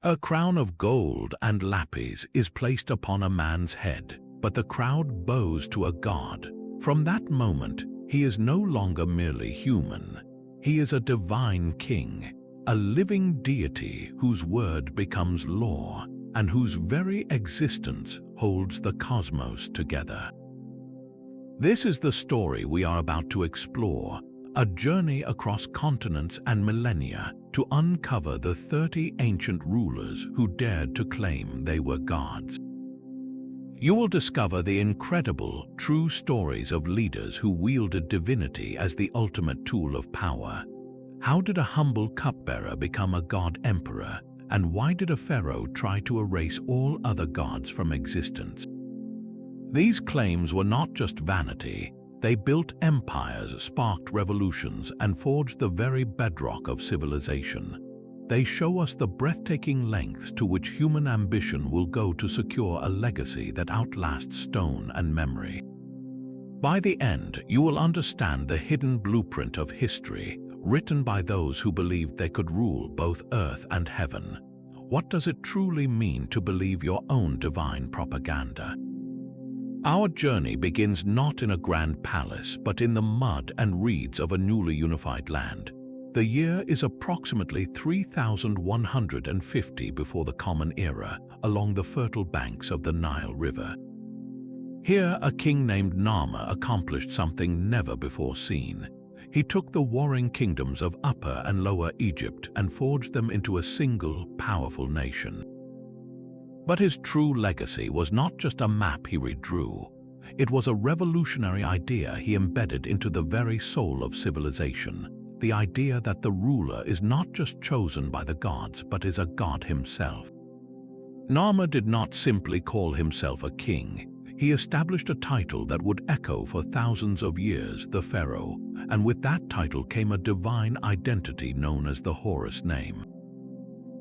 A crown of gold and lapis is placed upon a man's head, but the crowd bows to a god. From that moment, he is no longer merely human. He is a divine king, a living deity whose word becomes law and whose very existence holds the cosmos together. This is the story we are about to explore, a journey across continents and millennia to uncover the 30 ancient rulers who dared to claim they were gods. You will discover the incredible, true stories of leaders who wielded divinity as the ultimate tool of power. How did a humble cupbearer become a god emperor, and why did a pharaoh try to erase all other gods from existence? These claims were not just vanity. They built empires, sparked revolutions, and forged the very bedrock of civilization. They show us the breathtaking lengths to which human ambition will go to secure a legacy that outlasts stone and memory. By the end, you will understand the hidden blueprint of history, written by those who believed they could rule both earth and heaven. What does it truly mean to believe your own divine propaganda? Our journey begins not in a grand palace, but in the mud and reeds of a newly unified land. The year is approximately 3150 before the Common Era, along the fertile banks of the Nile River. Here, a king named Narmer accomplished something never before seen. He took the warring kingdoms of Upper and Lower Egypt and forged them into a single, powerful nation. But his true legacy was not just a map he redrew. It was a revolutionary idea he embedded into the very soul of civilization, the idea that the ruler is not just chosen by the gods, but is a god himself. Narmer did not simply call himself a king. He established a title that would echo for thousands of years, the pharaoh, and with that title came a divine identity known as the Horus name.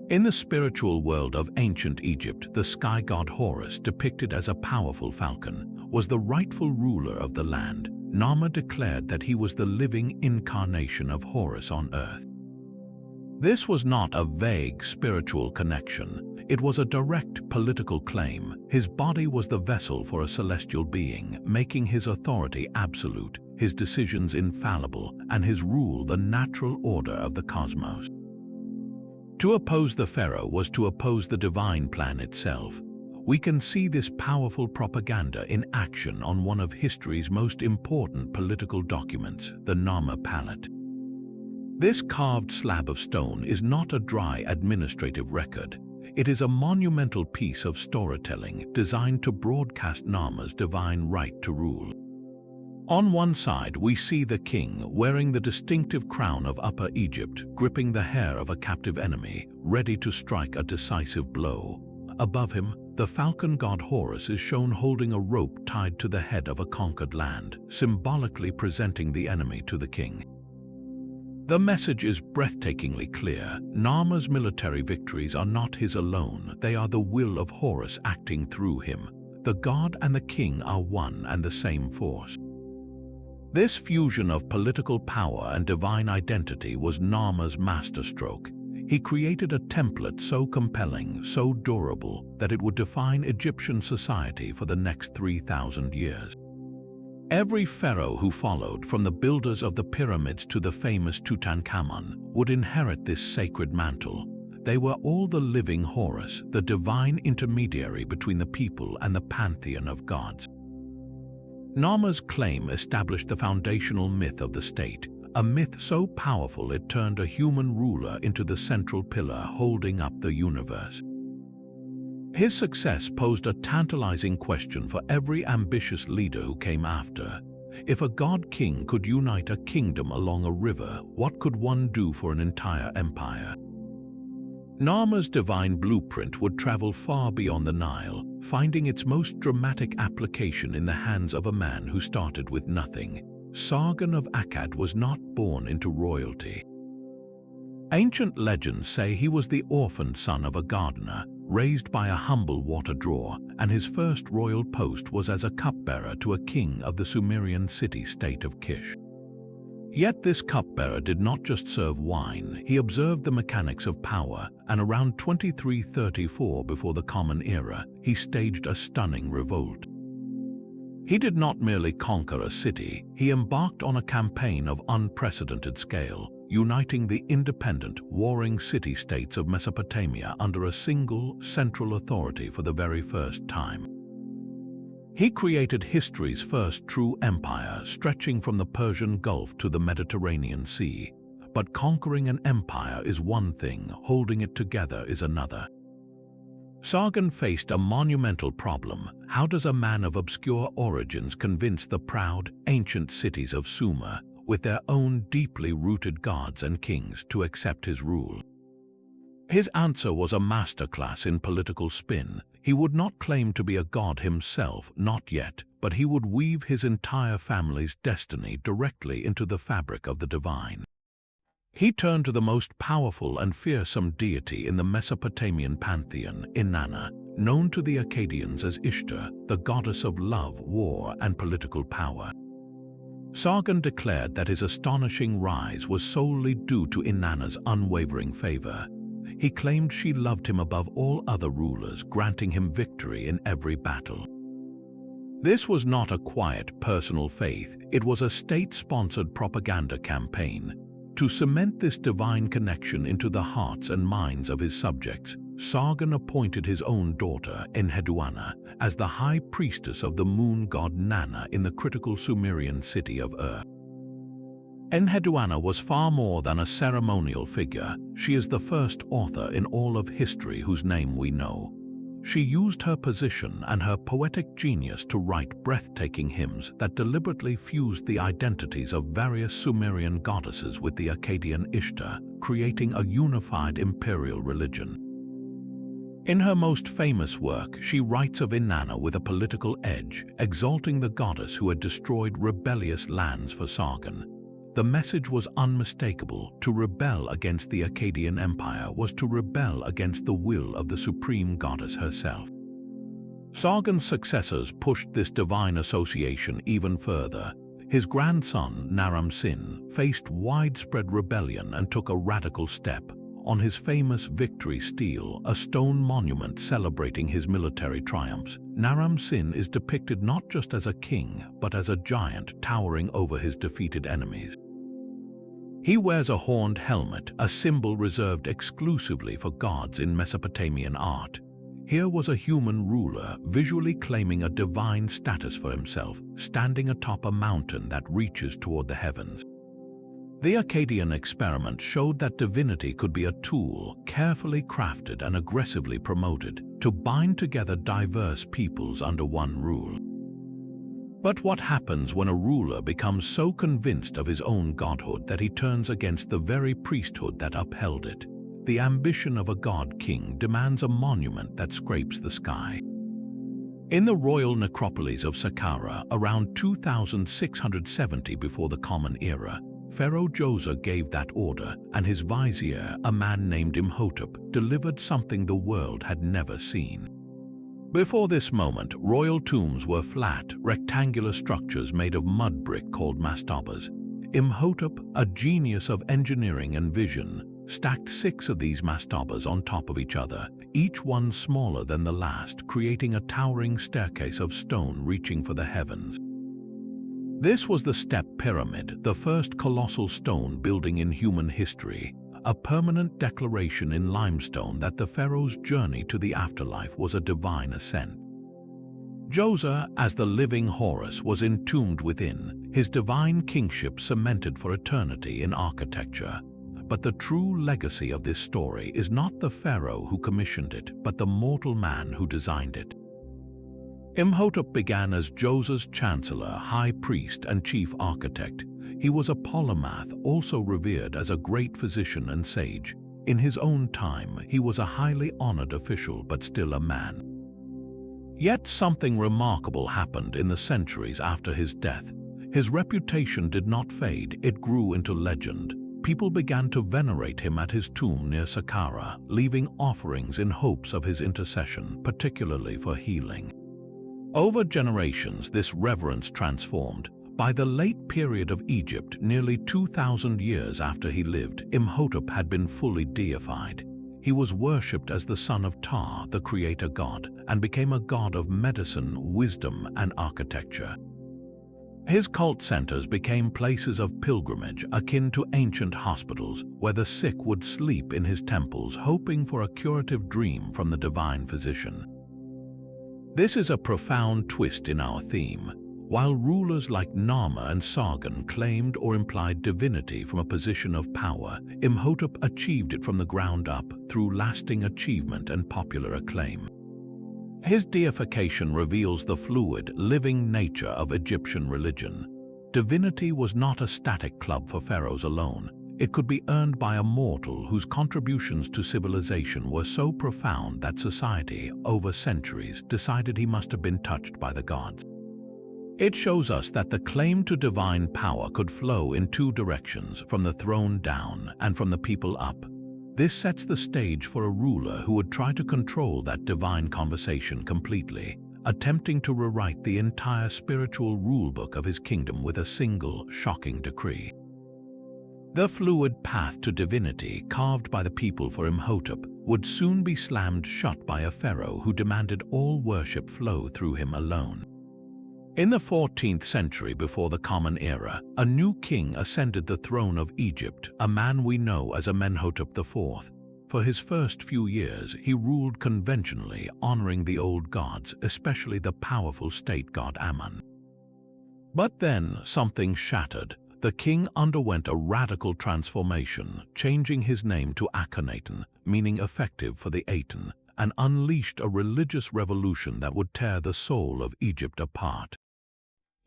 In the spiritual world of ancient Egypt, the sky god Horus, depicted as a powerful falcon, was the rightful ruler of the land. Narmer declared that he was the living incarnation of Horus on earth. This was not a vague spiritual connection. It was a direct political claim. His body was the vessel for a celestial being, making his authority absolute, his decisions infallible, and his rule the natural order of the cosmos. To oppose the pharaoh was to oppose the divine plan itself. We can see this powerful propaganda in action on one of history's most important political documents, the Narmer Palette. This carved slab of stone is not a dry administrative record. It is a monumental piece of storytelling designed to broadcast Narmer's divine right to rule. On one side, we see the king wearing the distinctive crown of Upper Egypt, gripping the hair of a captive enemy, ready to strike a decisive blow. Above him, the falcon god Horus is shown holding a rope tied to the head of a conquered land, symbolically presenting the enemy to the king. The message is breathtakingly clear. Narmer's military victories are not his alone. They are the will of Horus acting through him. The god and the king are one and the same force. This fusion of political power and divine identity was Narmer's masterstroke. He created a template so compelling, so durable, that it would define Egyptian society for the next 3,000 years. Every pharaoh who followed, from the builders of the pyramids to the famous Tutankhamun, would inherit this sacred mantle. They were all the living Horus, the divine intermediary between the people and the pantheon of gods. Narmer's claim established the foundational myth of the state, a myth so powerful it turned a human ruler into the central pillar holding up the universe. His success posed a tantalizing question for every ambitious leader who came after. If a god-king could unite a kingdom along a river, what could one do for an entire empire? Narmer's divine blueprint would travel far beyond the Nile, finding its most dramatic application in the hands of a man who started with nothing. Sargon of Akkad was not born into royalty. Ancient legends say he was the orphaned son of a gardener, raised by a humble water drawer, and his first royal post was as a cupbearer to a king of the Sumerian city-state of Kish. Yet this cupbearer did not just serve wine, he observed the mechanics of power, and around 2334 before the Common Era, he staged a stunning revolt. He did not merely conquer a city, he embarked on a campaign of unprecedented scale, uniting the independent, warring city-states of Mesopotamia under a single, central authority for the very first time. He created history's first true empire, stretching from the Persian Gulf to the Mediterranean Sea. But conquering an empire is one thing, holding it together is another. Sargon faced a monumental problem. How does a man of obscure origins convince the proud, ancient cities of Sumer, with their own deeply rooted gods and kings, to accept his rule? His answer was a masterclass in political spin. He would not claim to be a god himself, not yet, but he would weave his entire family's destiny directly into the fabric of the divine. He turned to the most powerful and fearsome deity in the Mesopotamian pantheon, Inanna, known to the Akkadians as Ishtar, the goddess of love, war, and political power. Sargon declared that his astonishing rise was solely due to Inanna's unwavering favor. He claimed she loved him above all other rulers, granting him victory in every battle. This was not a quiet personal faith, it was a state-sponsored propaganda campaign. To cement this divine connection into the hearts and minds of his subjects, Sargon appointed his own daughter, Enheduanna, as the high priestess of the moon god Nanna in the critical Sumerian city of Ur. Enheduanna was far more than a ceremonial figure. She is the first author in all of history whose name we know. She used her position and her poetic genius to write breathtaking hymns that deliberately fused the identities of various Sumerian goddesses with the Akkadian Ishtar, creating a unified imperial religion. In her most famous work, she writes of Inanna with a political edge, exalting the goddess who had destroyed rebellious lands for Sargon. The message was unmistakable. To rebel against the Akkadian Empire was to rebel against the will of the supreme goddess herself. Sargon's successors pushed this divine association even further. His grandson, Naram-Sin, faced widespread rebellion and took a radical step. On his famous victory stele, a stone monument celebrating his military triumphs, Naram-Sin is depicted not just as a king, but as a giant towering over his defeated enemies. He wears a horned helmet, a symbol reserved exclusively for gods in Mesopotamian art. Here was a human ruler visually claiming a divine status for himself, standing atop a mountain that reaches toward the heavens. The Akkadian experiment showed that divinity could be a tool, carefully crafted and aggressively promoted, to bind together diverse peoples under one rule. But what happens when a ruler becomes so convinced of his own godhood that he turns against the very priesthood that upheld it? The ambition of a god-king demands a monument that scrapes the sky. In the royal necropolis of Saqqara, around 2670 before the Common Era, Pharaoh Djoser gave that order, and his vizier, a man named Imhotep, delivered something the world had never seen. Before this moment, royal tombs were flat, rectangular structures made of mud brick called mastabas. Imhotep, a genius of engineering and vision, stacked 6 of these mastabas on top of each other, each one smaller than the last, creating a towering staircase of stone reaching for the heavens. This was the Step Pyramid, the first colossal stone building in human history, a permanent declaration in limestone that the pharaoh's journey to the afterlife was a divine ascent. Djoser, as the living Horus, was entombed within, his divine kingship cemented for eternity in architecture. But the true legacy of this story is not the pharaoh who commissioned it, but the mortal man who designed it. Imhotep began as Djoser's chancellor, high priest, and chief architect. He was a polymath, also revered as a great physician and sage. In his own time, he was a highly honored official, but still a man. Yet something remarkable happened in the centuries after his death. His reputation did not fade, it grew into legend. People began to venerate him at his tomb near Saqqara, leaving offerings in hopes of his intercession, particularly for healing. Over generations, this reverence transformed. By the late period of Egypt, nearly 2,000 years after he lived, Imhotep had been fully deified. He was worshipped as the son of Ptah, the creator god, and became a god of medicine, wisdom, and architecture. His cult centers became places of pilgrimage akin to ancient hospitals, where the sick would sleep in his temples, hoping for a curative dream from the divine physician. This is a profound twist in our theme. While rulers like Narmer and Sargon claimed or implied divinity from a position of power, Imhotep achieved it from the ground up through lasting achievement and popular acclaim. His deification reveals the fluid, living nature of Egyptian religion. Divinity was not a static club for pharaohs alone. It could be earned by a mortal whose contributions to civilization were so profound that society, over centuries, decided he must have been touched by the gods. It shows us that the claim to divine power could flow in two directions, from the throne down and from the people up. This sets the stage for a ruler who would try to control that divine conversation completely, attempting to rewrite the entire spiritual rulebook of his kingdom with a single, shocking decree. The fluid path to divinity carved by the people for Imhotep would soon be slammed shut by a pharaoh who demanded all worship flow through him alone. In the 14th century before the Common Era, a new king ascended the throne of Egypt, a man we know as Amenhotep IV. For his first few years, he ruled conventionally, honoring the old gods, especially the powerful state god Ammon. But then something shattered. The king underwent a radical transformation, changing his name to Akhenaten, meaning effective for the Aten, and unleashed a religious revolution that would tear the soul of Egypt apart.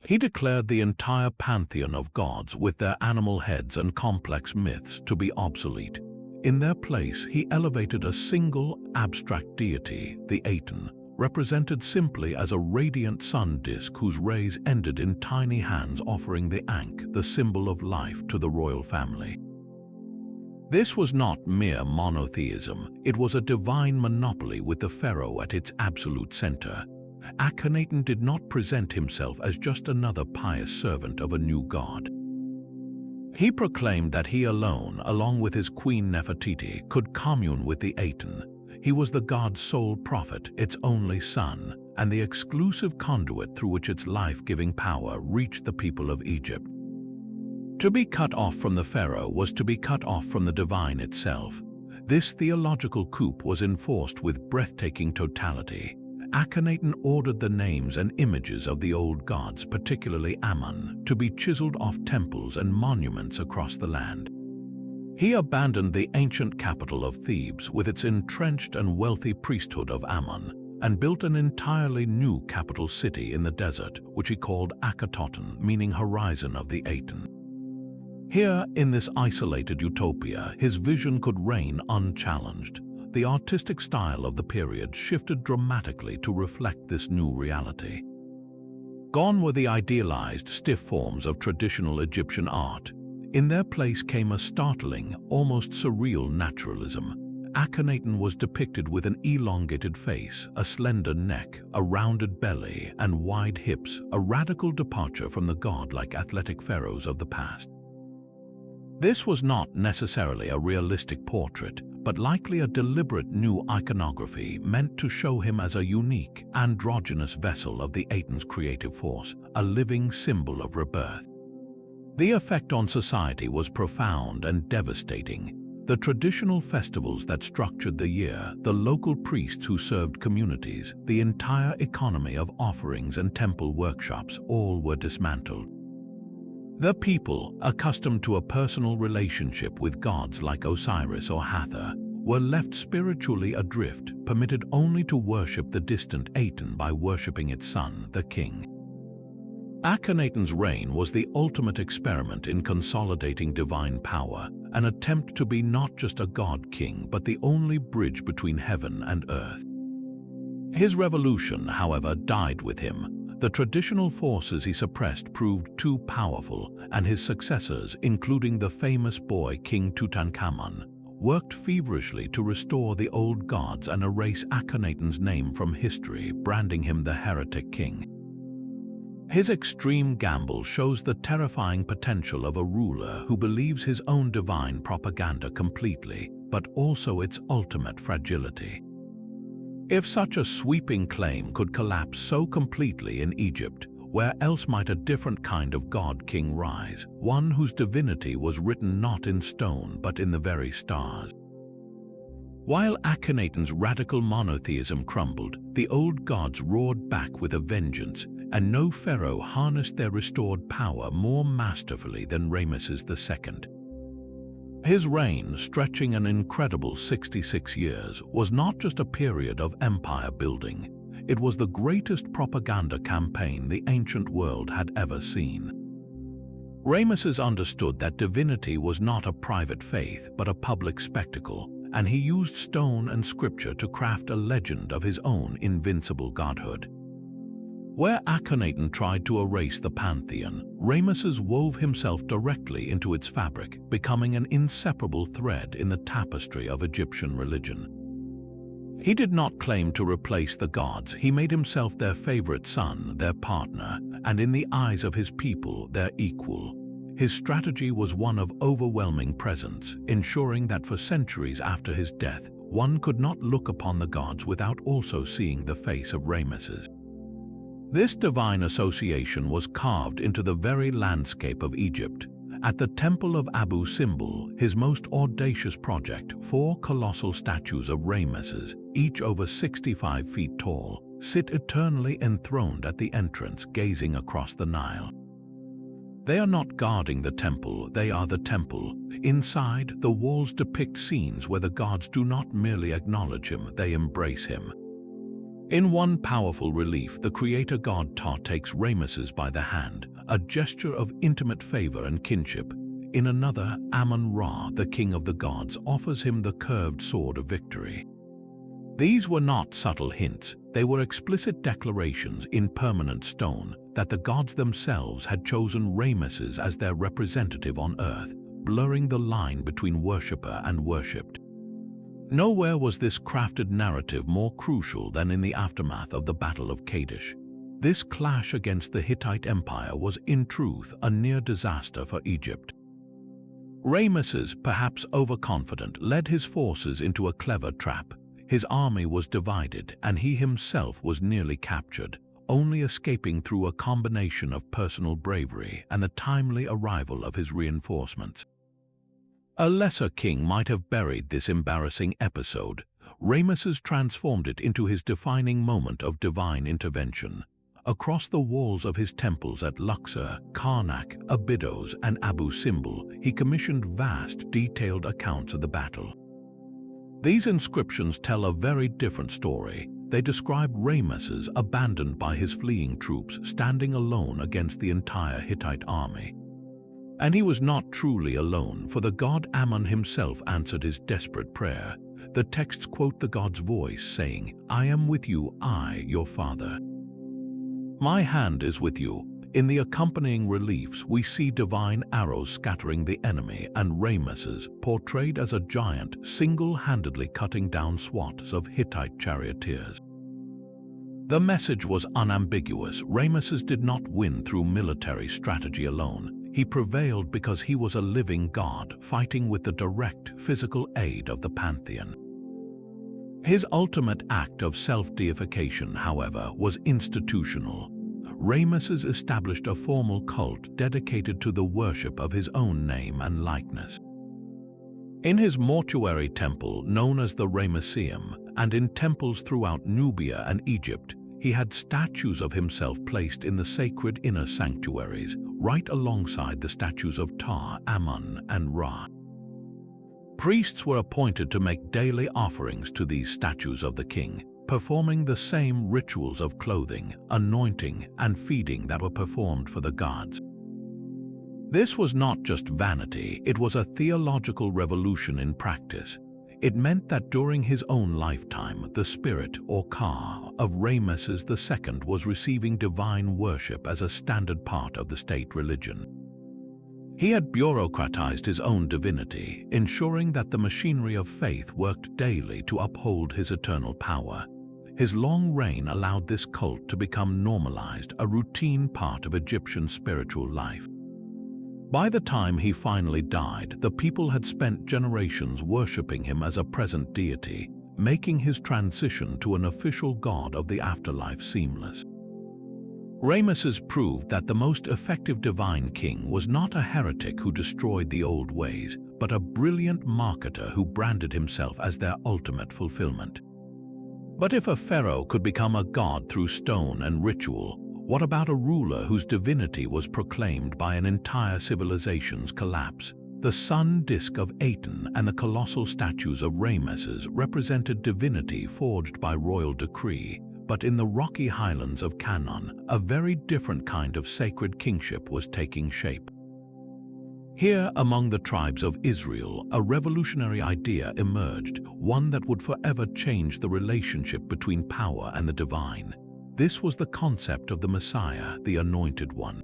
He declared the entire pantheon of gods with their animal heads and complex myths to be obsolete. In their place, he elevated a single, abstract deity, the Aten, represented simply as a radiant sun disk whose rays ended in tiny hands offering the Ankh, the symbol of life, to the royal family. This was not mere monotheism, it was a divine monopoly with the pharaoh at its absolute center. Akhenaten did not present himself as just another pious servant of a new god. He proclaimed that he alone, along with his queen Nefertiti, could commune with the Aten. He was the god's sole prophet, its only son, and the exclusive conduit through which its life-giving power reached the people of Egypt. To be cut off from the pharaoh was to be cut off from the divine itself. This theological coup was enforced with breathtaking totality. Akhenaten ordered the names and images of the old gods, particularly Ammon, to be chiseled off temples and monuments across the land. He abandoned the ancient capital of Thebes with its entrenched and wealthy priesthood of Ammon, and built an entirely new capital city in the desert, which he called Akhetoten, meaning horizon of the Aten. Here, in this isolated utopia, his vision could reign unchallenged. The artistic style of the period shifted dramatically to reflect this new reality. Gone were the idealized, stiff forms of traditional Egyptian art. In their place came a startling, almost surreal naturalism. Akhenaten was depicted with an elongated face, a slender neck, a rounded belly, and wide hips, a radical departure from the godlike athletic pharaohs of the past. This was not necessarily a realistic portrait, but likely a deliberate new iconography meant to show him as a unique, androgynous vessel of the Aten's creative force, a living symbol of rebirth. The effect on society was profound and devastating. The traditional festivals that structured the year, the local priests who served communities, the entire economy of offerings and temple workshops, all were dismantled. The people, accustomed to a personal relationship with gods like Osiris or Hathor, were left spiritually adrift, permitted only to worship the distant Aten by worshipping its son, the king. Akhenaten's reign was the ultimate experiment in consolidating divine power, an attempt to be not just a god-king but the only bridge between heaven and earth. His revolution, however, died with him. The traditional forces he suppressed proved too powerful, and his successors, including the famous boy King Tutankhamun, worked feverishly to restore the old gods and erase Akhenaten's name from history, branding him the heretic king. His extreme gamble shows the terrifying potential of a ruler who believes his own divine propaganda completely, but also its ultimate fragility. If such a sweeping claim could collapse so completely in Egypt, where else might a different kind of god-king rise, one whose divinity was written not in stone but in the very stars? While Akhenaten's radical monotheism crumbled, the old gods roared back with a vengeance, and no pharaoh harnessed their restored power more masterfully than Ramesses II. His reign, stretching an incredible 66 years, was not just a period of empire building. It was the greatest propaganda campaign the ancient world had ever seen. Ramesses understood that divinity was not a private faith but a public spectacle, and he used stone and scripture to craft a legend of his own invincible godhood. Where Akhenaten tried to erase the pantheon, Ramesses wove himself directly into its fabric, becoming an inseparable thread in the tapestry of Egyptian religion. He did not claim to replace the gods. He made himself their favorite son, their partner, and in the eyes of his people, their equal. His strategy was one of overwhelming presence, ensuring that for centuries after his death, one could not look upon the gods without also seeing the face of Ramesses. This divine association was carved into the very landscape of Egypt. At the Temple of Abu Simbel, his most audacious project, 4 colossal statues of Ramesses, each over 65 feet tall, sit eternally enthroned at the entrance, gazing across the Nile. They are not guarding the temple, they are the temple. Inside, the walls depict scenes where the gods do not merely acknowledge him, they embrace him. In one powerful relief, the creator god Thoth takes Ramesses by the hand, a gesture of intimate favor and kinship. In another, Amun-Ra, the king of the gods, offers him the curved sword of victory. These were not subtle hints, they were explicit declarations in permanent stone that the gods themselves had chosen Ramesses as their representative on earth, blurring the line between worshipper and worshipped. Nowhere was this crafted narrative more crucial than in the aftermath of the Battle of Kadesh. This clash against the Hittite Empire was in truth a near disaster for Egypt. Ramesses, perhaps overconfident, led his forces into a clever trap. His army was divided and he himself was nearly captured, only escaping through a combination of personal bravery and the timely arrival of his reinforcements. A lesser king might have buried this embarrassing episode. Ramesses transformed it into his defining moment of divine intervention. Across the walls of his temples at Luxor, Karnak, Abydos, and Abu Simbel, he commissioned vast, detailed accounts of the battle. These inscriptions tell a very different story. They describe Ramesses abandoned by his fleeing troops, standing alone against the entire Hittite army. And he was not truly alone, for the god Amun himself answered his desperate prayer. The texts quote the god's voice saying, "I am with you, I, your father. My hand is with you." In the accompanying reliefs, we see divine arrows scattering the enemy and Ramesses, portrayed as a giant, single-handedly cutting down swaths of Hittite charioteers. The message was unambiguous. Ramesses did not win through military strategy alone. He prevailed because he was a living god, fighting with the direct physical aid of the pantheon. His ultimate act of self-deification, however, was institutional. Ramesses established a formal cult dedicated to the worship of his own name and likeness. In his mortuary temple, known as the Ramesseum, and in temples throughout Nubia and Egypt, he had statues of himself placed in the sacred inner sanctuaries, right alongside the statues of Ptah, Amun, and Ra. Priests were appointed to make daily offerings to these statues of the king, performing the same rituals of clothing, anointing, and feeding that were performed for the gods. This was not just vanity, it was a theological revolution in practice. It meant that during his own lifetime, the spirit, or Ka, of Ramesses II was receiving divine worship as a standard part of the state religion. He had bureaucratized his own divinity, ensuring that the machinery of faith worked daily to uphold his eternal power. His long reign allowed this cult to become normalized, a routine part of Egyptian spiritual life. By the time he finally died, the people had spent generations worshipping him as a present deity, making his transition to an official god of the afterlife seamless. Ramesses proved that the most effective divine king was not a heretic who destroyed the old ways, but a brilliant marketer who branded himself as their ultimate fulfillment. But if a pharaoh could become a god through stone and ritual, what about a ruler whose divinity was proclaimed by an entire civilization's collapse? The sun disk of Aten and the colossal statues of Ramesses represented divinity forged by royal decree, but in the rocky highlands of Canaan, a very different kind of sacred kingship was taking shape. Here, among the tribes of Israel, a revolutionary idea emerged, one that would forever change the relationship between power and the divine. This was the concept of the Messiah, the Anointed One.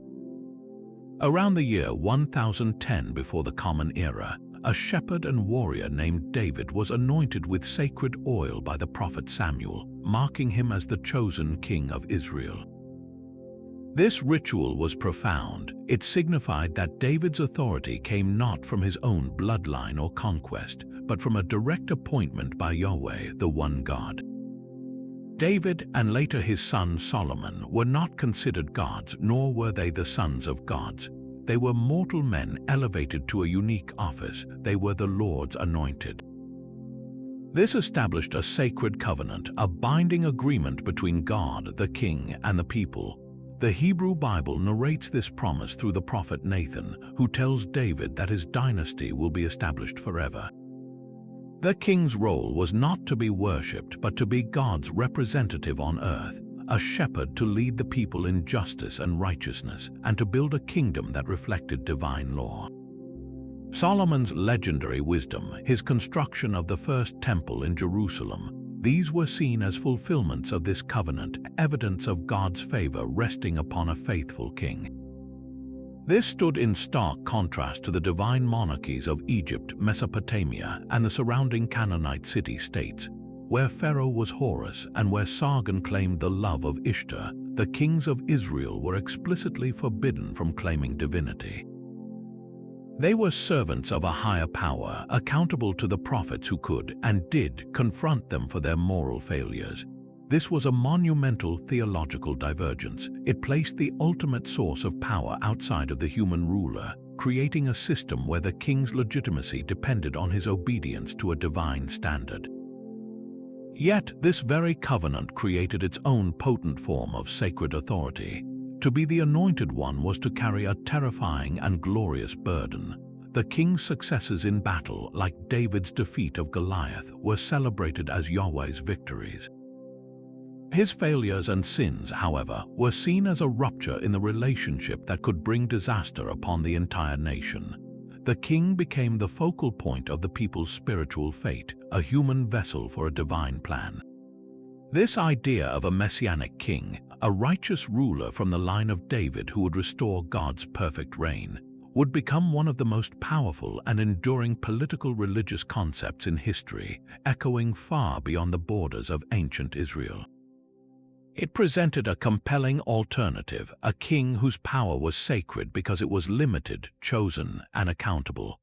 Around the year 1010 before the Common Era, a shepherd and warrior named David was anointed with sacred oil by the prophet Samuel, marking him as the chosen king of Israel. This ritual was profound. It signified that David's authority came not from his own bloodline or conquest, but from a direct appointment by Yahweh, the one God. David and later his son Solomon were not considered gods, nor were they the sons of gods. They were mortal men elevated to a unique office. They were the Lord's anointed. This established a sacred covenant, a binding agreement between God, the king, and the people. The Hebrew Bible narrates this promise through the prophet Nathan, who tells David that his dynasty will be established forever. The king's role was not to be worshipped, but to be God's representative on earth, a shepherd to lead the people in justice and righteousness, and to build a kingdom that reflected divine law. Solomon's legendary wisdom, his construction of the first temple in Jerusalem, these were seen as fulfillments of this covenant, evidence of God's favor resting upon a faithful king. This stood in stark contrast to the divine monarchies of Egypt, Mesopotamia, and the surrounding Canaanite city-states, where Pharaoh was Horus and where Sargon claimed the love of Ishtar. The kings of Israel were explicitly forbidden from claiming divinity. They were servants of a higher power, accountable to the prophets who could and did confront them for their moral failures. This was a monumental theological divergence. It placed the ultimate source of power outside of the human ruler, creating a system where the king's legitimacy depended on his obedience to a divine standard. Yet, this very covenant created its own potent form of sacred authority. To be the Anointed One was to carry a terrifying and glorious burden. The king's successes in battle, like David's defeat of Goliath, were celebrated as Yahweh's victories. His failures and sins, however, were seen as a rupture in the relationship that could bring disaster upon the entire nation. The king became the focal point of the people's spiritual fate, a human vessel for a divine plan. This idea of a messianic king, a righteous ruler from the line of David who would restore God's perfect reign, would become one of the most powerful and enduring political religious concepts in history, echoing far beyond the borders of ancient Israel. It presented a compelling alternative, a king whose power was sacred because it was limited, chosen, and accountable.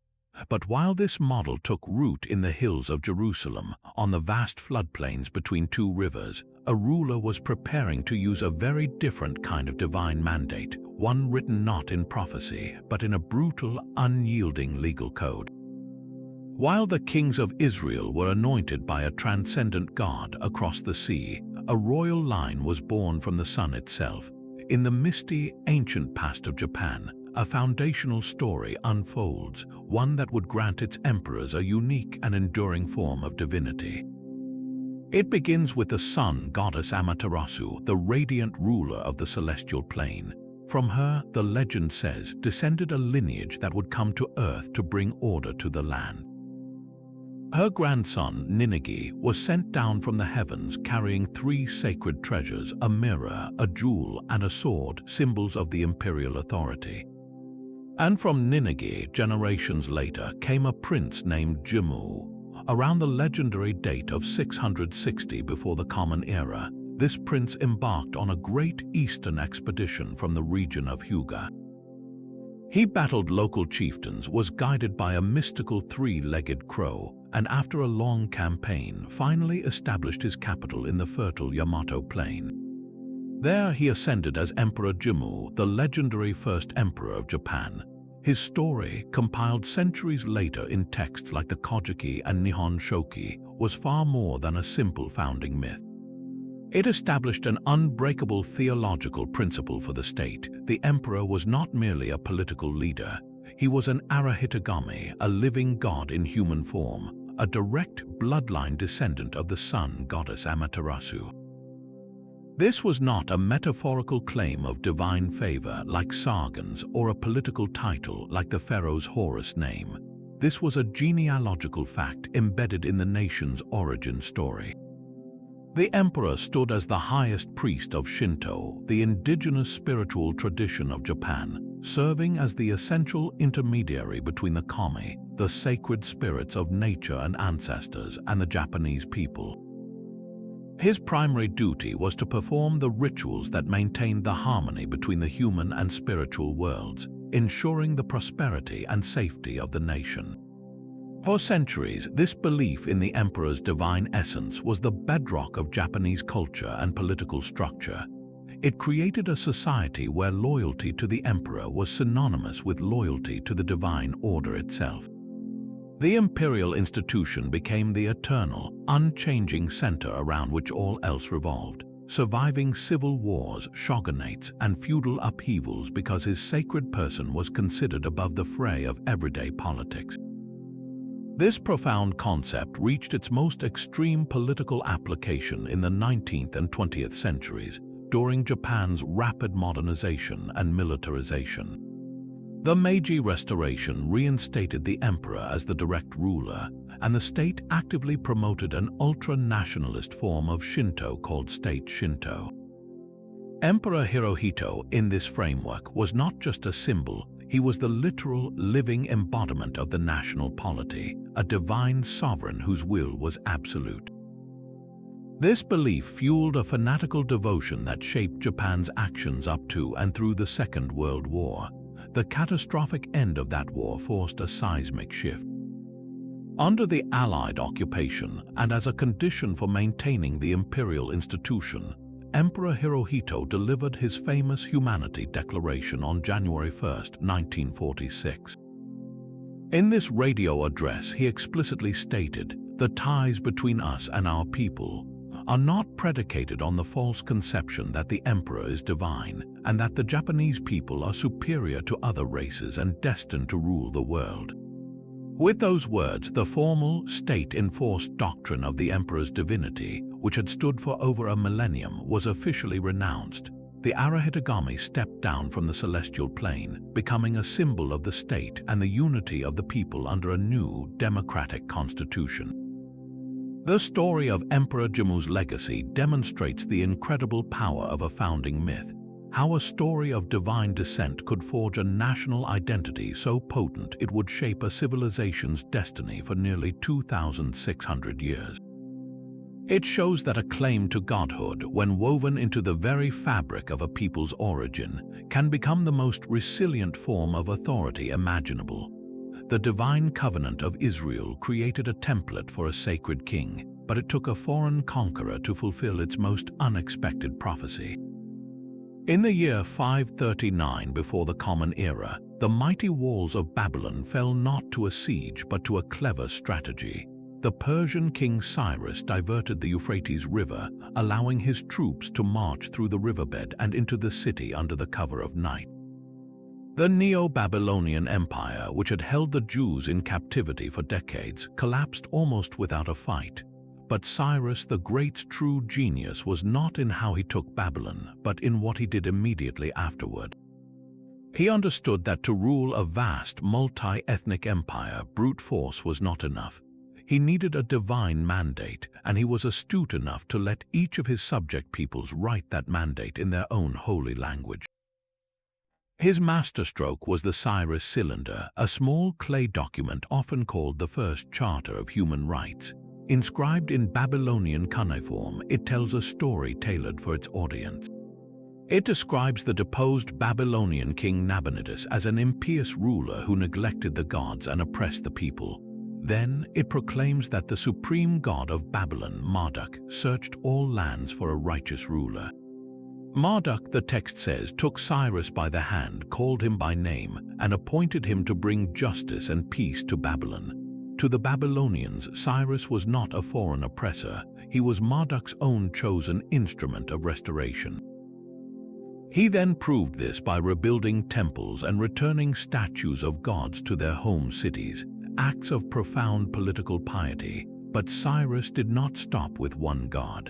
But while this model took root in the hills of Jerusalem, on the vast floodplains between two rivers, a ruler was preparing to use a very different kind of divine mandate, one written not in prophecy, but in a brutal, unyielding legal code. While the kings of Israel were anointed by a transcendent God across the sea, a royal line was born from the sun itself. In the misty, ancient past of Japan, a foundational story unfolds, one that would grant its emperors a unique and enduring form of divinity. It begins with the sun goddess Amaterasu, the radiant ruler of the celestial plane. From her, the legend says, descended a lineage that would come to earth to bring order to the land. Her grandson, Ninigi, was sent down from the heavens carrying three sacred treasures, a mirror, a jewel, and a sword, symbols of the imperial authority. And from Ninigi, generations later, came a prince named Jimmu, Around the legendary date of 660 before the Common Era, this prince embarked on a great eastern expedition from the region of Hyuga. He battled local chieftains, was guided by a mystical three-legged crow, and after a long campaign, finally established his capital in the fertile Yamato plain. There he ascended as Emperor Jimmu, the legendary first emperor of Japan. His story, compiled centuries later in texts like the Kojiki and Nihon Shoki, was far more than a simple founding myth. It established an unbreakable theological principle for the state. The emperor was not merely a political leader. He was an arahitogami, a living god in human form, a direct bloodline descendant of the sun goddess Amaterasu. This was not a metaphorical claim of divine favor like Sargon's or a political title like the pharaoh's Horus name. This was a genealogical fact embedded in the nation's origin story. The emperor stood as the highest priest of Shinto, the indigenous spiritual tradition of Japan, serving as the essential intermediary between the kami, the sacred spirits of nature and ancestors, and the Japanese people. His primary duty was to perform the rituals that maintained the harmony between the human and spiritual worlds, ensuring the prosperity and safety of the nation. For centuries, this belief in the emperor's divine essence was the bedrock of Japanese culture and political structure. It created a society where loyalty to the emperor was synonymous with loyalty to the divine order itself. The imperial institution became the eternal, unchanging center around which all else revolved, surviving civil wars, shogunates, and feudal upheavals because his sacred person was considered above the fray of everyday politics. This profound concept reached its most extreme political application in the 19th and 20th centuries, during Japan's rapid modernization and militarization. The Meiji Restoration reinstated the emperor as the direct ruler, and the state actively promoted an ultra-nationalist form of Shinto called State Shinto. Emperor Hirohito, in this framework, was not just a symbol, he was the literal, living embodiment of the national polity, a divine sovereign whose will was absolute. This belief fueled a fanatical devotion that shaped Japan's actions up to and through the Second World War. The catastrophic end of that war forced a seismic shift. Under the Allied occupation, and as a condition for maintaining the imperial institution, Emperor Hirohito delivered his famous Humanity Declaration on January 1, 1946. In this radio address, he explicitly stated, "The ties between us and our people are not predicated on the false conception that the emperor is divine, and that the Japanese people are superior to other races and destined to rule the world." With those words, the formal, state-enforced doctrine of the emperor's divinity, which had stood for over a millennium, was officially renounced. The arahitogami stepped down from the celestial plane, becoming a symbol of the state and the unity of the people under a new, democratic constitution. The story of Emperor Jimmu's legacy demonstrates the incredible power of a founding myth, how a story of divine descent could forge a national identity so potent it would shape a civilization's destiny for nearly 2,600 years. It shows that a claim to godhood, when woven into the very fabric of a people's origin, can become the most resilient form of authority imaginable. The divine covenant of Israel created a template for a sacred king, but it took a foreign conqueror to fulfill its most unexpected prophecy. In the year 539 before the Common Era, the mighty walls of Babylon fell not to a siege but to a clever strategy. The Persian king Cyrus diverted the Euphrates River, allowing his troops to march through the riverbed and into the city under the cover of night. The Neo-Babylonian Empire, which had held the Jews in captivity for decades, collapsed almost without a fight. But Cyrus the Great's true genius was not in how he took Babylon, but in what he did immediately afterward. He understood that to rule a vast, multi-ethnic empire, brute force was not enough. He needed a divine mandate, and he was astute enough to let each of his subject peoples write that mandate in their own holy language. His masterstroke was the Cyrus Cylinder, a small clay document often called the first charter of human rights. Inscribed in Babylonian cuneiform, it tells a story tailored for its audience. It describes the deposed Babylonian king Nabonidus as an impious ruler who neglected the gods and oppressed the people. Then it proclaims that the supreme god of Babylon, Marduk, searched all lands for a righteous ruler. Marduk, the text says, took Cyrus by the hand, called him by name, and appointed him to bring justice and peace to Babylon. To the Babylonians, Cyrus was not a foreign oppressor. He was Marduk's own chosen instrument of restoration. He then proved this by rebuilding temples and returning statues of gods to their home cities, acts of profound political piety. But Cyrus did not stop with one god.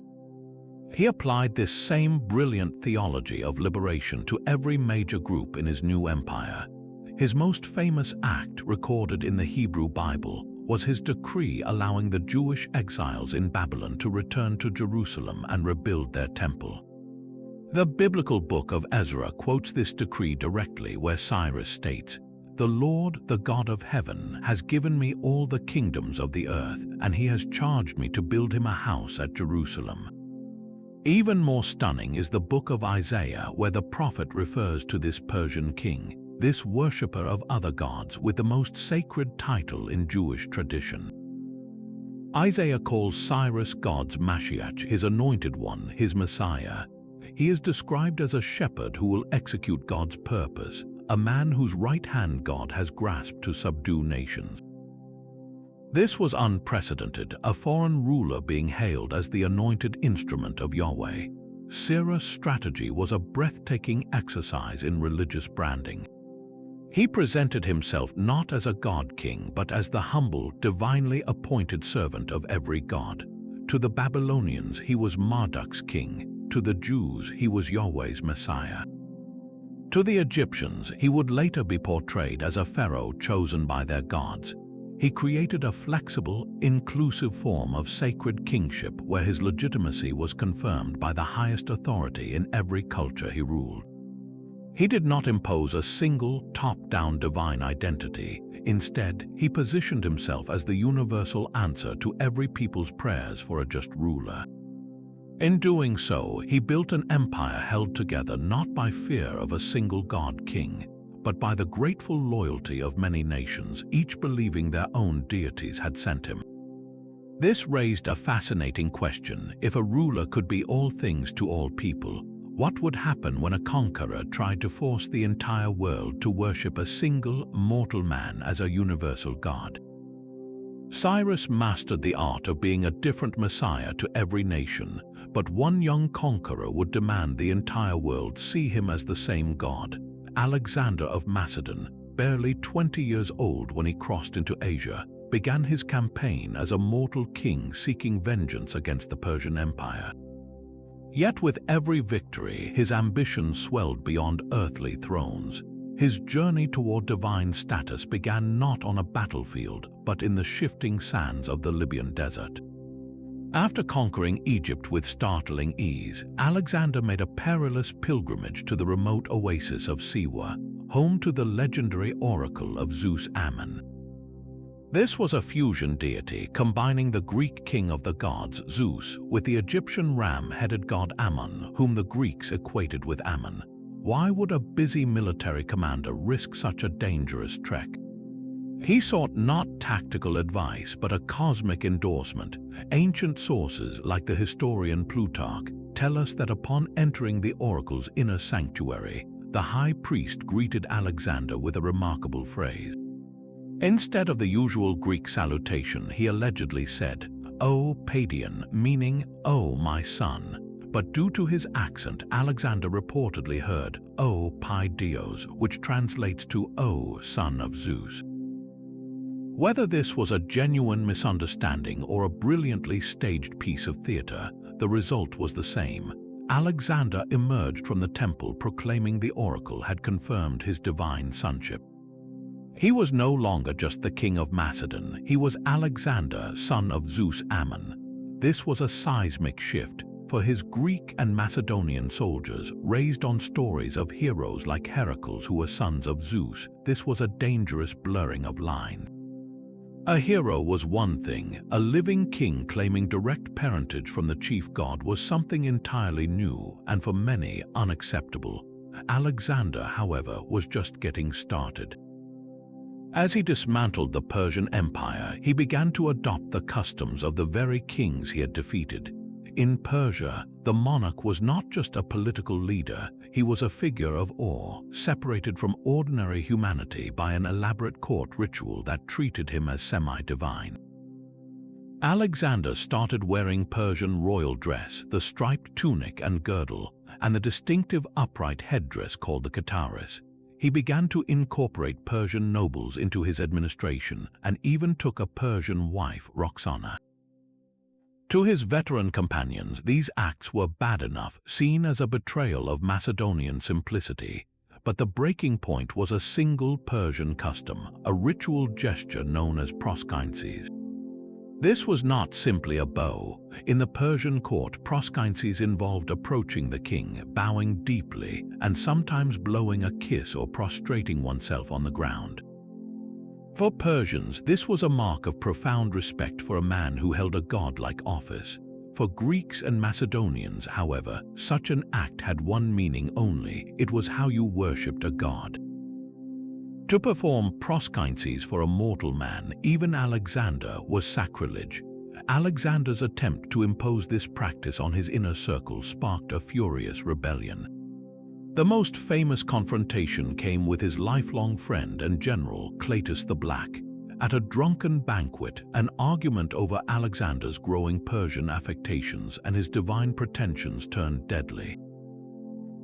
He applied this same brilliant theology of liberation to every major group in his new empire. His most famous act, recorded in the Hebrew Bible, was his decree allowing the Jewish exiles in Babylon to return to Jerusalem and rebuild their temple. The biblical book of Ezra quotes this decree directly, where Cyrus states, "The Lord, the God of heaven, has given me all the kingdoms of the earth, and he has charged me to build him a house at Jerusalem." Even more stunning is the book of Isaiah, where the prophet refers to this Persian king, this worshipper of other gods with the most sacred title in Jewish tradition. Isaiah calls Cyrus God's Mashiach, his anointed one, his Messiah. He is described as a shepherd who will execute God's purpose, a man whose right hand God has grasped to subdue nations. This was unprecedented, a foreign ruler being hailed as the anointed instrument of Yahweh. Cyrus' strategy was a breathtaking exercise in religious branding. He presented himself not as a god-king, but as the humble, divinely appointed servant of every god. To the Babylonians, he was Marduk's king. To the Jews, he was Yahweh's Messiah. To the Egyptians, he would later be portrayed as a pharaoh chosen by their gods. He created a flexible, inclusive form of sacred kingship where his legitimacy was confirmed by the highest authority in every culture he ruled. He did not impose a single, top-down divine identity. Instead, he positioned himself as the universal answer to every people's prayers for a just ruler. In doing so, he built an empire held together not by fear of a single god-king, but by the grateful loyalty of many nations, each believing their own deities had sent him. This raised a fascinating question. If a ruler could be all things to all people, what would happen when a conqueror tried to force the entire world to worship a single mortal man as a universal god? Cyrus mastered the art of being a different messiah to every nation, but one young conqueror would demand the entire world see him as the same god. Alexander of Macedon, barely 20 years old when he crossed into Asia, began his campaign as a mortal king seeking vengeance against the Persian Empire. Yet with every victory, his ambition swelled beyond earthly thrones. His journey toward divine status began not on a battlefield, but in the shifting sands of the Libyan desert. After conquering Egypt with startling ease, Alexander made a perilous pilgrimage to the remote oasis of Siwa, home to the legendary oracle of Zeus Ammon. This was a fusion deity combining the Greek king of the gods, Zeus, with the Egyptian ram-headed god Ammon, whom the Greeks equated with Ammon. Why would a busy military commander risk such a dangerous trek? He sought not tactical advice, but a cosmic endorsement. Ancient sources, like the historian Plutarch, tell us that upon entering the oracle's inner sanctuary, the high priest greeted Alexander with a remarkable phrase. Instead of the usual Greek salutation, he allegedly said, "O Paidion," meaning, "O my son." But due to his accent, Alexander reportedly heard, "O Paidios," which translates to, "O son of Zeus." Whether this was a genuine misunderstanding or a brilliantly staged piece of theater, the result was the same. Alexander emerged from the temple proclaiming the oracle had confirmed his divine sonship. He was no longer just the king of Macedon, he was Alexander, son of Zeus Ammon. This was a seismic shift. For his Greek and Macedonian soldiers, raised on stories of heroes like Heracles who were sons of Zeus, this was a dangerous blurring of lines. A hero was one thing, a living king claiming direct parentage from the chief god was something entirely new and for many unacceptable. Alexander, however, was just getting started. As he dismantled the Persian Empire, he began to adopt the customs of the very kings he had defeated. In Persia, the monarch was not just a political leader, he was a figure of awe, separated from ordinary humanity by an elaborate court ritual that treated him as semi-divine. Alexander started wearing Persian royal dress, the striped tunic and girdle, and the distinctive upright headdress called the kataris. He began to incorporate Persian nobles into his administration and even took a Persian wife, Roxana. To his veteran companions, these acts were bad enough, seen as a betrayal of Macedonian simplicity. But the breaking point was a single Persian custom, a ritual gesture known as proskynesis. This was not simply a bow. In the Persian court, proskynesis involved approaching the king, bowing deeply, and sometimes blowing a kiss or prostrating oneself on the ground. For Persians, this was a mark of profound respect for a man who held a godlike office. For Greeks and Macedonians, however, such an act had one meaning only: it was how you worshipped a god. To perform proskynesis for a mortal man, even Alexander, was sacrilege. Alexander's attempt to impose this practice on his inner circle sparked a furious rebellion. The most famous confrontation came with his lifelong friend and general, Cleitus the Black. At a drunken banquet, an argument over Alexander's growing Persian affectations and his divine pretensions turned deadly.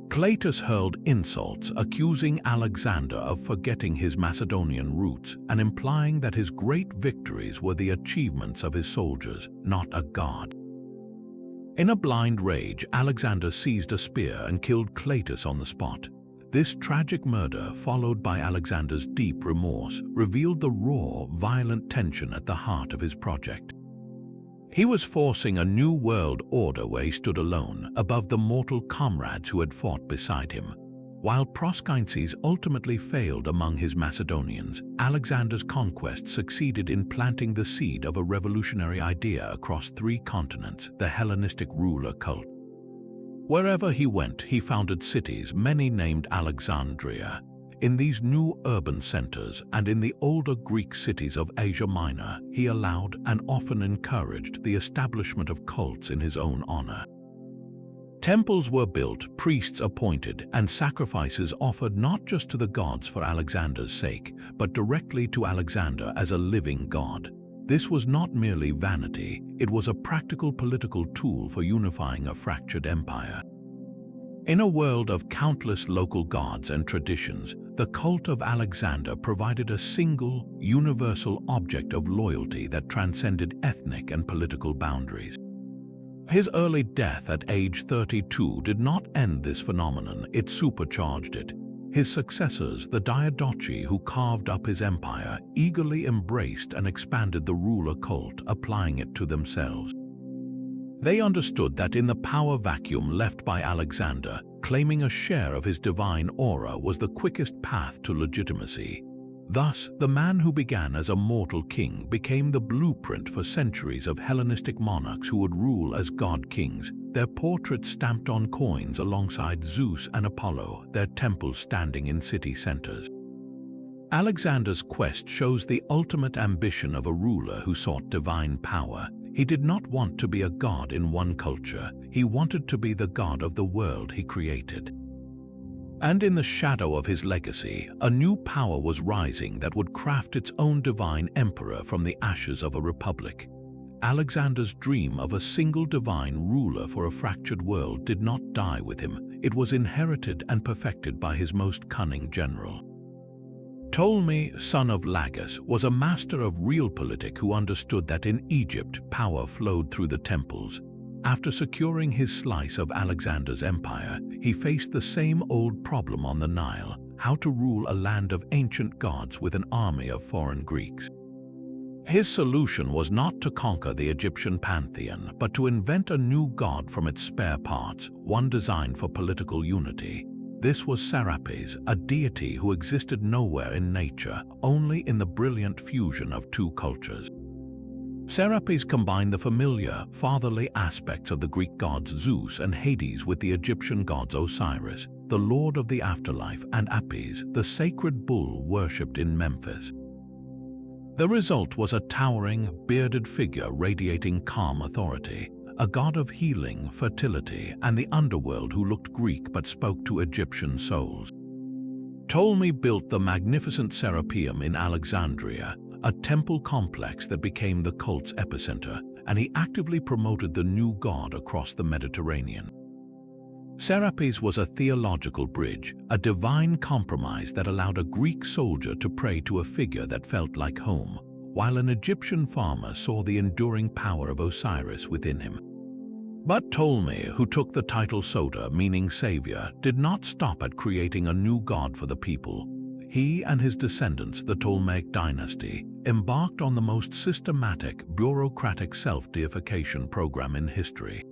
Cleitus hurled insults, accusing Alexander of forgetting his Macedonian roots and implying that his great victories were the achievements of his soldiers, not a god. In a blind rage, Alexander seized a spear and killed Cleitus on the spot. This tragic murder, followed by Alexander's deep remorse, revealed the raw, violent tension at the heart of his project. He was forcing a new world order where he stood alone, above the mortal comrades who had fought beside him. While proskynesis ultimately failed among his Macedonians, Alexander's conquest succeeded in planting the seed of a revolutionary idea across 3 continents, the Hellenistic ruler cult. Wherever he went, he founded cities, many named Alexandria. In these new urban centers and in the older Greek cities of Asia Minor, he allowed and often encouraged the establishment of cults in his own honor. Temples were built, priests appointed, and sacrifices offered not just to the gods for Alexander's sake, but directly to Alexander as a living god. This was not merely vanity, it was a practical political tool for unifying a fractured empire. In a world of countless local gods and traditions, the cult of Alexander provided a single, universal object of loyalty that transcended ethnic and political boundaries. His early death at age 32 did not end this phenomenon, it supercharged it. His successors, the Diadochi, who carved up his empire, eagerly embraced and expanded the ruler cult, applying it to themselves. They understood that in the power vacuum left by Alexander, claiming a share of his divine aura was the quickest path to legitimacy. Thus, the man who began as a mortal king became the blueprint for centuries of Hellenistic monarchs who would rule as god-kings, their portraits stamped on coins alongside Zeus and Apollo, their temples standing in city centers. Alexander's quest shows the ultimate ambition of a ruler who sought divine power. He did not want to be a god in one culture, he wanted to be the god of the world he created. And in the shadow of his legacy, a new power was rising that would craft its own divine emperor from the ashes of a republic. Alexander's dream of a single divine ruler for a fractured world did not die with him. It was inherited and perfected by his most cunning general. Ptolemy, son of Lagus, was a master of realpolitik who understood that in Egypt, power flowed through the temples. After securing his slice of Alexander's empire, he faced the same old problem on the Nile: how to rule a land of ancient gods with an army of foreign Greeks. His solution was not to conquer the Egyptian pantheon, but to invent a new god from its spare parts, one designed for political unity. This was Serapis, a deity who existed nowhere in nature, only in the brilliant fusion of two cultures. Serapis combined the familiar, fatherly aspects of the Greek gods Zeus and Hades with the Egyptian gods Osiris, the lord of the afterlife, and Apis, the sacred bull worshipped in Memphis. The result was a towering, bearded figure radiating calm authority, a god of healing, fertility, and the underworld who looked Greek but spoke to Egyptian souls. Ptolemy built the magnificent Serapeum in Alexandria, a temple complex that became the cult's epicenter, and he actively promoted the new god across the Mediterranean. Serapis was a theological bridge, a divine compromise that allowed a Greek soldier to pray to a figure that felt like home, while an Egyptian farmer saw the enduring power of Osiris within him. But Ptolemy, who took the title Soter, meaning savior, did not stop at creating a new god for the people. He and his descendants, the Ptolemaic dynasty, embarked on the most systematic, bureaucratic self-deification program in history.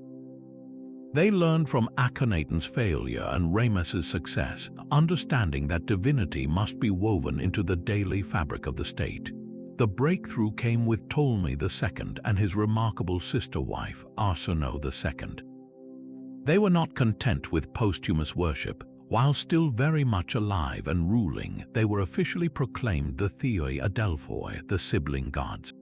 They learned from Akhenaten's failure and Ramesses' success, understanding that divinity must be woven into the daily fabric of the state. The breakthrough came with Ptolemy II and his remarkable sister wife, Arsinoe II. They were not content with posthumous worship. While still very much alive and ruling, they were officially proclaimed the Theoi Adelphoi, the sibling gods.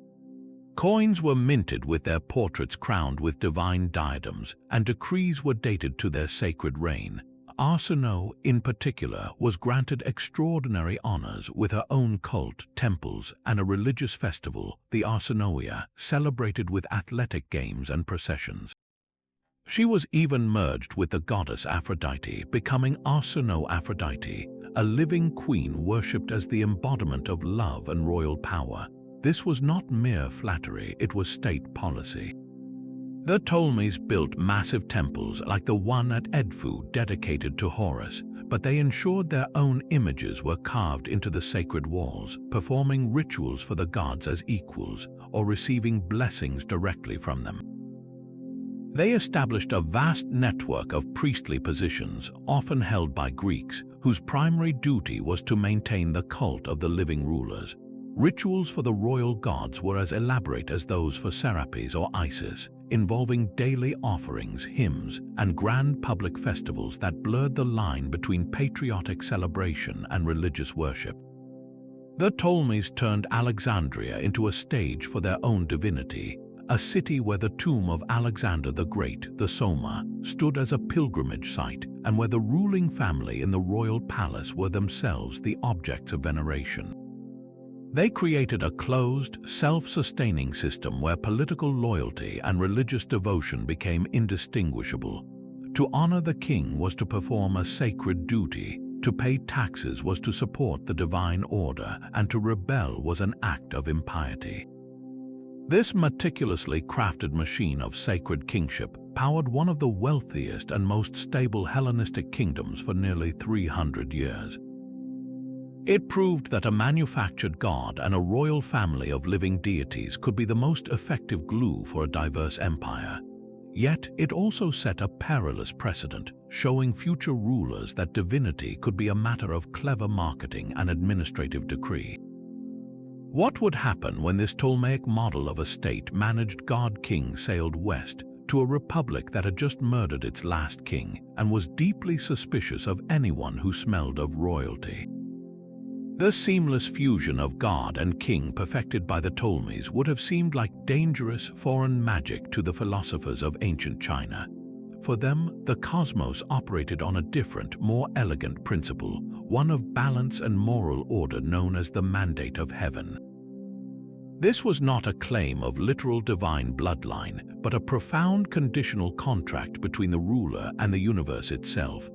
Coins were minted with their portraits crowned with divine diadems, and decrees were dated to their sacred reign. Arsinoe, in particular, was granted extraordinary honors with her own cult, temples, and a religious festival, the Arsinoea, celebrated with athletic games and processions. She was even merged with the goddess Aphrodite, becoming Arsinoe Aphrodite, a living queen worshipped as the embodiment of love and royal power. This was not mere flattery, it was state policy. The Ptolemies built massive temples like the one at Edfu dedicated to Horus, but they ensured their own images were carved into the sacred walls, performing rituals for the gods as equals or receiving blessings directly from them. They established a vast network of priestly positions, often held by Greeks, whose primary duty was to maintain the cult of the living rulers. Rituals for the royal gods were as elaborate as those for Serapis or Isis, involving daily offerings, hymns, and grand public festivals that blurred the line between patriotic celebration and religious worship. The Ptolemies turned Alexandria into a stage for their own divinity, a city where the tomb of Alexander the Great, the Soma, stood as a pilgrimage site, and where the ruling family in the royal palace were themselves the objects of veneration. They created a closed, self-sustaining system where political loyalty and religious devotion became indistinguishable. To honor the king was to perform a sacred duty, to pay taxes was to support the divine order, and to rebel was an act of impiety. This meticulously crafted machine of sacred kingship powered one of the wealthiest and most stable Hellenistic kingdoms for nearly 300 years. It proved that a manufactured god and a royal family of living deities could be the most effective glue for a diverse empire. Yet it also set a perilous precedent, showing future rulers that divinity could be a matter of clever marketing and administrative decree. What would happen when this Ptolemaic model of a state-managed god-king sailed west to a republic that had just murdered its last king and was deeply suspicious of anyone who smelled of royalty? The seamless fusion of god and king perfected by the Ptolemies would have seemed like dangerous foreign magic to the philosophers of ancient China. For them, the cosmos operated on a different, more elegant principle, one of balance and moral order known as the mandate of heaven. This was not a claim of literal divine bloodline, but a profound conditional contract between the ruler and the universe itself.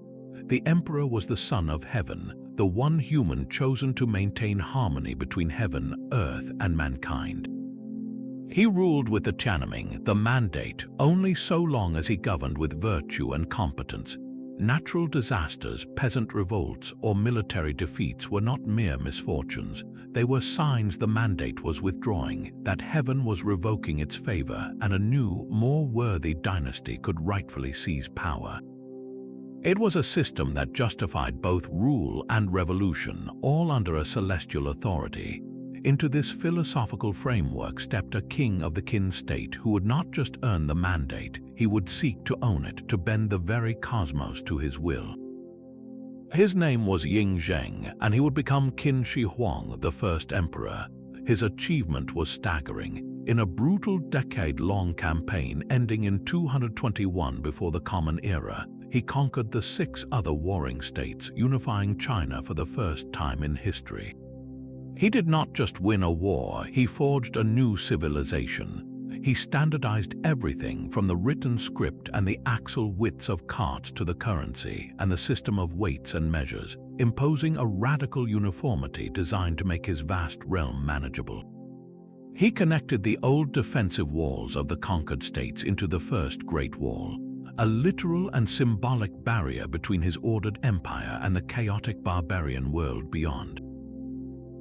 The emperor was the son of heaven, the one human chosen to maintain harmony between heaven, earth, and mankind. He ruled with the Chanaming, the mandate, only so long as he governed with virtue and competence. Natural disasters, peasant revolts, or military defeats were not mere misfortunes. They were signs the mandate was withdrawing, that heaven was revoking its favor, and a new, more worthy dynasty could rightfully seize power. It was a system that justified both rule and revolution, all under a celestial authority. Into this philosophical framework stepped a king of the Qin state who would not just earn the mandate, he would seek to own it, to bend the very cosmos to his will. His name was Ying Zheng, and he would become Qin Shi Huang, the first emperor. His achievement was staggering. In a brutal decade-long campaign ending in 221 before the Common Era, he conquered the 6 other warring states, unifying China for the first time in history. He did not just win a war, he forged a new civilization. He standardized everything from the written script and the axle widths of carts to the currency and the system of weights and measures, imposing a radical uniformity designed to make his vast realm manageable. He connected the old defensive walls of the conquered states into the First Great Wall, a literal and symbolic barrier between his ordered empire and the chaotic barbarian world beyond.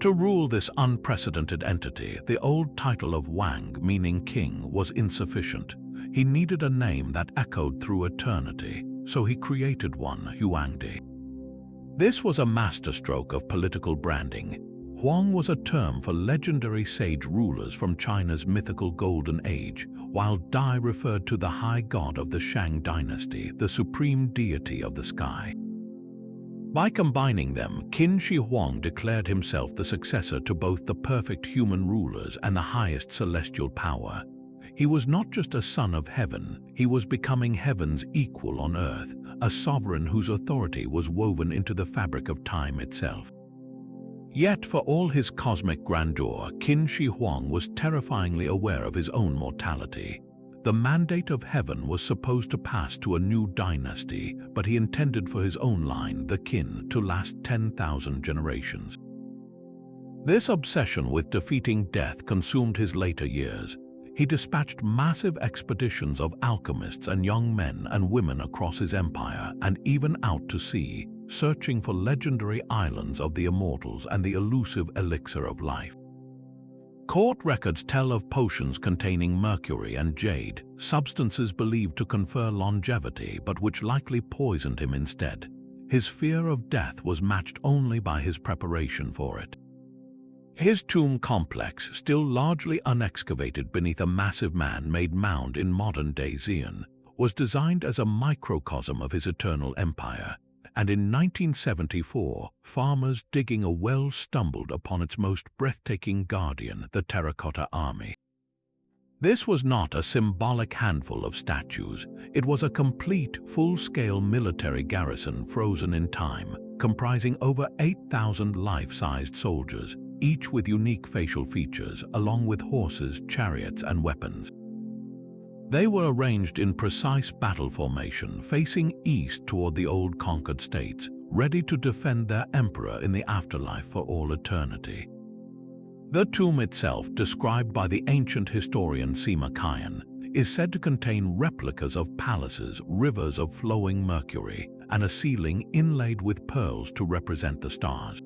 To rule this unprecedented entity, the old title of Wang, meaning king, was insufficient. He needed a name that echoed through eternity, so he created one, Huangdi. This was a masterstroke of political branding. Huang was a term for legendary sage rulers from China's mythical Golden Age, while Dai referred to the high god of the Shang dynasty, the supreme deity of the sky. By combining them, Qin Shi Huang declared himself the successor to both the perfect human rulers and the highest celestial power. He was not just a son of heaven, he was becoming heaven's equal on earth, a sovereign whose authority was woven into the fabric of time itself. Yet, for all his cosmic grandeur, Qin Shi Huang was terrifyingly aware of his own mortality. The mandate of heaven was supposed to pass to a new dynasty, but he intended for his own line, the Qin, to last 10,000 generations. This obsession with defeating death consumed his later years. He dispatched massive expeditions of alchemists and young men and women across his empire and even out to sea, searching for legendary islands of the immortals and the elusive elixir of life. Court records tell of potions containing mercury and jade, substances believed to confer longevity but which likely poisoned him instead. His fear of death was matched only by his preparation for it. His tomb complex, still largely unexcavated beneath a massive man-made mound in modern-day Xi'an, was designed as a microcosm of his eternal empire. And in 1974, farmers digging a well stumbled upon its most breathtaking guardian, the Terracotta Army. This was not a symbolic handful of statues. It was a complete, full-scale military garrison frozen in time, comprising over 8,000 life-sized soldiers, each with unique facial features, along with horses, chariots, and weapons. They were arranged in precise battle formation, facing east toward the old conquered states, ready to defend their emperor in the afterlife for all eternity. The tomb itself, described by the ancient historian Sima Qian, is said to contain replicas of palaces, rivers of flowing mercury, and a ceiling inlaid with pearls to represent the stars.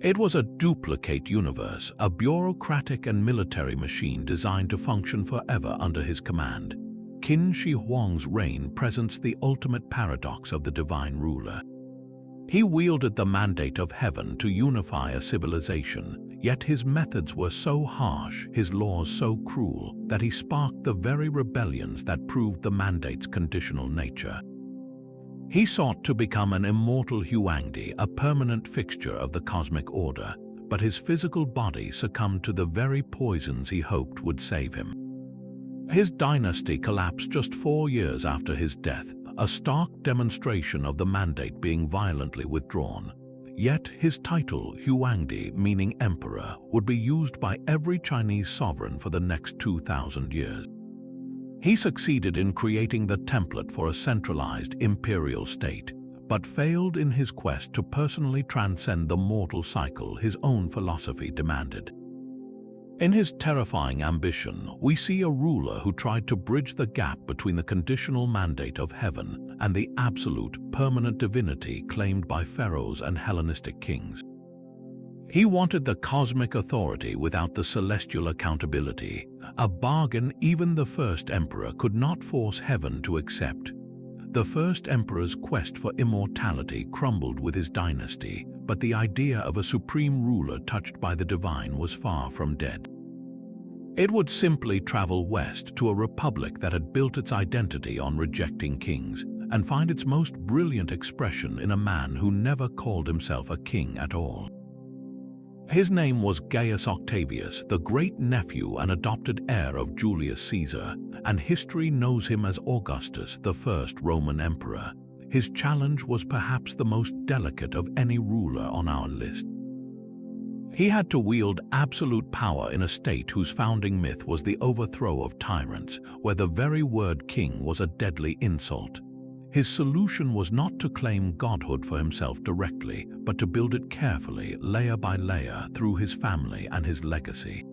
It was a duplicate universe, a bureaucratic and military machine designed to function forever under his command. Qin Shi Huang's reign presents the ultimate paradox of the divine ruler. He wielded the mandate of heaven to unify a civilization, yet his methods were so harsh, his laws so cruel, that he sparked the very rebellions that proved the mandate's conditional nature. He sought to become an immortal Huangdi, a permanent fixture of the cosmic order, but his physical body succumbed to the very poisons he hoped would save him. His dynasty collapsed just 4 years after his death, a stark demonstration of the mandate being violently withdrawn. Yet his title, Huangdi, meaning emperor, would be used by every Chinese sovereign for the next 2,000 years. He succeeded in creating the template for a centralized imperial state, but failed in his quest to personally transcend the mortal cycle his own philosophy demanded. In his terrifying ambition, we see a ruler who tried to bridge the gap between the conditional mandate of heaven and the absolute, permanent divinity claimed by pharaohs and Hellenistic kings. He wanted the cosmic authority without the celestial accountability, a bargain even the first emperor could not force heaven to accept. The first emperor's quest for immortality crumbled with his dynasty, but the idea of a supreme ruler touched by the divine was far from dead. It would simply travel west to a republic that had built its identity on rejecting kings and find its most brilliant expression in a man who never called himself a king at all. His name was Gaius Octavius, the great-nephew and adopted heir of Julius Caesar, and history knows him as Augustus, the first Roman emperor. His challenge was perhaps the most delicate of any ruler on our list. He had to wield absolute power in a state whose founding myth was the overthrow of tyrants, where the very word king was a deadly insult. His solution was not to claim godhood for himself directly, but to build it carefully, layer by layer, through his family and his legacy.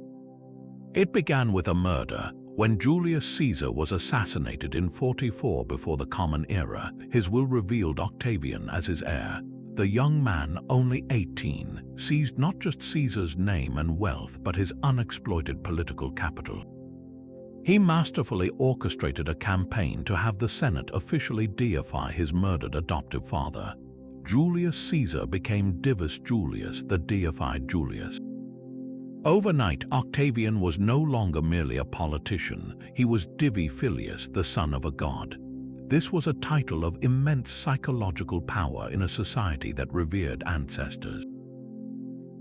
It began with a murder. When Julius Caesar was assassinated in 44 before the Common Era, his will revealed Octavian as his heir. The young man, only 18, seized not just Caesar's name and wealth, but his unexploited political capital. He masterfully orchestrated a campaign to have the Senate officially deify his murdered adoptive father. Julius Caesar became Divus Julius, the deified Julius. Overnight, Octavian was no longer merely a politician. He was Divi Filius, the son of a god. This was a title of immense psychological power in a society that revered ancestors.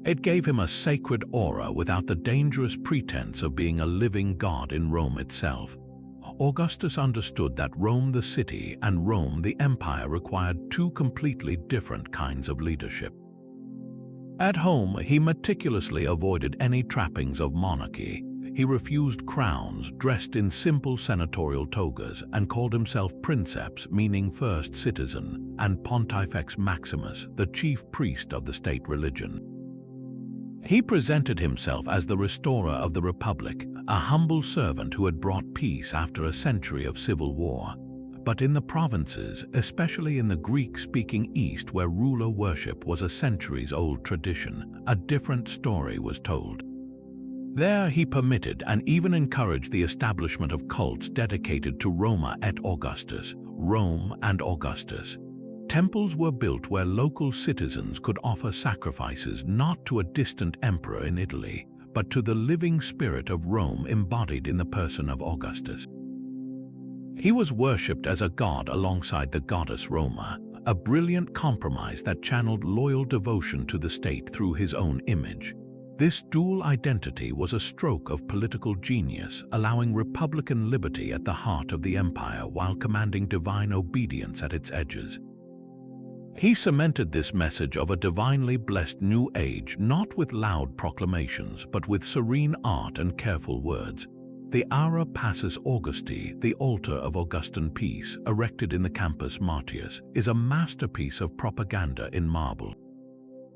It gave him a sacred aura without the dangerous pretense of being a living god in Rome itself. Augustus understood that Rome the city and Rome the empire required two completely different kinds of leadership. At home, he meticulously avoided any trappings of monarchy. He refused crowns, dressed in simple senatorial togas, and called himself princeps, meaning first citizen, and Pontifex Maximus, the chief priest of the state religion. He presented himself as the restorer of the Republic, a humble servant who had brought peace after a century of civil war. But in the provinces, especially in the Greek-speaking East where ruler worship was a centuries-old tradition, a different story was told. There he permitted and even encouraged the establishment of cults dedicated to Roma et Augustus, Rome and Augustus. Temples were built where local citizens could offer sacrifices not to a distant emperor in Italy, but to the living spirit of Rome embodied in the person of Augustus. He was worshipped as a god alongside the goddess Roma, a brilliant compromise that channeled loyal devotion to the state through his own image. This dual identity was a stroke of political genius, allowing republican liberty at the heart of the empire while commanding divine obedience at its edges. He cemented this message of a divinely blessed new age not with loud proclamations, but with serene art and careful words. The Aura Passus Augusti, the altar of Augustan peace, erected in the Campus Martius, is a masterpiece of propaganda in marble.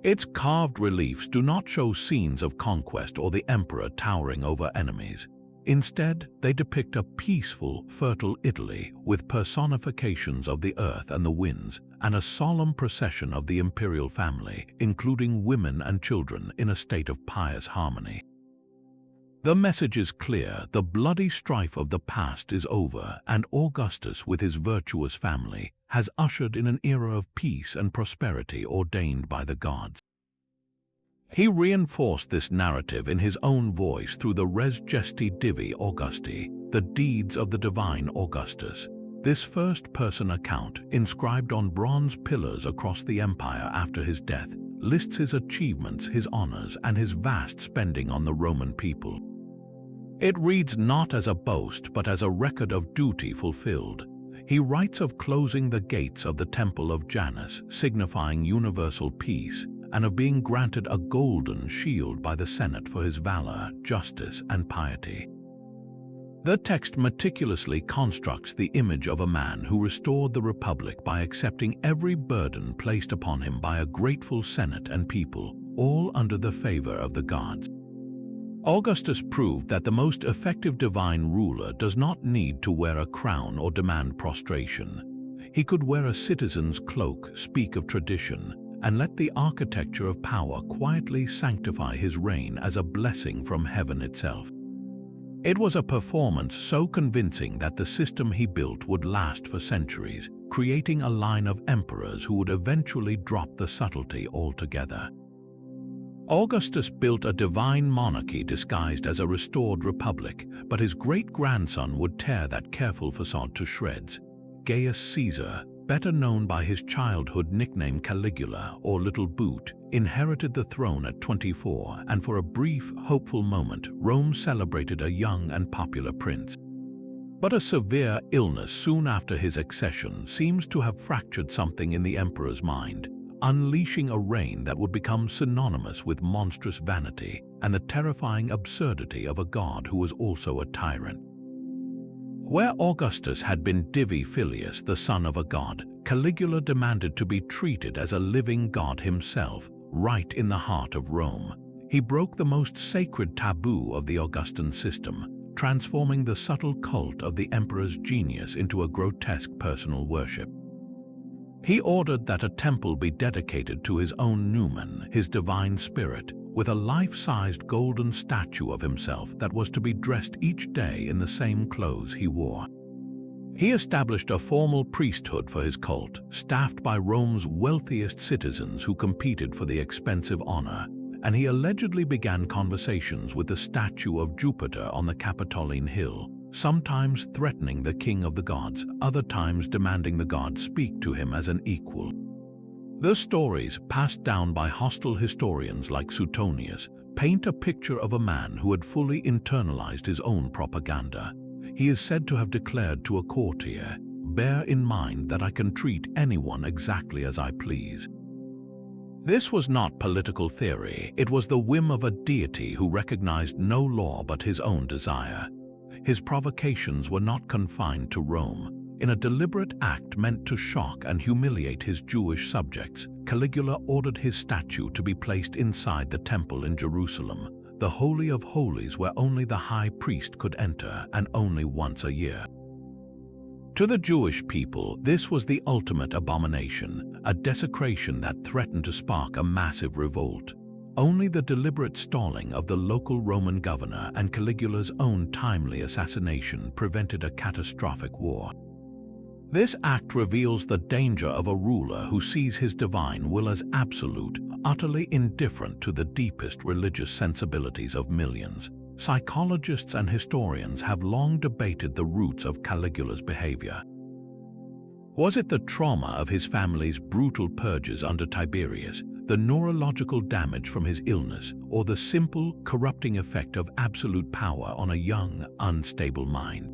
Its carved reliefs do not show scenes of conquest or the emperor towering over enemies. Instead, they depict a peaceful, fertile Italy with personifications of the earth and the winds, and a solemn procession of the imperial family, including women and children in a state of pious harmony. The message is clear: the bloody strife of the past is over, and Augustus, with his virtuous family, has ushered in an era of peace and prosperity ordained by the gods. He reinforced this narrative in his own voice through the Res Gesti Divi Augusti, the deeds of the divine Augustus. This first-person account, inscribed on bronze pillars across the empire after his death, lists his achievements, his honors, and his vast spending on the Roman people. It reads not as a boast, but as a record of duty fulfilled. He writes of closing the gates of the Temple of Janus, signifying universal peace, and of being granted a golden shield by the Senate for his valor, justice, and piety. The text meticulously constructs the image of a man who restored the Republic by accepting every burden placed upon him by a grateful Senate and people, all under the favor of the gods. Augustus proved that the most effective divine ruler does not need to wear a crown or demand prostration. He could wear a citizen's cloak, speak of tradition, and let the architecture of power quietly sanctify his reign as a blessing from heaven itself. It was a performance so convincing that the system he built would last for centuries, creating a line of emperors who would eventually drop the subtlety altogether. Augustus built a divine monarchy disguised as a restored republic, but his great-grandson would tear that careful facade to shreds. Gaius Caesar, better known by his childhood nickname Caligula or Little Boot, inherited the throne at 24, and for a brief, hopeful moment, Rome celebrated a young and popular prince. But a severe illness soon after his accession seems to have fractured something in the emperor's mind, unleashing a reign that would become synonymous with monstrous vanity and the terrifying absurdity of a god who was also a tyrant. Where Augustus had been Divi Filius, the son of a god, Caligula demanded to be treated as a living god himself, right in the heart of Rome. He broke the most sacred taboo of the Augustan system, transforming the subtle cult of the emperor's genius into a grotesque personal worship. He ordered that a temple be dedicated to his own numen, his divine spirit, with a life-sized golden statue of himself that was to be dressed each day in the same clothes he wore. He established a formal priesthood for his cult, staffed by Rome's wealthiest citizens who competed for the expensive honor, and he allegedly began conversations with the statue of Jupiter on the Capitoline Hill, sometimes threatening the king of the gods, other times demanding the god speak to him as an equal. The stories, passed down by hostile historians like Suetonius, paint a picture of a man who had fully internalized his own propaganda. He is said to have declared to a courtier, "Bear in mind that I can treat anyone exactly as I please." This was not political theory, it was the whim of a deity who recognized no law but his own desire. His provocations were not confined to Rome. In a deliberate act meant to shock and humiliate his Jewish subjects, Caligula ordered his statue to be placed inside the temple in Jerusalem, the Holy of Holies where only the high priest could enter, and only once a year. To the Jewish people, this was the ultimate abomination, a desecration that threatened to spark a massive revolt. Only the deliberate stalling of the local Roman governor and Caligula's own timely assassination prevented a catastrophic war. This act reveals the danger of a ruler who sees his divine will as absolute, utterly indifferent to the deepest religious sensibilities of millions. Psychologists and historians have long debated the roots of Caligula's behavior. Was it the trauma of his family's brutal purges under Tiberius, the neurological damage from his illness, or the simple, corrupting effect of absolute power on a young, unstable mind?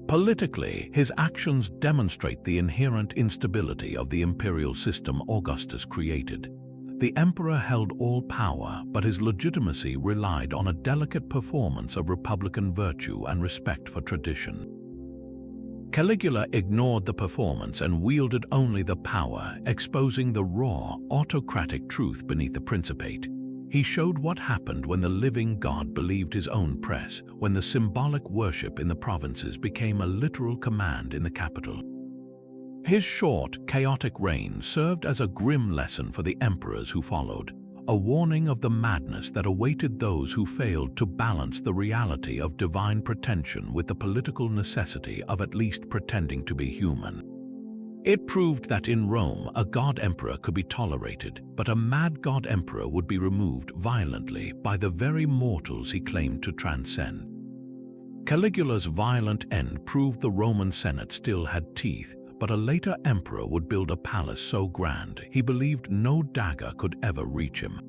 Politically, his actions demonstrate the inherent instability of the imperial system Augustus created. The emperor held all power, but his legitimacy relied on a delicate performance of republican virtue and respect for tradition. Caligula ignored the performance and wielded only the power, exposing the raw, autocratic truth beneath the principate. He showed what happened when the living god believed his own press, when the symbolic worship in the provinces became a literal command in the capital. His short, chaotic reign served as a grim lesson for the emperors who followed, a warning of the madness that awaited those who failed to balance the reality of divine pretension with the political necessity of at least pretending to be human. It proved that in Rome, a god-emperor could be tolerated, but a mad god-emperor would be removed violently by the very mortals he claimed to transcend. Caligula's violent end proved the Roman Senate still had teeth, but a later emperor would build a palace so grand he believed no dagger could ever reach him.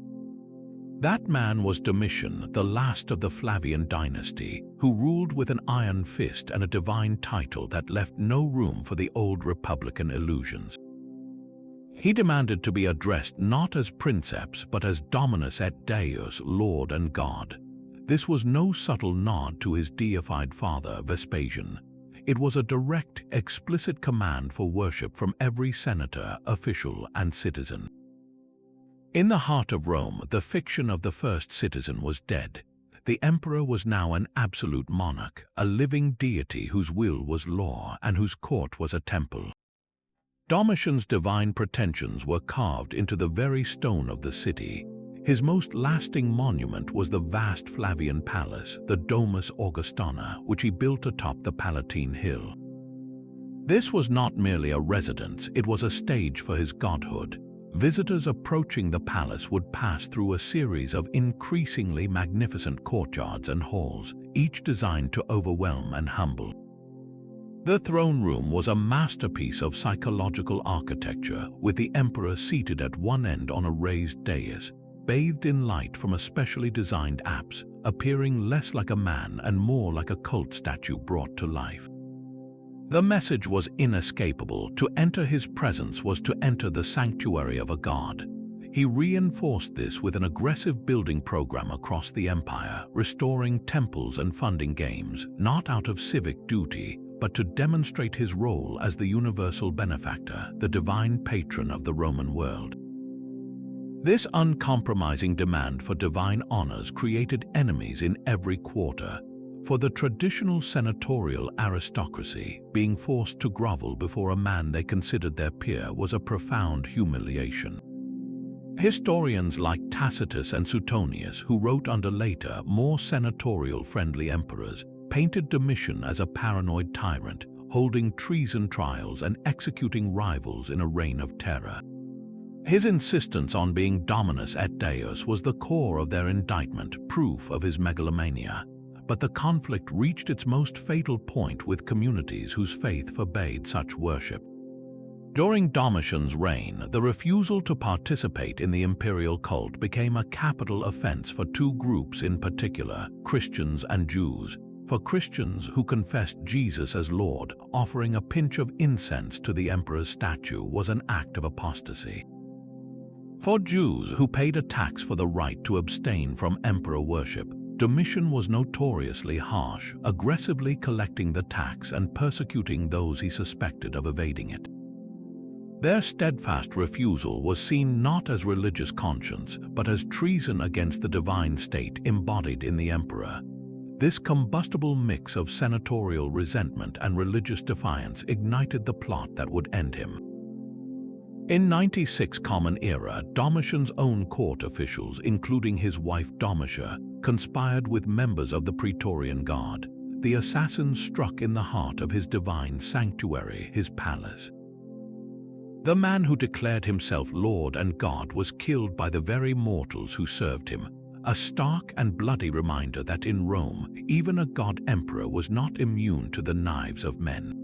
That man was Domitian, the last of the Flavian dynasty, who ruled with an iron fist and a divine title that left no room for the old republican illusions. He demanded to be addressed not as princeps but as Dominus et Deus, Lord and God. This was no subtle nod to his deified father, Vespasian. It was a direct, explicit command for worship from every senator, official, and citizen. In the heart of Rome, the fiction of the first citizen was dead. The emperor was now an absolute monarch, a living deity whose will was law and whose court was a temple. Domitian's divine pretensions were carved into the very stone of the city. His most lasting monument was the vast Flavian palace, the Domus Augustana, which he built atop the Palatine Hill. This was not merely a residence, it was a stage for his godhood. Visitors approaching the palace would pass through a series of increasingly magnificent courtyards and halls, each designed to overwhelm and humble. The throne room was a masterpiece of psychological architecture, with the emperor seated at one end on a raised dais, bathed in light from a specially designed apse, appearing less like a man and more like a cult statue brought to life. The message was inescapable. To enter his presence was to enter the sanctuary of a god. He reinforced this with an aggressive building program across the empire, restoring temples and funding games, not out of civic duty, but to demonstrate his role as the universal benefactor, the divine patron of the Roman world. This uncompromising demand for divine honors created enemies in every quarter. For the traditional senatorial aristocracy, being forced to grovel before a man they considered their peer was a profound humiliation. Historians like Tacitus and Suetonius, who wrote under later, more senatorial-friendly emperors, painted Domitian as a paranoid tyrant, holding treason trials and executing rivals in a reign of terror. His insistence on being dominus et deus was the core of their indictment, proof of his megalomania. But the conflict reached its most fatal point with communities whose faith forbade such worship. During Domitian's reign, the refusal to participate in the imperial cult became a capital offense for two groups in particular, Christians and Jews. For Christians who confessed Jesus as Lord, offering a pinch of incense to the emperor's statue was an act of apostasy. For Jews who paid a tax for the right to abstain from emperor worship, Domitian was notoriously harsh, aggressively collecting the tax and persecuting those he suspected of evading it. Their steadfast refusal was seen not as religious conscience, but as treason against the divine state embodied in the emperor. This combustible mix of senatorial resentment and religious defiance ignited the plot that would end him. In 96 Common Era, Domitian's own court officials, including his wife Domitia, conspired with members of the Praetorian Guard. The assassins struck in the heart of his divine sanctuary, his palace. The man who declared himself Lord and God was killed by the very mortals who served him, a stark and bloody reminder that in Rome, even a god-emperor was not immune to the knives of men.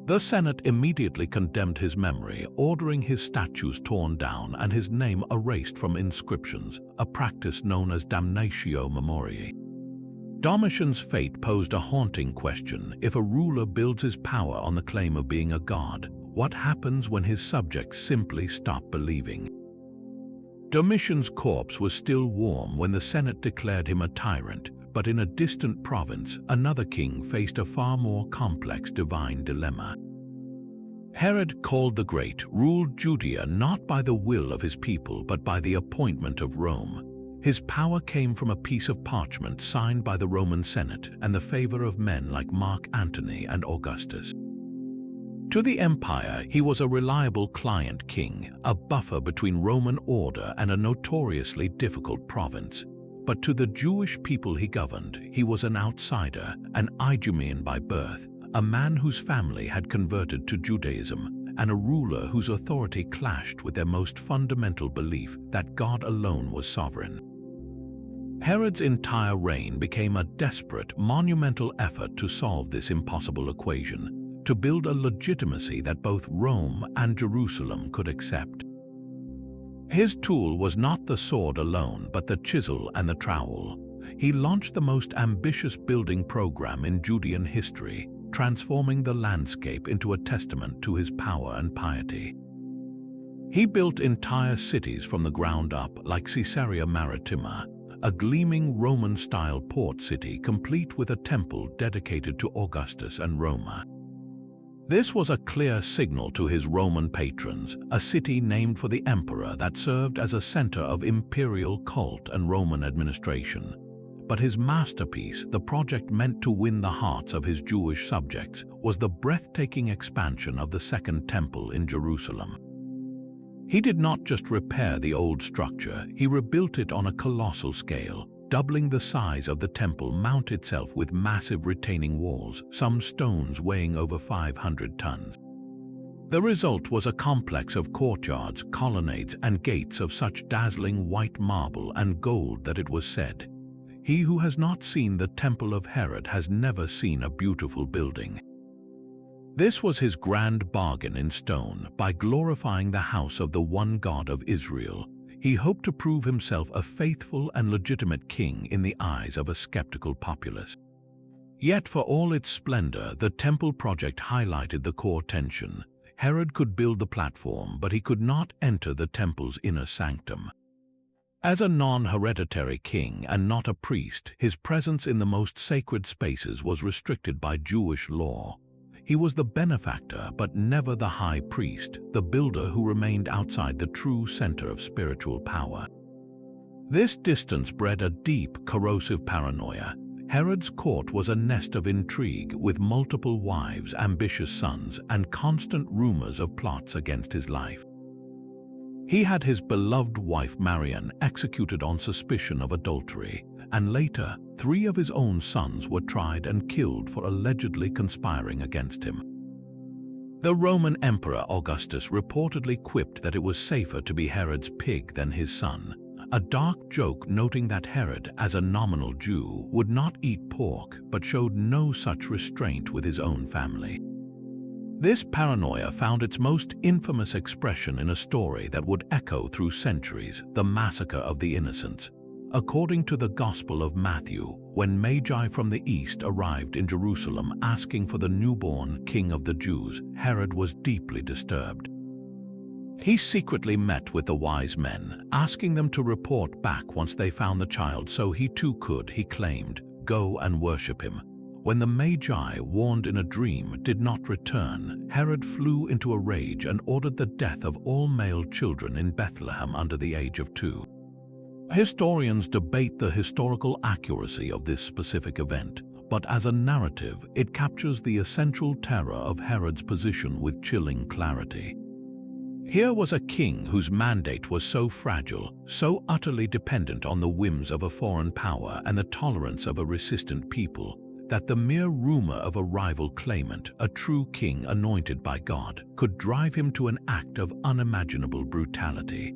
The Senate immediately condemned his memory, ordering his statues torn down and his name erased from inscriptions, a practice known as damnatio memoriae. Domitian's fate posed a haunting question. If a ruler builds his power on the claim of being a god, what happens when his subjects simply stop believing? Domitian's corpse was still warm when the Senate declared him a tyrant, but in a distant province, another king faced a far more complex divine dilemma. Herod, called the Great, ruled Judea not by the will of his people but by the appointment of Rome. His power came from a piece of parchment signed by the Roman Senate and the favor of men like Mark Antony and Augustus. To the empire, he was a reliable client king, a buffer between Roman order and a notoriously difficult province. But to the Jewish people he governed, he was an outsider, an Idumean by birth, a man whose family had converted to Judaism, and a ruler whose authority clashed with their most fundamental belief that God alone was sovereign. Herod's entire reign became a desperate, monumental effort to solve this impossible equation, to build a legitimacy that both Rome and Jerusalem could accept. His tool was not the sword alone, but the chisel and the trowel. He launched the most ambitious building program in Judean history, transforming the landscape into a testament to his power and piety. He built entire cities from the ground up, like Caesarea Maritima, a gleaming Roman-style port city complete with a temple dedicated to Augustus and Roma. This was a clear signal to his Roman patrons, a city named for the emperor that served as a center of imperial cult and Roman administration. But his masterpiece, the project meant to win the hearts of his Jewish subjects, was the breathtaking expansion of the Second Temple in Jerusalem. He did not just repair the old structure, he rebuilt it on a colossal scale, doubling the size of the Temple Mount itself with massive retaining walls, some stones weighing over 500 tons. The result was a complex of courtyards, colonnades, and gates of such dazzling white marble and gold that it was said, "He who has not seen the Temple of Herod has never seen a beautiful building." This was his grand bargain in stone. By glorifying the house of the one God of Israel, he hoped to prove himself a faithful and legitimate king in the eyes of a skeptical populace. Yet for all its splendor, the temple project highlighted the core tension. Herod could build the platform, but he could not enter the temple's inner sanctum. As a non-hereditary king and not a priest, his presence in the most sacred spaces was restricted by Jewish law. He was the benefactor, but never the high priest, the builder who remained outside the true center of spiritual power. This distance bred a deep, corrosive paranoia. Herod's court was a nest of intrigue, with multiple wives, ambitious sons, and constant rumors of plots against his life. He had his beloved wife Marian executed on suspicion of adultery, and later, 3 of his own sons were tried and killed for allegedly conspiring against him. The Roman Emperor Augustus reportedly quipped that it was safer to be Herod's pig than his son, a dark joke noting that Herod, as a nominal Jew, would not eat pork but showed no such restraint with his own family. This paranoia found its most infamous expression in a story that would echo through centuries: the massacre of the innocents. According to the Gospel of Matthew, when Magi from the east arrived in Jerusalem asking for the newborn king of the Jews, Herod was deeply disturbed. He secretly met with the wise men, asking them to report back once they found the child so he too could, he claimed, go and worship him. When the Magi, warned in a dream, did not return, Herod flew into a rage and ordered the death of all male children in Bethlehem under the age of 2. Historians debate the historical accuracy of this specific event, but as a narrative, it captures the essential terror of Herod's position with chilling clarity. Here was a king whose mandate was so fragile, so utterly dependent on the whims of a foreign power and the tolerance of a resistant people, that the mere rumor of a rival claimant, a true king anointed by God, could drive him to an act of unimaginable brutality.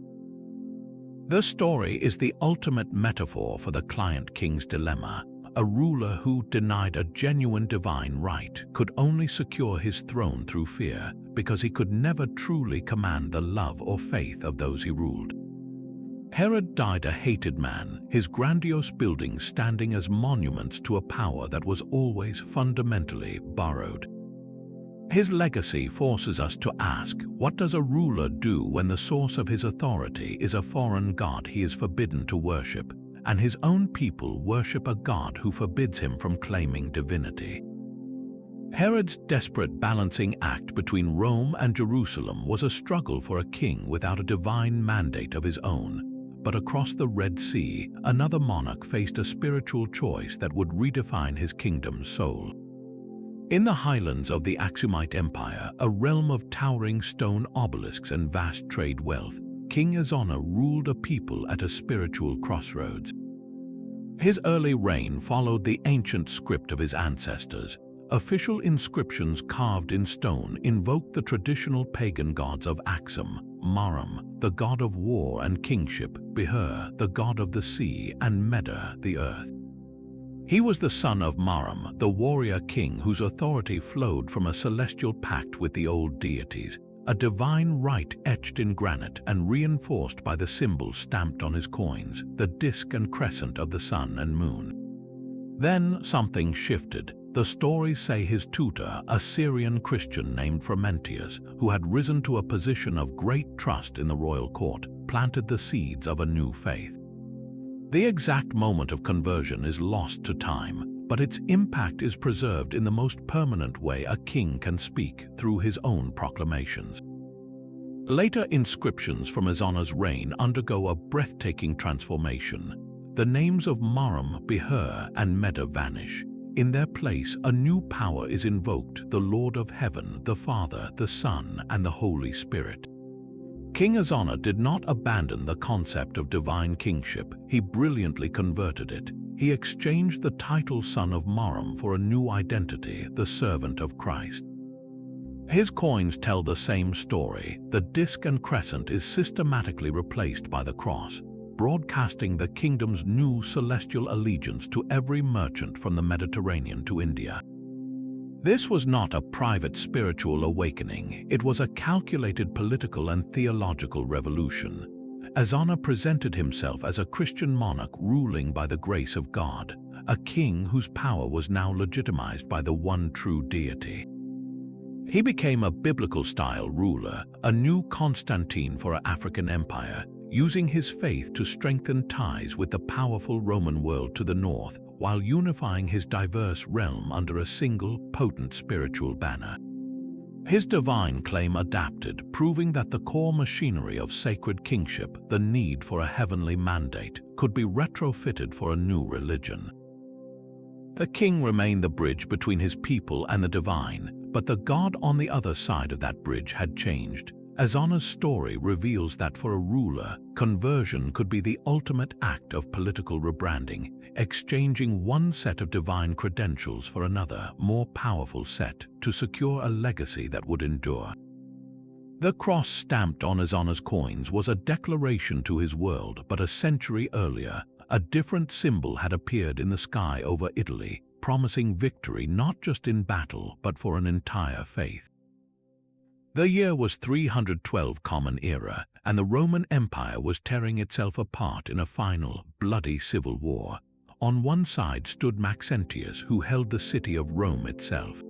The story is the ultimate metaphor for the client king's dilemma. A ruler who, denied a genuine divine right, could only secure his throne through fear, because he could never truly command the love or faith of those he ruled. Herod died a hated man, his grandiose buildings standing as monuments to a power that was always fundamentally borrowed. His legacy forces us to ask, what does a ruler do when the source of his authority is a foreign god he is forbidden to worship, and his own people worship a god who forbids him from claiming divinity? Herod's desperate balancing act between Rome and Jerusalem was a struggle for a king without a divine mandate of his own. But across the Red Sea, another monarch faced a spiritual choice that would redefine his kingdom's soul. In the highlands of the Aksumite Empire, a realm of towering stone obelisks and vast trade wealth, King Azona ruled a people at a spiritual crossroads. His early reign followed the ancient script of his ancestors. Official inscriptions carved in stone invoked the traditional pagan gods of Axum, Marum, the god of war and kingship, Behur, the god of the sea, and Medar, the earth. He was the son of Marum, the warrior king whose authority flowed from a celestial pact with the old deities, a divine right etched in granite and reinforced by the symbols stamped on his coins, the disk and crescent of the sun and moon. Then something shifted. The stories say his tutor, a Syrian Christian named Frumentius, who had risen to a position of great trust in the royal court, planted the seeds of a new faith. The exact moment of conversion is lost to time, but its impact is preserved in the most permanent way a king can speak, through his own proclamations. Later inscriptions from Azona's reign undergo a breathtaking transformation. the names of Marum, Behur, and Meda vanish. In their place, a new power is invoked, the Lord of Heaven, the Father, the Son, and the Holy Spirit. King Azana did not abandon the concept of divine kingship. He brilliantly converted it. He exchanged the title Son of Marum for a new identity, the servant of Christ. His coins tell the same story. The disc and crescent is systematically replaced by the cross, broadcasting the kingdom's new celestial allegiance to every merchant from the Mediterranean to India. This was not a private spiritual awakening. It was a calculated political and theological revolution. Azana presented himself as a Christian monarch ruling by the grace of God, a king whose power was now legitimized by the one true deity. He became a biblical-style ruler, a new Constantine for an African empire, using his faith to strengthen ties with the powerful Roman world to the north, while unifying his diverse realm under a single, potent spiritual banner. His divine claim adapted, proving that the core machinery of sacred kingship, the need for a heavenly mandate, could be retrofitted for a new religion. The king remained the bridge between his people and the divine, but the God on the other side of that bridge had changed. Azana's story reveals that for a ruler, conversion could be the ultimate act of political rebranding, exchanging one set of divine credentials for another, more powerful set, to secure a legacy that would endure. The cross stamped on Azana's coins was a declaration to his world, but a century earlier, a different symbol had appeared in the sky over Italy, promising victory not just in battle, but for an entire faith. The year was 312 Common Era, and the Roman Empire was tearing itself apart in a final, bloody civil war. On one side stood Maxentius, who held the city of Rome itself.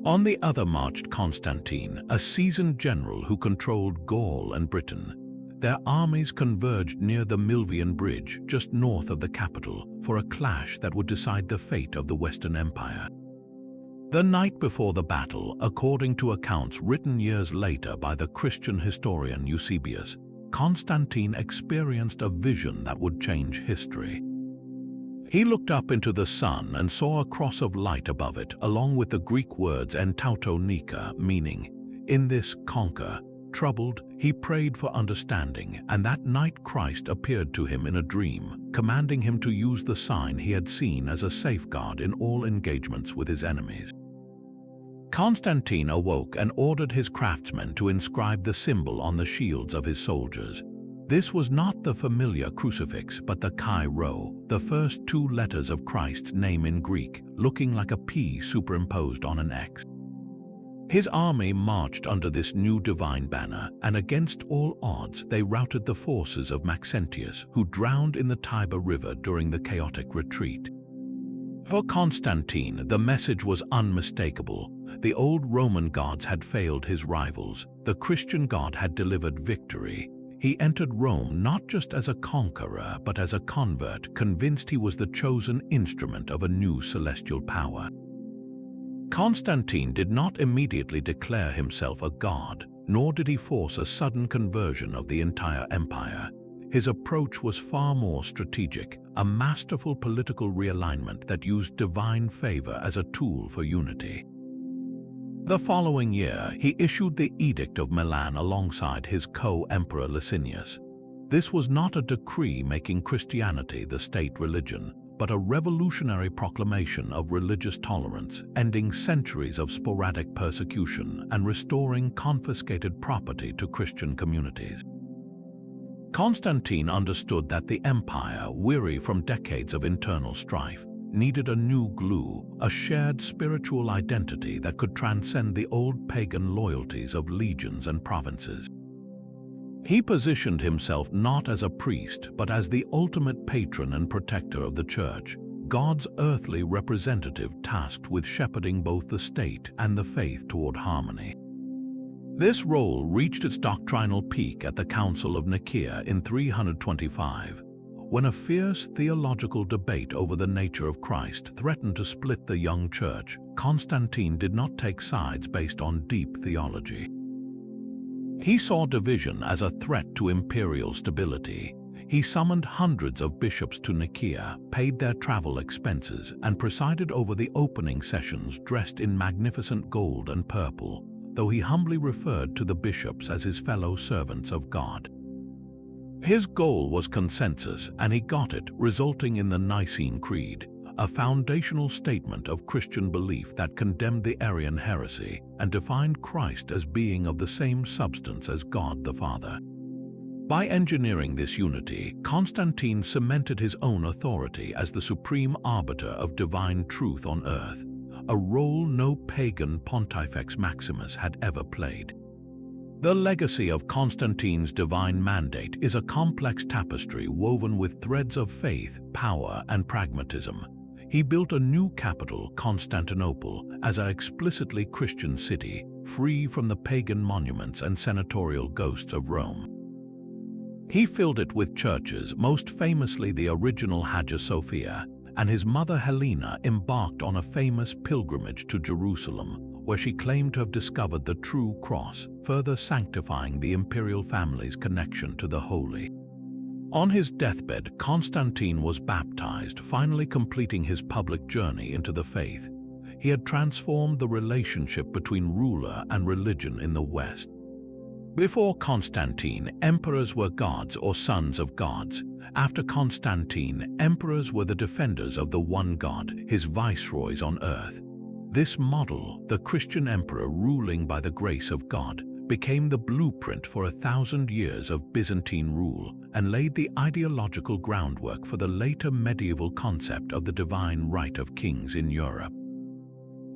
On the other marched Constantine, a seasoned general who controlled Gaul and Britain. Their armies converged near the Milvian Bridge, just north of the capital, for a clash that would decide the fate of the Western Empire. The night before the battle, according to accounts written years later by the Christian historian Eusebius, Constantine experienced a vision that would change history. He looked up into the sun and saw a cross of light above it, along with the Greek words en tauto nika, meaning, "In this conquer." Troubled, he prayed for understanding, and that night Christ appeared to him in a dream, commanding him to use the sign he had seen as a safeguard in all engagements with his enemies. Constantine awoke and ordered his craftsmen to inscribe the symbol on the shields of his soldiers. This was not the familiar crucifix, but the Chi Rho, the first two letters of Christ's name in Greek, looking like a P superimposed on an X. His army marched under this new divine banner, and against all odds they routed the forces of Maxentius, who drowned in the Tiber River during the chaotic retreat. For Constantine, the message was unmistakable. The old Roman gods had failed his rivals. The Christian God had delivered victory. He entered Rome not just as a conqueror, but as a convert, convinced he was the chosen instrument of a new celestial power. Constantine did not immediately declare himself a god, nor did he force a sudden conversion of the entire empire. His approach was far more strategic, a masterful political realignment that used divine favor as a tool for unity. The following year, he issued the Edict of Milan alongside his co-emperor Licinius. This was not a decree making Christianity the state religion, but a revolutionary proclamation of religious tolerance, ending centuries of sporadic persecution and restoring confiscated property to Christian communities. Constantine understood that the empire, weary from decades of internal strife, needed a new glue, a shared spiritual identity that could transcend the old pagan loyalties of legions and provinces. He positioned himself not as a priest, but as the ultimate patron and protector of the Church, God's earthly representative tasked with shepherding both the state and the faith toward harmony. This role reached its doctrinal peak at the Council of Nicaea in 325, when a fierce theological debate over the nature of Christ threatened to split the young church. Constantine did not take sides based on deep theology. He saw division as a threat to imperial stability. He summoned hundreds of bishops to Nicaea, paid their travel expenses, and presided over the opening sessions dressed in magnificent gold and purple, though he humbly referred to the bishops as his fellow servants of God. His goal was consensus, and he got it, resulting in the Nicene Creed, a foundational statement of Christian belief that condemned the Arian heresy and defined Christ as being of the same substance as God the Father. By engineering this unity, Constantine cemented his own authority as the supreme arbiter of divine truth on earth, a role no pagan Pontifex Maximus had ever played. The legacy of Constantine's divine mandate is a complex tapestry woven with threads of faith, power, and pragmatism. He built a new capital, Constantinople, as an explicitly Christian city, free from the pagan monuments and senatorial ghosts of Rome. He filled it with churches, most famously the original Hagia Sophia, and his mother Helena embarked on a famous pilgrimage to Jerusalem, where she claimed to have discovered the true cross, further sanctifying the imperial family's connection to the holy. On his deathbed, Constantine was baptized, finally completing his public journey into the faith. He had transformed the relationship between ruler and religion in the West. Before Constantine, emperors were gods or sons of gods. After Constantine, emperors were the defenders of the one God, his viceroys on earth. This model, the Christian emperor ruling by the grace of God, became the blueprint for 1,000 years of Byzantine rule and laid the ideological groundwork for the later medieval concept of the divine right of kings in Europe.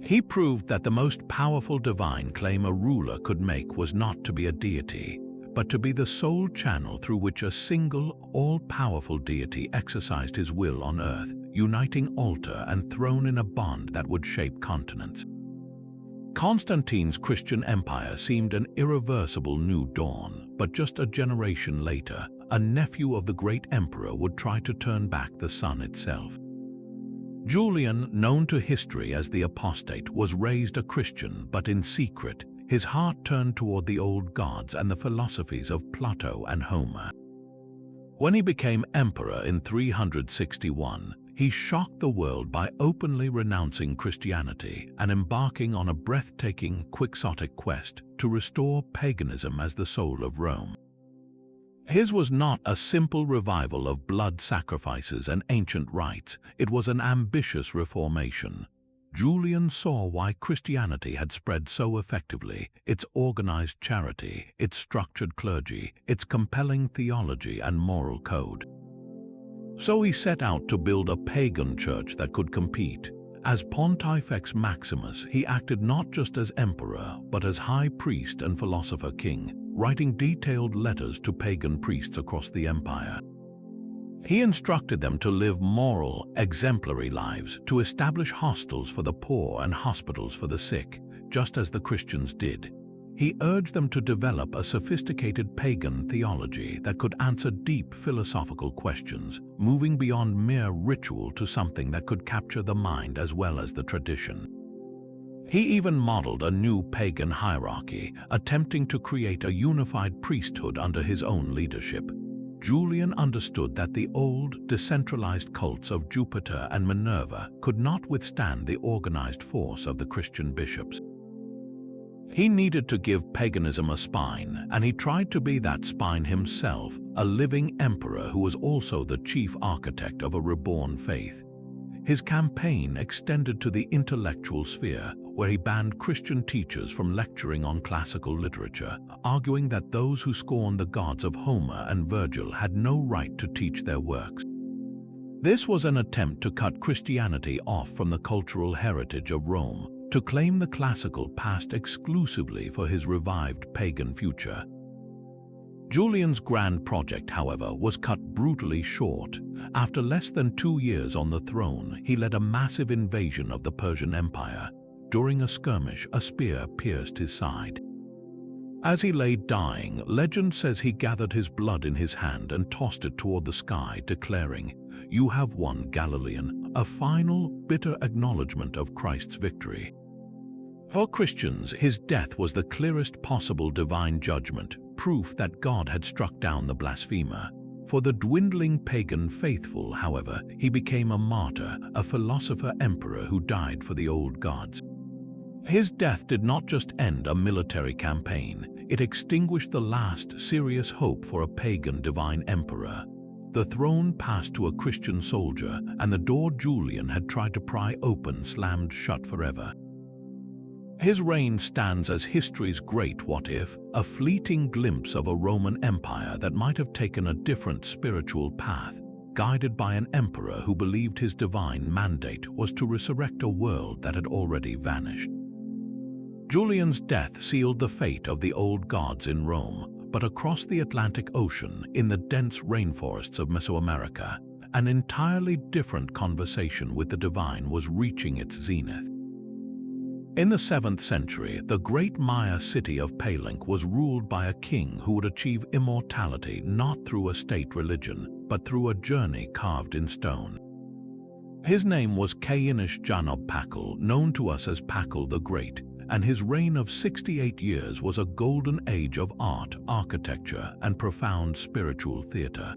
He proved that the most powerful divine claim a ruler could make was not to be a deity, but to be the sole channel through which a single, all-powerful deity exercised his will on earth, uniting altar and throne in a bond that would shape continents. Constantine's Christian empire seemed an irreversible new dawn, but just a generation later, a nephew of the great emperor would try to turn back the sun itself. Julian, known to history as the apostate, was raised a Christian, but in secret, his heart turned toward the old gods and the philosophies of Plato and Homer. When he became emperor in 361, he shocked the world by openly renouncing Christianity and embarking on a breathtaking, quixotic quest to restore paganism as the soul of Rome. His was not a simple revival of blood sacrifices and ancient rites, it was an ambitious reformation. Julian saw why Christianity had spread so effectively: its organized charity, its structured clergy, its compelling theology and moral code. So he set out to build a pagan church that could compete. As Pontifex Maximus, he acted not just as emperor, but as high priest and philosopher king, writing detailed letters to pagan priests across the empire. He instructed them to live moral, exemplary lives, to establish hostels for the poor and hospitals for the sick, just as the Christians did. He urged them to develop a sophisticated pagan theology that could answer deep philosophical questions, moving beyond mere ritual to something that could capture the mind as well as the tradition. He even modeled a new pagan hierarchy, attempting to create a unified priesthood under his own leadership. Julian understood that the old, decentralized cults of Jupiter and Minerva could not withstand the organized force of the Christian bishops. He needed to give paganism a spine, and he tried to be that spine himself, a living emperor who was also the chief architect of a reborn faith. His campaign extended to the intellectual sphere, where he banned Christian teachers from lecturing on classical literature, arguing that those who scorned the gods of Homer and Virgil had no right to teach their works. This was an attempt to cut Christianity off from the cultural heritage of Rome, to claim the classical past exclusively for his revived pagan future. Julian's grand project, however, was cut brutally short. After less than 2 years on the throne, he led a massive invasion of the Persian Empire. During a skirmish, a spear pierced his side. As he lay dying, legend says he gathered his blood in his hand and tossed it toward the sky, declaring, "You have won, Galilean," a final, bitter acknowledgement of Christ's victory. For Christians, his death was the clearest possible divine judgment, proof that God had struck down the blasphemer. For the dwindling pagan faithful, however, he became a martyr, a philosopher-emperor who died for the old gods. His death did not just end a military campaign, it extinguished the last serious hope for a pagan divine emperor. The throne passed to a Christian soldier, and the door Julian had tried to pry open slammed shut forever. His reign stands as history's great what-if, a fleeting glimpse of a Roman Empire that might have taken a different spiritual path, guided by an emperor who believed his divine mandate was to resurrect a world that had already vanished. Julian's death sealed the fate of the old gods in Rome, but across the Atlantic Ocean, in the dense rainforests of Mesoamerica, an entirely different conversation with the divine was reaching its zenith. In the 7th century, the great Maya city of Palenque was ruled by a king who would achieve immortality not through a state religion, but through a journey carved in stone. His name was Kainish Janob Pakal, known to us as Pakal the Great, and his reign of 68 years was a golden age of art, architecture, and profound spiritual theater.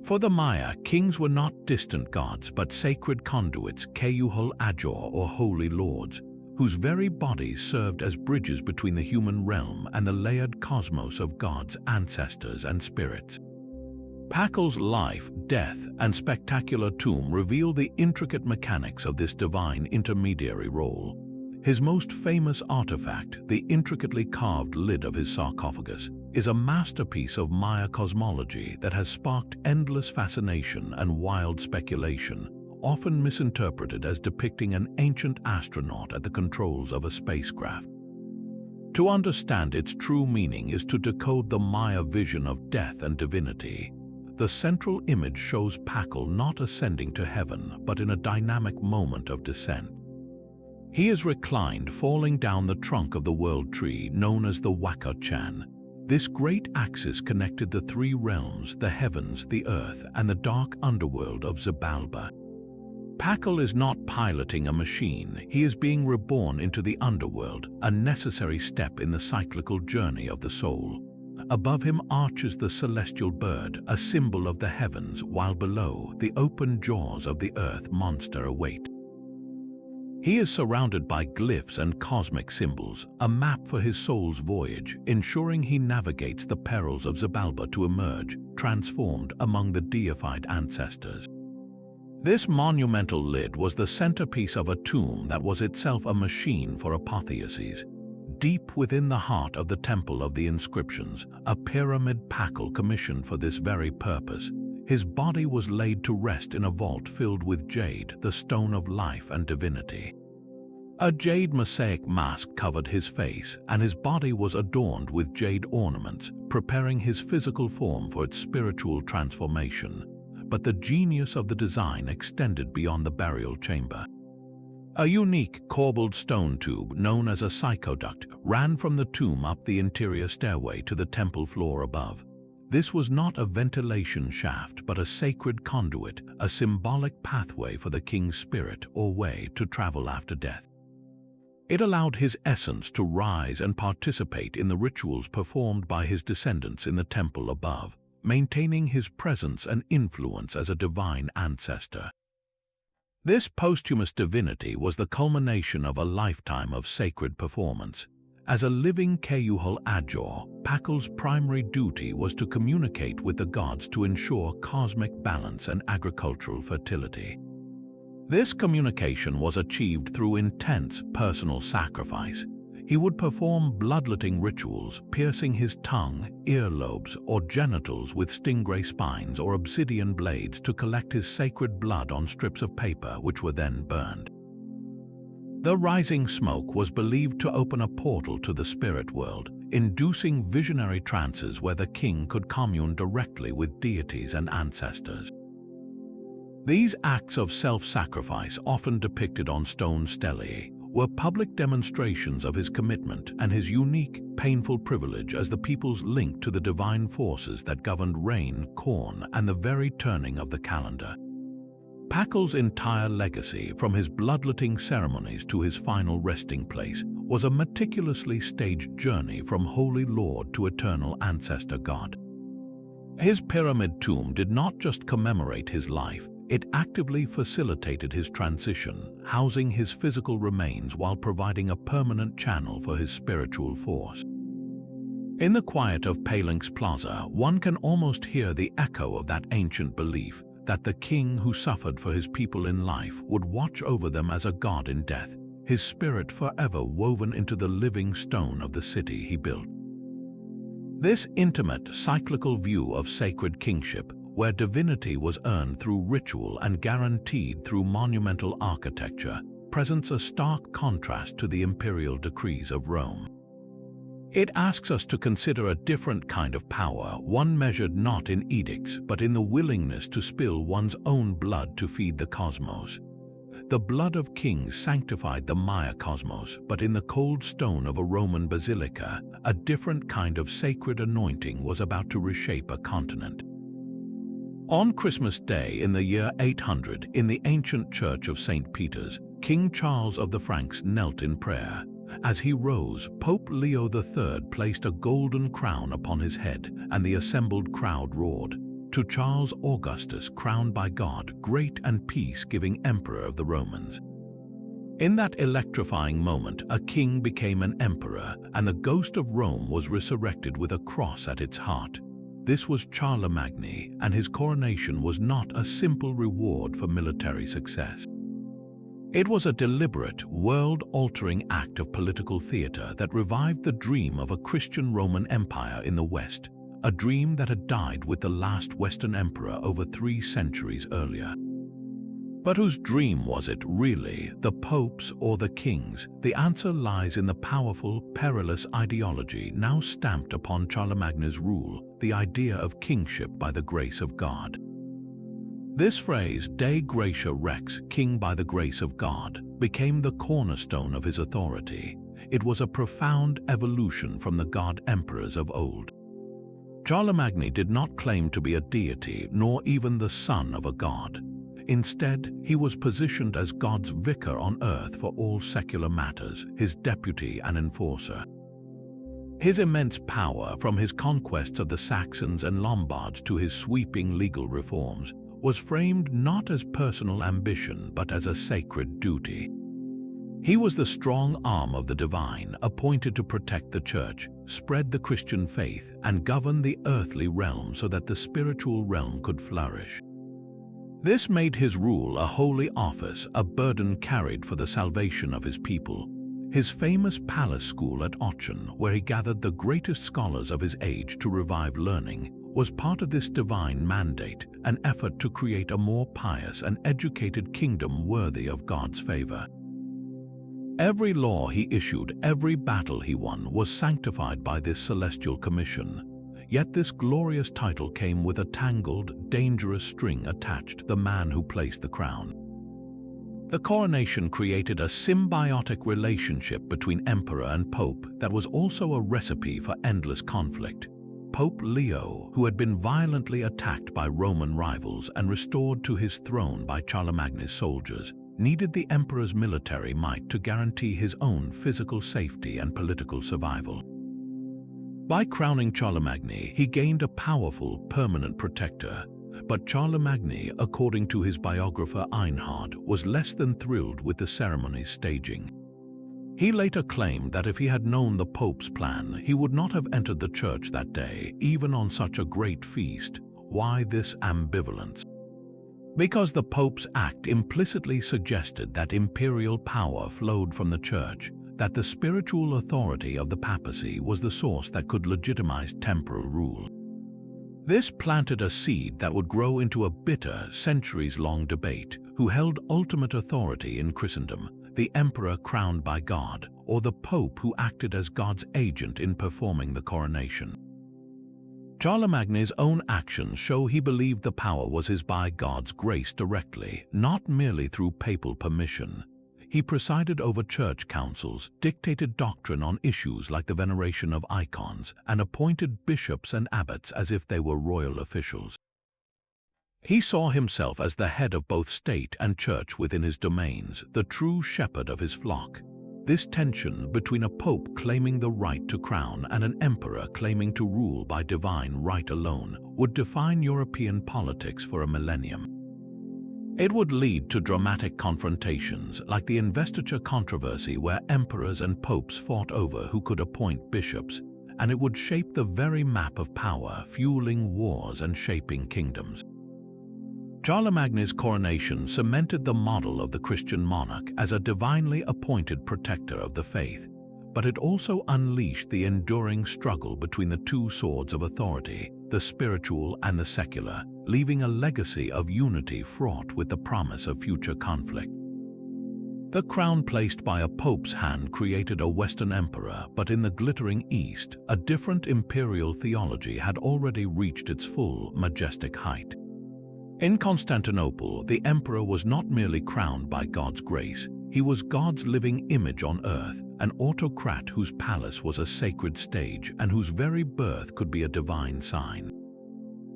For the Maya, kings were not distant gods, but sacred conduits, Kayuhul Ajor or holy lords, whose very bodies served as bridges between the human realm and the layered cosmos of God's ancestors and spirits. Pakal's life, death, and spectacular tomb reveal the intricate mechanics of this divine intermediary role. His most famous artifact, the intricately carved lid of his sarcophagus, is a masterpiece of Maya cosmology that has sparked endless fascination and wild speculation, often misinterpreted as depicting an ancient astronaut at the controls of a spacecraft. To understand its true meaning is to decode the Maya vision of death and divinity. The central image shows Pakal not ascending to heaven, but in a dynamic moment of descent. He is reclined, falling down the trunk of the world tree known as the Waka-chan. This great axis connected the three realms, the heavens, the earth, and the dark underworld of Xibalba. Pakal is not piloting a machine, he is being reborn into the underworld, a necessary step in the cyclical journey of the soul. Above him arches the celestial bird, a symbol of the heavens, while below, the open jaws of the earth monster await. He is surrounded by glyphs and cosmic symbols, a map for his soul's voyage, ensuring he navigates the perils of Xibalba to emerge, transformed among the deified ancestors. This monumental lid was the centerpiece of a tomb that was itself a machine for apotheoses. Deep within the heart of the Temple of the Inscriptions, a pyramid Pakal commissioned for this very purpose. His body was laid to rest in a vault filled with jade, the stone of life and divinity. A jade mosaic mask covered his face, and his body was adorned with jade ornaments, preparing his physical form for its spiritual transformation. But the genius of the design extended beyond the burial chamber. A unique corbelled stone tube, known as a psychoduct, ran from the tomb up the interior stairway to the temple floor above. This was not a ventilation shaft, but a sacred conduit, a symbolic pathway for the king's spirit or way to travel after death. It allowed his essence to rise and participate in the rituals performed by his descendants in the temple above, maintaining his presence and influence as a divine ancestor. This posthumous divinity was the culmination of a lifetime of sacred performance. As a living Kayuhul Ajor, Pakal's primary duty was to communicate with the gods to ensure cosmic balance and agricultural fertility. This communication was achieved through intense personal sacrifice. He would perform bloodletting rituals, piercing his tongue, earlobes, or genitals with stingray spines or obsidian blades to collect his sacred blood on strips of paper, which were then burned. The rising smoke was believed to open a portal to the spirit world, inducing visionary trances where the king could commune directly with deities and ancestors. These acts of self-sacrifice, often depicted on stone stelae, were public demonstrations of his commitment and his unique, painful privilege as the people's link to the divine forces that governed rain, corn, and the very turning of the calendar. Pakal's entire legacy, from his bloodletting ceremonies to his final resting place, was a meticulously staged journey from Holy Lord to eternal ancestor God. His pyramid tomb did not just commemorate his life, it actively facilitated his transition, housing his physical remains while providing a permanent channel for his spiritual force. In the quiet of Palinx Plaza, one can almost hear the echo of that ancient belief that the king who suffered for his people in life would watch over them as a god in death, his spirit forever woven into the living stone of the city he built. This intimate, cyclical view of sacred kingship, where divinity was earned through ritual and guaranteed through monumental architecture, presents a stark contrast to the imperial decrees of Rome. It asks us to consider a different kind of power, one measured not in edicts but in the willingness to spill one's own blood to feed the cosmos. The blood of kings sanctified the Maya cosmos, but in the cold stone of a Roman basilica, a different kind of sacred anointing was about to reshape a continent. On Christmas Day in the year 800, in the ancient church of St. Peter's, King Charles of the Franks knelt in prayer. As he rose, Pope Leo III placed a golden crown upon his head, and the assembled crowd roared, "To Charles Augustus, crowned by God, great and peace-giving Emperor of the Romans." In that electrifying moment, a king became an emperor, and the ghost of Rome was resurrected with a cross at its heart. This was Charlemagne, and his coronation was not a simple reward for military success. It was a deliberate, world-altering act of political theater that revived the dream of a Christian Roman Empire in the West, a dream that had died with the last Western emperor over 3 centuries earlier. But whose dream was it really, the popes or the kings? The answer lies in the powerful, perilous ideology now stamped upon Charlemagne's rule, the idea of kingship by the grace of God. This phrase, De Gratia Rex, king by the grace of God, became the cornerstone of his authority. It was a profound evolution from the god-emperors of old. Charlemagne did not claim to be a deity, nor even the son of a god. Instead, he was positioned as God's vicar on earth for all secular matters, his deputy and enforcer. His immense power, from his conquests of the Saxons and Lombards to his sweeping legal reforms, was framed not as personal ambition but as a sacred duty. He was the strong arm of the divine, appointed to protect the church, spread the Christian faith, and govern the earthly realm so that the spiritual realm could flourish. This made his rule a holy office, a burden carried for the salvation of his people. His famous palace school at Aachen, where he gathered the greatest scholars of his age to revive learning, was part of this divine mandate, an effort to create a more pious and educated kingdom worthy of God's favor. Every law he issued, every battle he won, was sanctified by this celestial commission. Yet this glorious title came with a tangled, dangerous string attached, the man who placed the crown. The coronation created a symbiotic relationship between emperor and pope that was also a recipe for endless conflict. Pope Leo, who had been violently attacked by Roman rivals and restored to his throne by Charlemagne's soldiers, needed the emperor's military might to guarantee his own physical safety and political survival. By crowning Charlemagne, he gained a powerful, permanent protector. But Charlemagne, according to his biographer Einhard, was less than thrilled with the ceremony's staging. He later claimed that if he had known the Pope's plan, he would not have entered the church that day, even on such a great feast. Why this ambivalence? Because the Pope's act implicitly suggested that imperial power flowed from the church, that the spiritual authority of the papacy was the source that could legitimize temporal rule. This planted a seed that would grow into a bitter, centuries-long debate: who held ultimate authority in Christendom, the emperor crowned by God, or the Pope who acted as God's agent in performing the coronation. Charlemagne's own actions show he believed the power was his by God's grace directly, not merely through papal permission. He presided over church councils, dictated doctrine on issues like the veneration of icons, and appointed bishops and abbots as if they were royal officials. He saw himself as the head of both state and church within his domains, the true shepherd of his flock. This tension between a pope claiming the right to crown and an emperor claiming to rule by divine right alone would define European politics for a millennium. It would lead to dramatic confrontations like the investiture controversy where emperors and popes fought over who could appoint bishops, and it would shape the very map of power, fueling wars and shaping kingdoms. Charlemagne's coronation cemented the model of the Christian monarch as a divinely appointed protector of the faith, but it also unleashed the enduring struggle between the two swords of authority, the spiritual and the secular, leaving a legacy of unity fraught with the promise of future conflict. The crown placed by a pope's hand created a Western emperor, but in the glittering East, a different imperial theology had already reached its full, majestic height. In Constantinople, the emperor was not merely crowned by God's grace, he was God's living image on earth, an autocrat whose palace was a sacred stage and whose very birth could be a divine sign.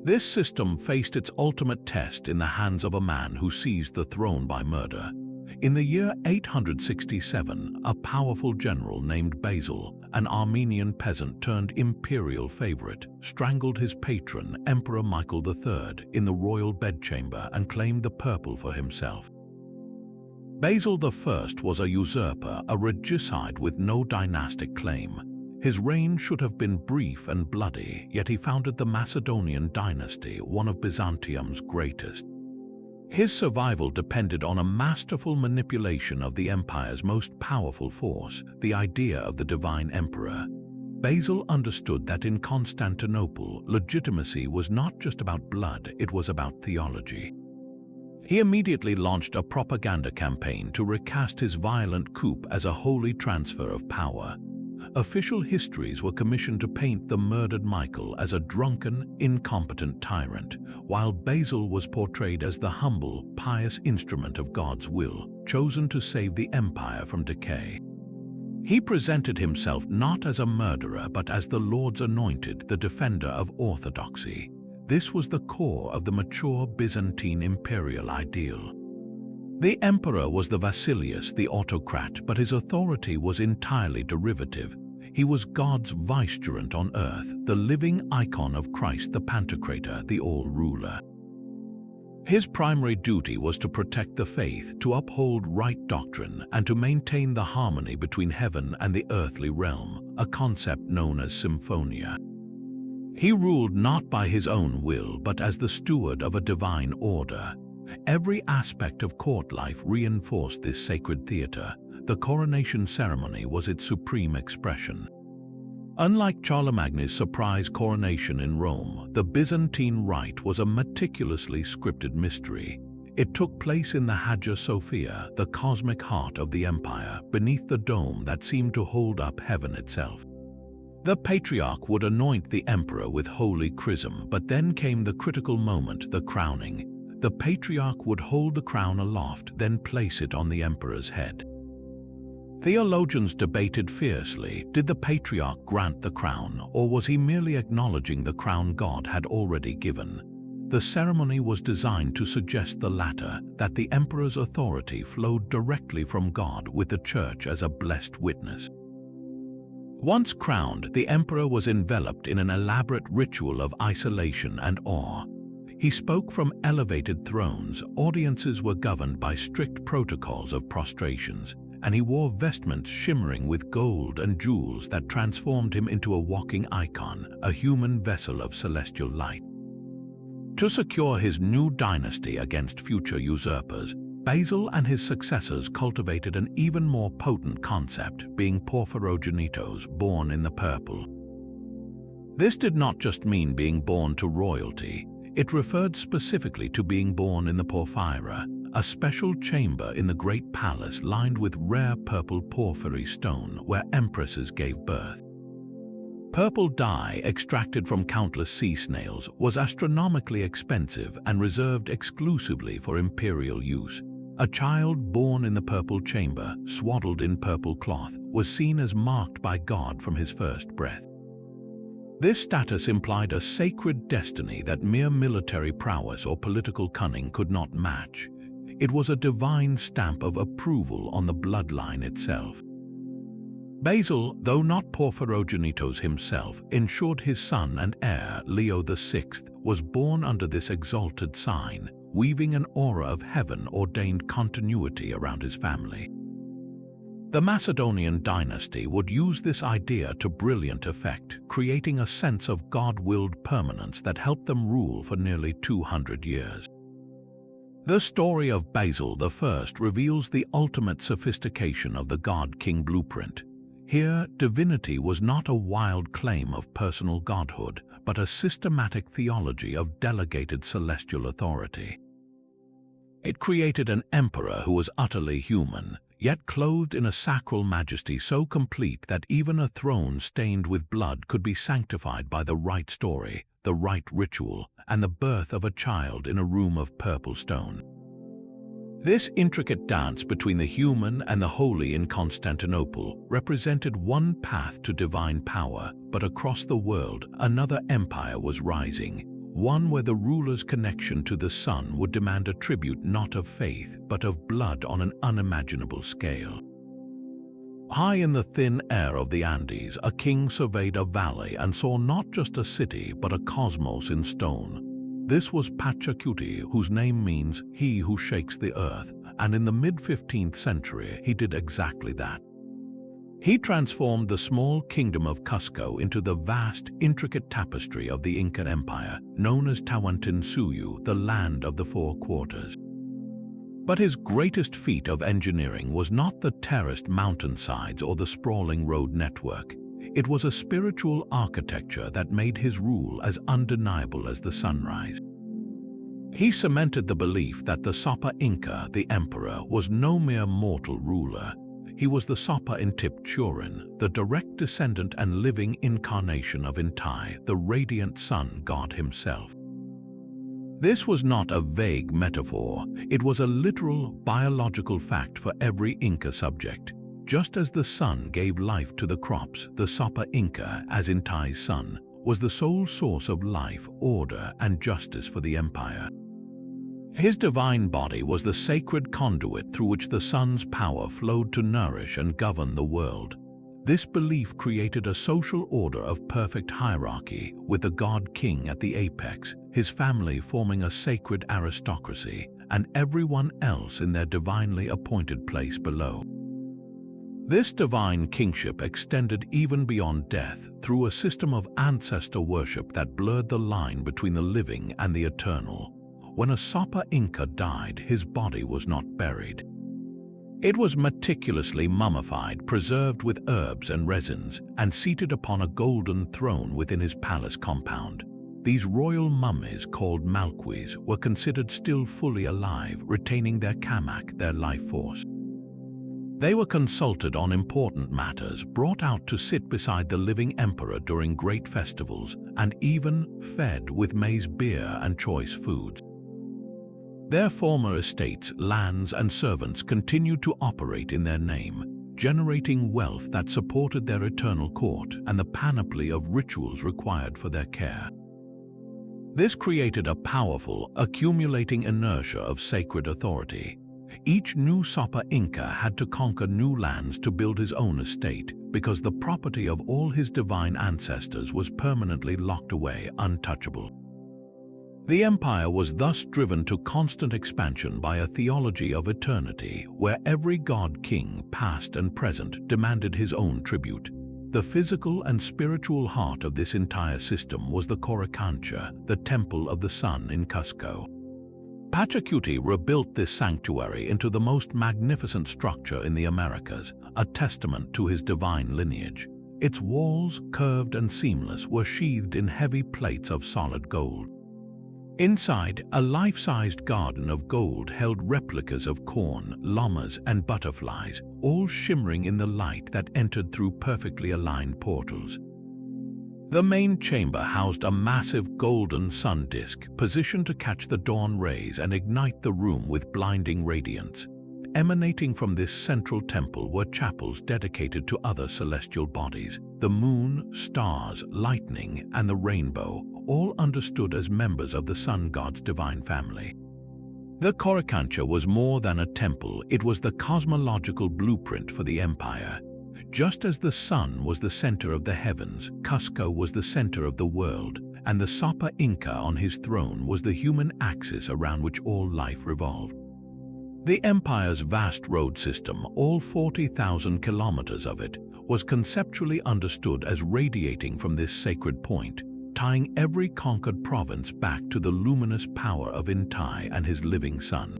This system faced its ultimate test in the hands of a man who seized the throne by murder. In the year 867, a powerful general named Basil, an Armenian peasant turned imperial favorite, strangled his patron, Emperor Michael III, in the royal bedchamber and claimed the purple for himself. Basil I was a usurper, a regicide with no dynastic claim. His reign should have been brief and bloody, yet he founded the Macedonian dynasty, one of Byzantium's greatest. His survival depended on a masterful manipulation of the empire's most powerful force, the idea of the divine emperor. Basil understood that in Constantinople, legitimacy was not just about blood, it was about theology. He immediately launched a propaganda campaign to recast his violent coup as a holy transfer of power. Official histories were commissioned to paint the murdered Michael as a drunken, incompetent tyrant, while Basil was portrayed as the humble, pious instrument of God's will, chosen to save the empire from decay. He presented himself not as a murderer but as the Lord's anointed, the defender of orthodoxy. This was the core of the mature Byzantine imperial ideal. The emperor was the Vasilius, the autocrat, but his authority was entirely derivative. He was God's vicegerent on earth, the living icon of Christ the Pantocrator, the all-ruler. His primary duty was to protect the faith, to uphold right doctrine, and to maintain the harmony between heaven and the earthly realm, a concept known as symphonia. He ruled not by his own will, but as the steward of a divine order. Every aspect of court life reinforced this sacred theater. The coronation ceremony was its supreme expression. Unlike Charlemagne's surprise coronation in Rome, the Byzantine rite was a meticulously scripted mystery. It took place in the Hagia Sophia, the cosmic heart of the empire, beneath the dome that seemed to hold up heaven itself. The patriarch would anoint the emperor with holy chrism, but then came the critical moment, the crowning. The patriarch would hold the crown aloft, then place it on the emperor's head. Theologians debated fiercely, did the patriarch grant the crown, or was he merely acknowledging the crown God had already given? The ceremony was designed to suggest the latter, that the emperor's authority flowed directly from God with the church as a blessed witness. Once crowned, the emperor was enveloped in an elaborate ritual of isolation and awe. He spoke from elevated thrones, audiences were governed by strict protocols of prostrations, and he wore vestments shimmering with gold and jewels that transformed him into a walking icon, a human vessel of celestial light. To secure his new dynasty against future usurpers, Basil and his successors cultivated an even more potent concept, being porphyrogenitos, born in the purple. This did not just mean being born to royalty. It referred specifically to being born in the porphyra, a special chamber in the great palace lined with rare purple porphyry stone where empresses gave birth. Purple dye, extracted from countless sea snails, was astronomically expensive and reserved exclusively for imperial use. A child born in the purple chamber, swaddled in purple cloth, was seen as marked by God from his first breath. This status implied a sacred destiny that mere military prowess or political cunning could not match. It was a divine stamp of approval on the bloodline itself. Basil, though not Porphyrogenitos himself, ensured his son and heir, Leo VI, was born under this exalted sign, weaving an aura of heaven-ordained continuity around his family. The Macedonian dynasty would use this idea to brilliant effect, creating a sense of God-willed permanence that helped them rule for nearly 200 years. The story of Basil I reveals the ultimate sophistication of the God-King blueprint. Here, divinity was not a wild claim of personal godhood, but a systematic theology of delegated celestial authority. It created an emperor who was utterly human, yet clothed in a sacral majesty so complete that even a throne stained with blood could be sanctified by the right story, the right ritual, and the birth of a child in a room of purple stone. This intricate dance between the human and the holy in Constantinople represented one path to divine power, but across the world another empire was rising, one where the ruler's connection to the sun would demand a tribute not of faith, but of blood on an unimaginable scale. High in the thin air of the Andes, a king surveyed a valley and saw not just a city, but a cosmos in stone. This was Pachacuti, whose name means "he who shakes the earth," and in the mid-15th century he did exactly that. He transformed the small kingdom of Cusco into the vast, intricate tapestry of the Inca Empire, known as Tawantinsuyu, the land of the four quarters. But his greatest feat of engineering was not the terraced mountainsides or the sprawling road network. It was a spiritual architecture that made his rule as undeniable as the sunrise. He cemented the belief that the Sapa Inca, the emperor, was no mere mortal ruler. He was the Sapa Intip Churin, the direct descendant and living incarnation of Intai, the radiant sun god himself. This was not a vague metaphor, it was a literal biological fact for every Inca subject. Just as the sun gave life to the crops, the Sapa Inca, as Intai's son, was the sole source of life, order, and justice for the empire. His divine body was the sacred conduit through which the sun's power flowed to nourish and govern the world. This belief created a social order of perfect hierarchy, with the god-king at the apex, his family forming a sacred aristocracy, and everyone else in their divinely appointed place below. This divine kingship extended even beyond death through a system of ancestor worship that blurred the line between the living and the eternal. When a Sapa Inca died, his body was not buried. It was meticulously mummified, preserved with herbs and resins, and seated upon a golden throne within his palace compound. These royal mummies, called malquis, were considered still fully alive, retaining their kamak, their life force. They were consulted on important matters, brought out to sit beside the living emperor during great festivals, and even fed with maize beer and choice foods. Their former estates, lands, and servants continued to operate in their name, generating wealth that supported their eternal court and the panoply of rituals required for their care. This created a powerful, accumulating inertia of sacred authority. Each new Sapa Inca had to conquer new lands to build his own estate, because the property of all his divine ancestors was permanently locked away, untouchable. The empire was thus driven to constant expansion by a theology of eternity, where every god-king, past and present, demanded his own tribute. The physical and spiritual heart of this entire system was the Coricancha, the temple of the sun in Cusco. Pachacuti rebuilt this sanctuary into the most magnificent structure in the Americas, a testament to his divine lineage. Its walls, curved and seamless, were sheathed in heavy plates of solid gold. Inside, a life-sized garden of gold held replicas of corn, llamas, and butterflies, all shimmering in the light that entered through perfectly aligned portals. The main chamber housed a massive golden sun disk, positioned to catch the dawn rays and ignite the room with blinding radiance. Emanating from this central temple were chapels dedicated to other celestial bodies: the moon, stars, lightning, and the rainbow, all understood as members of the sun god's divine family. The Coricancha was more than a temple, it was the cosmological blueprint for the empire. Just as the sun was the center of the heavens, Cusco was the center of the world, and the Sapa Inca on his throne was the human axis around which all life revolved. The empire's vast road system, all 40,000 kilometers of it, was conceptually understood as radiating from this sacred point, tying every conquered province back to the luminous power of Intai and his living sun.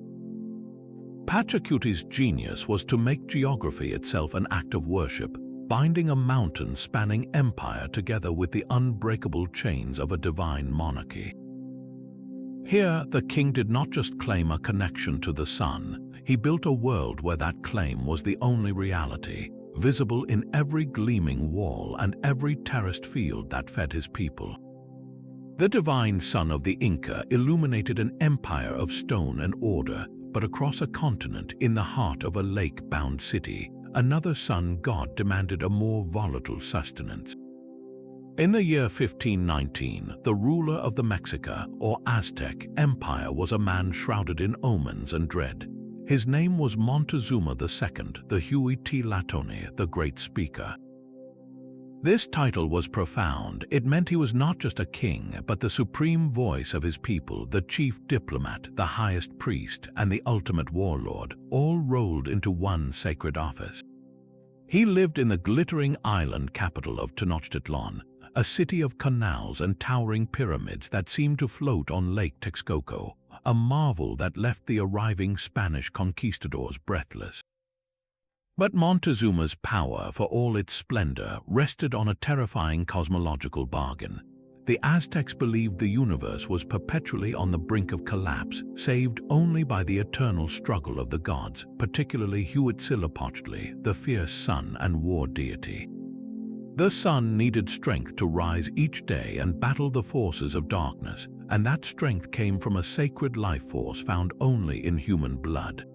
Pachacuti's genius was to make geography itself an act of worship, binding a mountain-spanning empire together with the unbreakable chains of a divine monarchy. Here, the king did not just claim a connection to the sun, he built a world where that claim was the only reality, visible in every gleaming wall and every terraced field that fed his people. The divine sun of the Inca illuminated an empire of stone and order, but across a continent in the heart of a lake-bound city, another sun god demanded a more volatile sustenance. In the year 1519, the ruler of the Mexica, or Aztec, empire was a man shrouded in omens and dread. His name was Montezuma II, the Huitlatone, the Great Speaker. This title was profound. It meant he was not just a king, but the supreme voice of his people, the chief diplomat, the highest priest, and the ultimate warlord, all rolled into one sacred office. He lived in the glittering island capital of Tenochtitlan, a city of canals and towering pyramids that seemed to float on Lake Texcoco, a marvel that left the arriving Spanish conquistadors breathless. But Montezuma's power, for all its splendor, rested on a terrifying cosmological bargain. The Aztecs believed the universe was perpetually on the brink of collapse, saved only by the eternal struggle of the gods, particularly Huitzilopochtli, the fierce sun and war deity. The sun needed strength to rise each day and battle the forces of darkness, and that strength came from a sacred life force found only in human blood.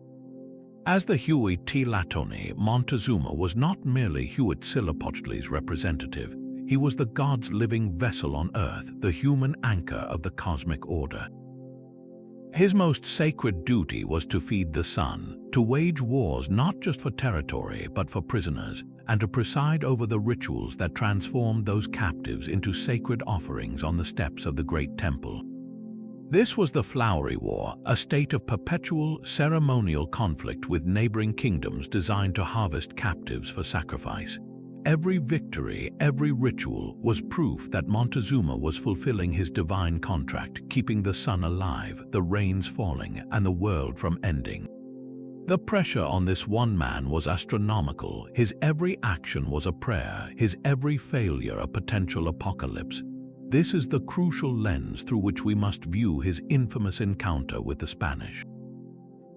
As the Huitlatone, Montezuma was not merely Huitzilopochtli's representative, he was the god's living vessel on earth, the human anchor of the cosmic order. His most sacred duty was to feed the sun, to wage wars not just for territory but for prisoners, and to preside over the rituals that transformed those captives into sacred offerings on the steps of the great temple. This was the Flowery War, a state of perpetual ceremonial conflict with neighboring kingdoms designed to harvest captives for sacrifice. Every victory, every ritual was proof that Montezuma was fulfilling his divine contract, keeping the sun alive, the rains falling, and the world from ending. The pressure on this one man was astronomical. His every action was a prayer, his every failure a potential apocalypse. This is the crucial lens through which we must view his infamous encounter with the Spanish.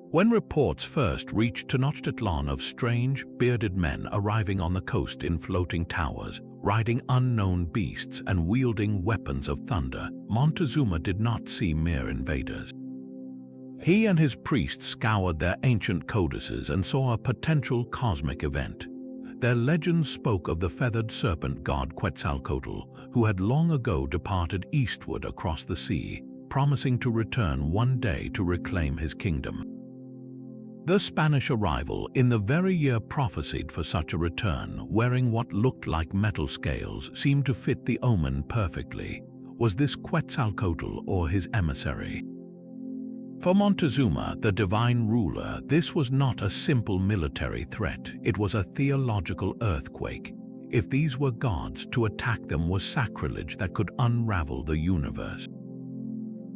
When reports first reached Tenochtitlan of strange, bearded men arriving on the coast in floating towers, riding unknown beasts and wielding weapons of thunder, Montezuma did not see mere invaders. He and his priests scoured their ancient codices and saw a potential cosmic event. Their legends spoke of the feathered serpent god Quetzalcoatl, who had long ago departed eastward across the sea, promising to return one day to reclaim his kingdom. The Spanish arrival, in the very year prophesied for such a return, wearing what looked like metal scales, seemed to fit the omen perfectly. Was this Quetzalcoatl or his emissary? For Montezuma, the divine ruler, this was not a simple military threat, it was a theological earthquake. If these were gods, to attack them was sacrilege that could unravel the universe.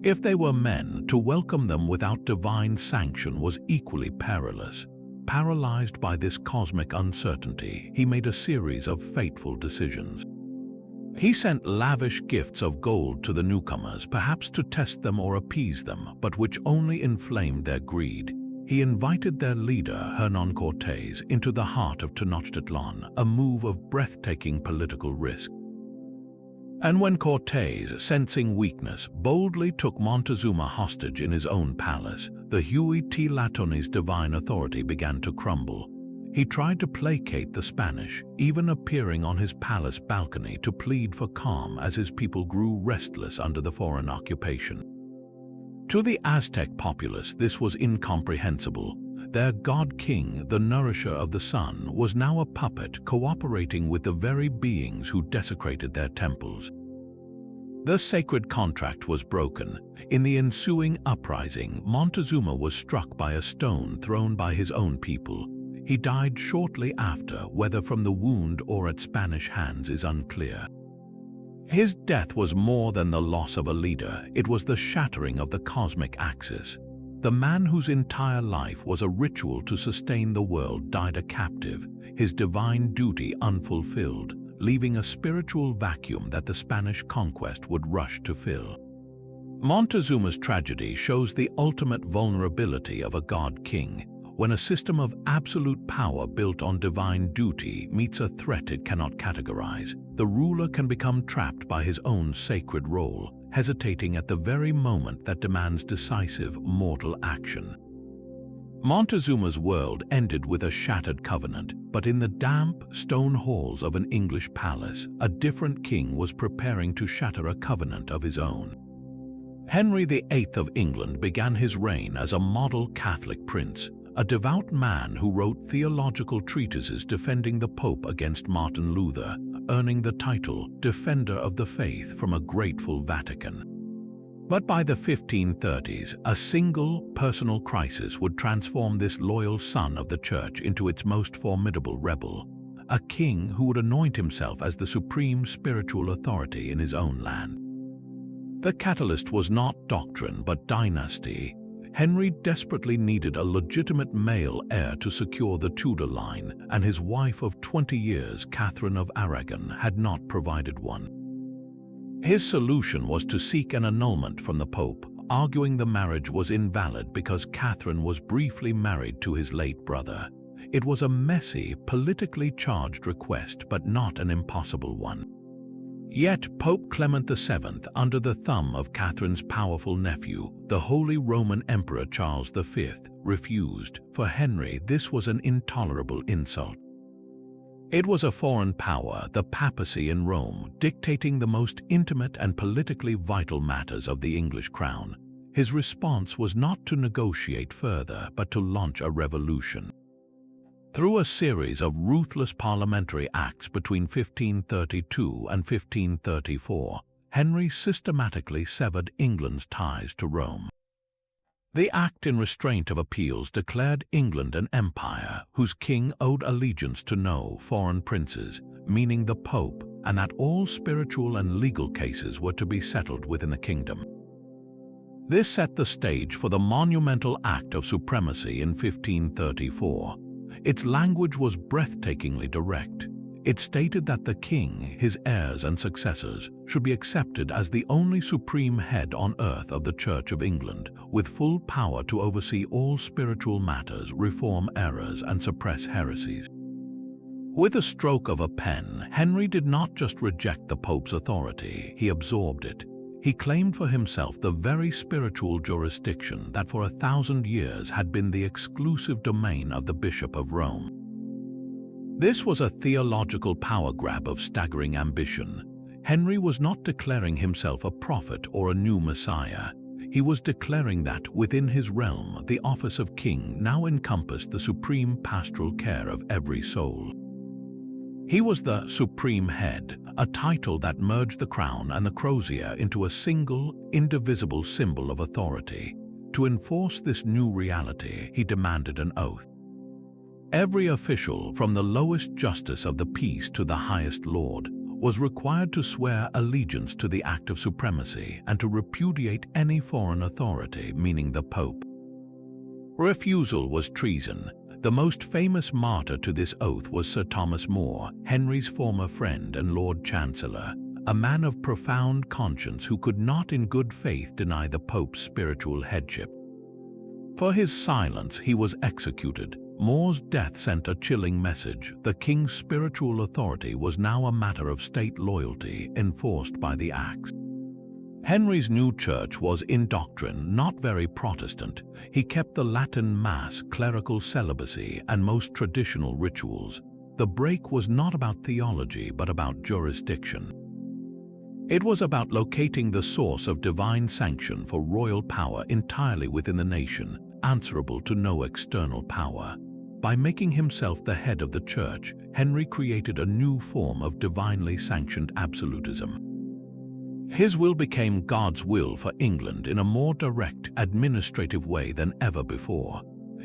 If they were men, to welcome them without divine sanction was equally perilous. Paralyzed by this cosmic uncertainty, he made a series of fateful decisions. He sent lavish gifts of gold to the newcomers, perhaps to test them or appease them, but which only inflamed their greed. He invited their leader, Hernan Cortés, into the heart of Tenochtitlan, a move of breathtaking political risk. And when Cortés, sensing weakness, boldly took Montezuma hostage in his own palace, the Huitlatone's divine authority began to crumble. He tried to placate the Spanish, even appearing on his palace balcony to plead for calm as his people grew restless under the foreign occupation. To the Aztec populace, this was incomprehensible. Their god-king, the nourisher of the sun, was now a puppet cooperating with the very beings who desecrated their temples. The sacred contract was broken. In the ensuing uprising, Montezuma was struck by a stone thrown by his own people. He died shortly after, whether from the wound or at Spanish hands is unclear. His death was more than the loss of a leader, it was the shattering of the cosmic axis. The man whose entire life was a ritual to sustain the world died a captive, his divine duty unfulfilled, leaving a spiritual vacuum that the Spanish conquest would rush to fill. Montezuma's tragedy shows the ultimate vulnerability of a god-king. When a system of absolute power built on divine duty meets a threat it cannot categorize, the ruler can become trapped by his own sacred role, hesitating at the very moment that demands decisive mortal action. Montezuma's world ended with a shattered covenant, but in the damp stone halls of an English palace, a different king was preparing to shatter a covenant of his own. Henry VIII of England began his reign as a model Catholic prince, a devout man who wrote theological treatises defending the Pope against Martin Luther, earning the title Defender of the Faith from a grateful Vatican. But by the 1530s, a single personal crisis would transform this loyal son of the Church into its most formidable rebel, a king who would anoint himself as the supreme spiritual authority in his own land. The catalyst was not doctrine but dynasty. Henry desperately needed a legitimate male heir to secure the Tudor line, and his wife of 20 years, Catherine of Aragon, had not provided one. His solution was to seek an annulment from the Pope, arguing the marriage was invalid because Catherine was briefly married to his late brother. It was a messy, politically charged request, but not an impossible one. Yet Pope Clement VII, under the thumb of Catherine's powerful nephew, the Holy Roman Emperor Charles V, refused. For Henry, this was an intolerable insult. It was a foreign power, the papacy in Rome, dictating the most intimate and politically vital matters of the English crown. His response was not to negotiate further, but to launch a revolution. Through a series of ruthless parliamentary acts between 1532 and 1534, Henry systematically severed England's ties to Rome. The Act in Restraint of Appeals declared England an empire whose king owed allegiance to no foreign princes, meaning the Pope, and that all spiritual and legal cases were to be settled within the kingdom. This set the stage for the monumental Act of Supremacy in 1534. Its language was breathtakingly direct. It stated that the king, his heirs and successors, should be accepted as the only supreme head on earth of the Church of England, with full power to oversee all spiritual matters, reform errors, and suppress heresies. With a stroke of a pen, Henry did not just reject the Pope's authority, he absorbed it. He claimed for himself the very spiritual jurisdiction that for 1,000 years had been the exclusive domain of the Bishop of Rome. This was a theological power grab of staggering ambition. Henry was not declaring himself a prophet or a new Messiah. He was declaring that, within his realm, the office of king now encompassed the supreme pastoral care of every soul. He was the supreme head, a title that merged the crown and the crozier into a single, indivisible symbol of authority. To enforce this new reality, he demanded an oath. Every official, from the lowest justice of the peace to the highest lord, was required to swear allegiance to the Act of Supremacy and to repudiate any foreign authority, meaning the Pope. Refusal was treason. The most famous martyr to this oath was Sir Thomas More, Henry's former friend and Lord Chancellor, a man of profound conscience who could not in good faith deny the Pope's spiritual headship. For his silence, he was executed. More's death sent a chilling message. The king's spiritual authority was now a matter of state loyalty, enforced by the Acts. Henry's new church was in doctrine not very Protestant. He kept the Latin Mass, clerical celibacy, and most traditional rituals. The break was not about theology but about jurisdiction. It was about locating the source of divine sanction for royal power entirely within the nation, answerable to no external power. By making himself the head of the church, Henry created a new form of divinely sanctioned absolutism. His will became God's will for England in a more direct, administrative way than ever before.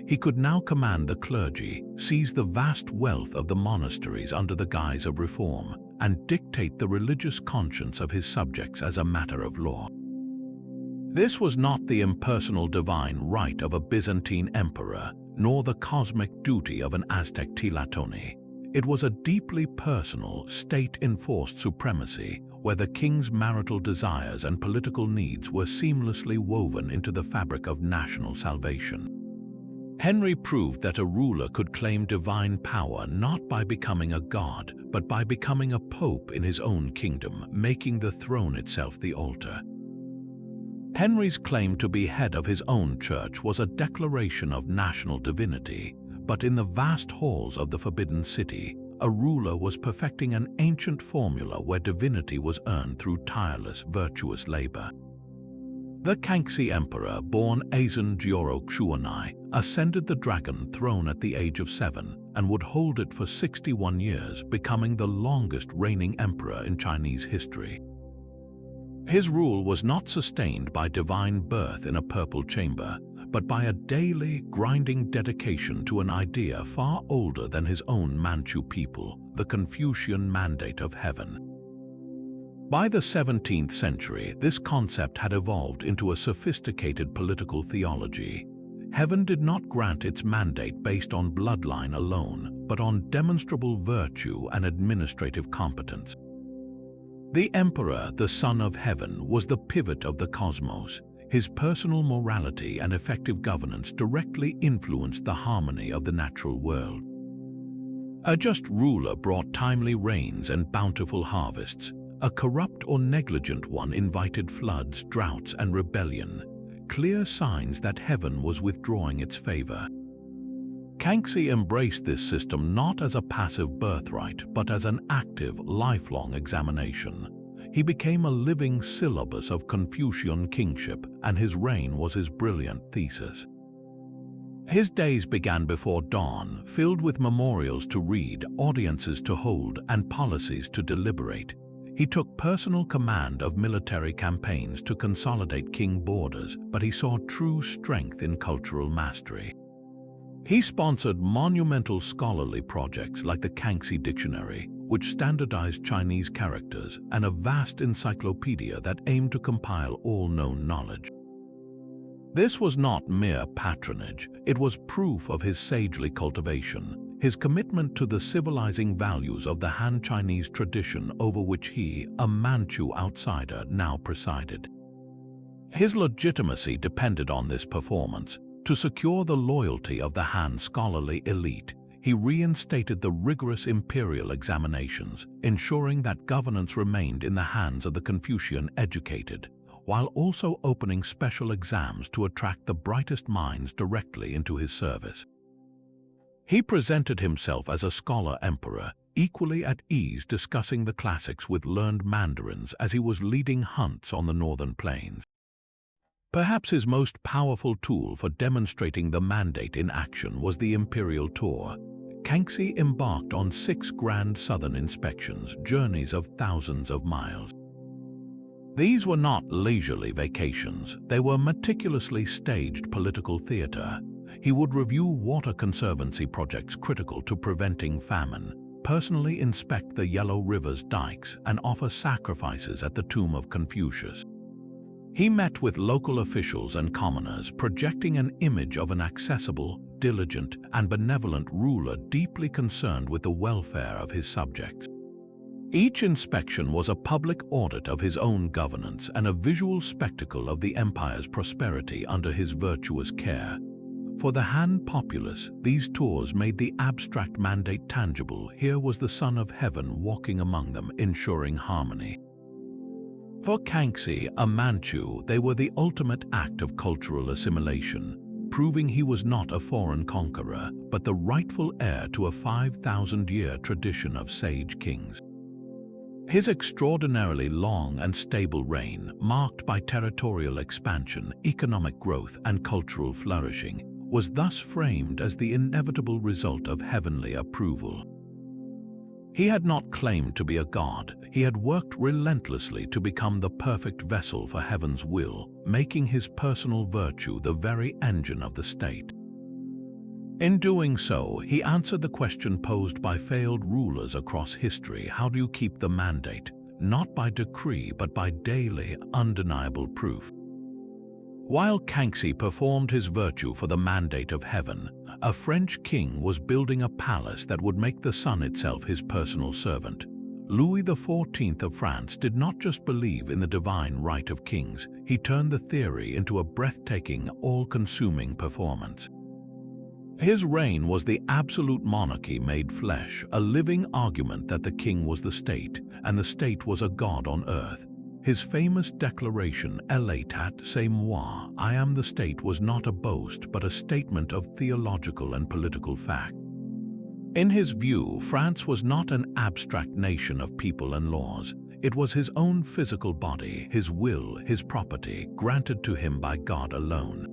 He could now command the clergy, seize the vast wealth of the monasteries under the guise of reform, and dictate the religious conscience of his subjects as a matter of law. This was not the impersonal divine right of a Byzantine emperor, nor the cosmic duty of an Aztec Tlatoni. It was a deeply personal, state-enforced supremacy where the king's marital desires and political needs were seamlessly woven into the fabric of national salvation. Henry proved that a ruler could claim divine power not by becoming a god, but by becoming a pope in his own kingdom, making the throne itself the altar. Henry's claim to be head of his own church was a declaration of national divinity, but in the vast halls of the Forbidden City, a ruler was perfecting an ancient formula where divinity was earned through tireless, virtuous labor. The Kangxi emperor, born Azan Jioro Xuanai, ascended the dragon throne at the age of 7 and would hold it for 61 years, becoming the longest reigning emperor in Chinese history. His rule was not sustained by divine birth in a purple chamber, but by a daily, grinding dedication to an idea far older than his own Manchu people, the Confucian mandate of heaven. By the 17th century, this concept had evolved into a sophisticated political theology. Heaven did not grant its mandate based on bloodline alone, but on demonstrable virtue and administrative competence. The emperor, the son of heaven, was the pivot of the cosmos. His personal morality and effective governance directly influenced the harmony of the natural world. A just ruler brought timely rains and bountiful harvests. A corrupt or negligent one invited floods, droughts, and rebellion, clear signs that heaven was withdrawing its favor. Kangxi embraced this system not as a passive birthright, but as an active, lifelong examination. He became a living syllabus of Confucian kingship, and his reign was his brilliant thesis. His days began before dawn, filled with memorials to read, audiences to hold, and policies to deliberate. He took personal command of military campaigns to consolidate king borders, but he saw true strength in cultural mastery. He sponsored monumental scholarly projects like the Kangxi Dictionary, which standardized Chinese characters, and a vast encyclopedia that aimed to compile all known knowledge. This was not mere patronage, it was proof of his sagely cultivation, his commitment to the civilizing values of the Han Chinese tradition over which he, a Manchu outsider, now presided. His legitimacy depended on this performance. To secure the loyalty of the Han scholarly elite, he reinstated the rigorous imperial examinations, ensuring that governance remained in the hands of the Confucian educated, while also opening special exams to attract the brightest minds directly into his service. He presented himself as a scholar emperor, equally at ease discussing the classics with learned mandarins as he was leading hunts on the northern plains. Perhaps his most powerful tool for demonstrating the mandate in action was the imperial tour. Kangxi embarked on 6 grand southern inspections, journeys of thousands of miles. These were not leisurely vacations, they were meticulously staged political theater. He would review water conservancy projects critical to preventing famine, personally inspect the Yellow River's dikes, and offer sacrifices at the tomb of Confucius. He met with local officials and commoners, projecting an image of an accessible, diligent, and benevolent ruler deeply concerned with the welfare of his subjects. Each inspection was a public audit of his own governance and a visual spectacle of the empire's prosperity under his virtuous care. For the Han populace, these tours made the abstract mandate tangible. Here was the Son of Heaven walking among them, ensuring harmony. For Kangxi, a Manchu, they were the ultimate act of cultural assimilation, proving he was not a foreign conqueror, but the rightful heir to a 5,000-year tradition of sage kings. His extraordinarily long and stable reign, marked by territorial expansion, economic growth, and cultural flourishing, was thus framed as the inevitable result of heavenly approval. He had not claimed to be a god, he had worked relentlessly to become the perfect vessel for heaven's will, making his personal virtue the very engine of the state. In doing so, he answered the question posed by failed rulers across history: how do you keep the mandate, not by decree but by daily, undeniable proof? While Kangxi performed his virtue for the mandate of heaven, a French king was building a palace that would make the sun itself his personal servant. Louis XIV of France did not just believe in the divine right of kings, he turned the theory into a breathtaking, all-consuming performance. His reign was the absolute monarchy made flesh, a living argument that the king was the state, and the state was a god on earth. His famous declaration, "Etat, c'est moi, I am the state," was not a boast but a statement of theological and political fact. In his view, France was not an abstract nation of people and laws. It was his own physical body, his will, his property, granted to him by God alone.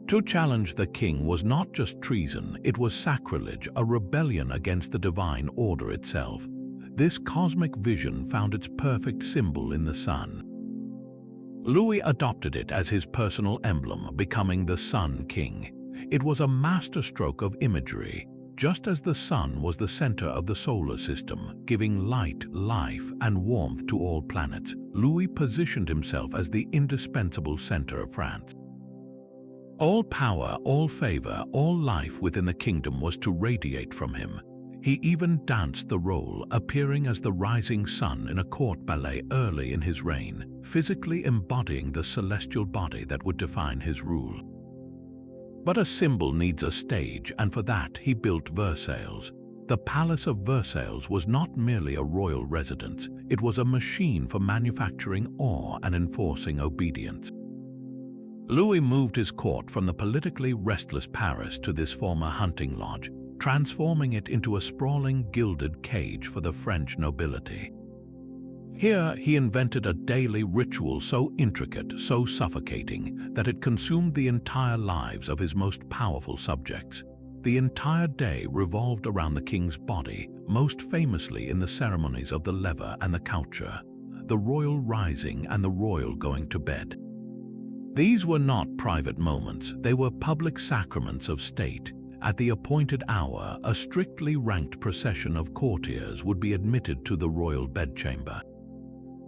To challenge the king was not just treason, it was sacrilege, a rebellion against the divine order itself. This cosmic vision found its perfect symbol in the sun. Louis adopted it as his personal emblem, becoming the Sun King. It was a masterstroke of imagery. Just as the sun was the center of the solar system, giving light, life, and warmth to all planets, Louis positioned himself as the indispensable center of France. All power, all favor, all life within the kingdom was to radiate from him. He even danced the role, appearing as the rising sun in a court ballet early in his reign, physically embodying the celestial body that would define his rule. But a symbol needs a stage, and for that he built Versailles. The Palace of Versailles was not merely a royal residence, it was a machine for manufacturing awe and enforcing obedience. Louis moved his court from the politically restless Paris to this former hunting lodge, transforming it into a sprawling gilded cage for the French nobility. Here he invented a daily ritual so intricate, so suffocating, that it consumed the entire lives of his most powerful subjects. The entire day revolved around the king's body, most famously in the ceremonies of the lever and the coucher, the royal rising and the royal going to bed. These were not private moments, they were public sacraments of state. At the appointed hour, a strictly ranked procession of courtiers would be admitted to the royal bedchamber.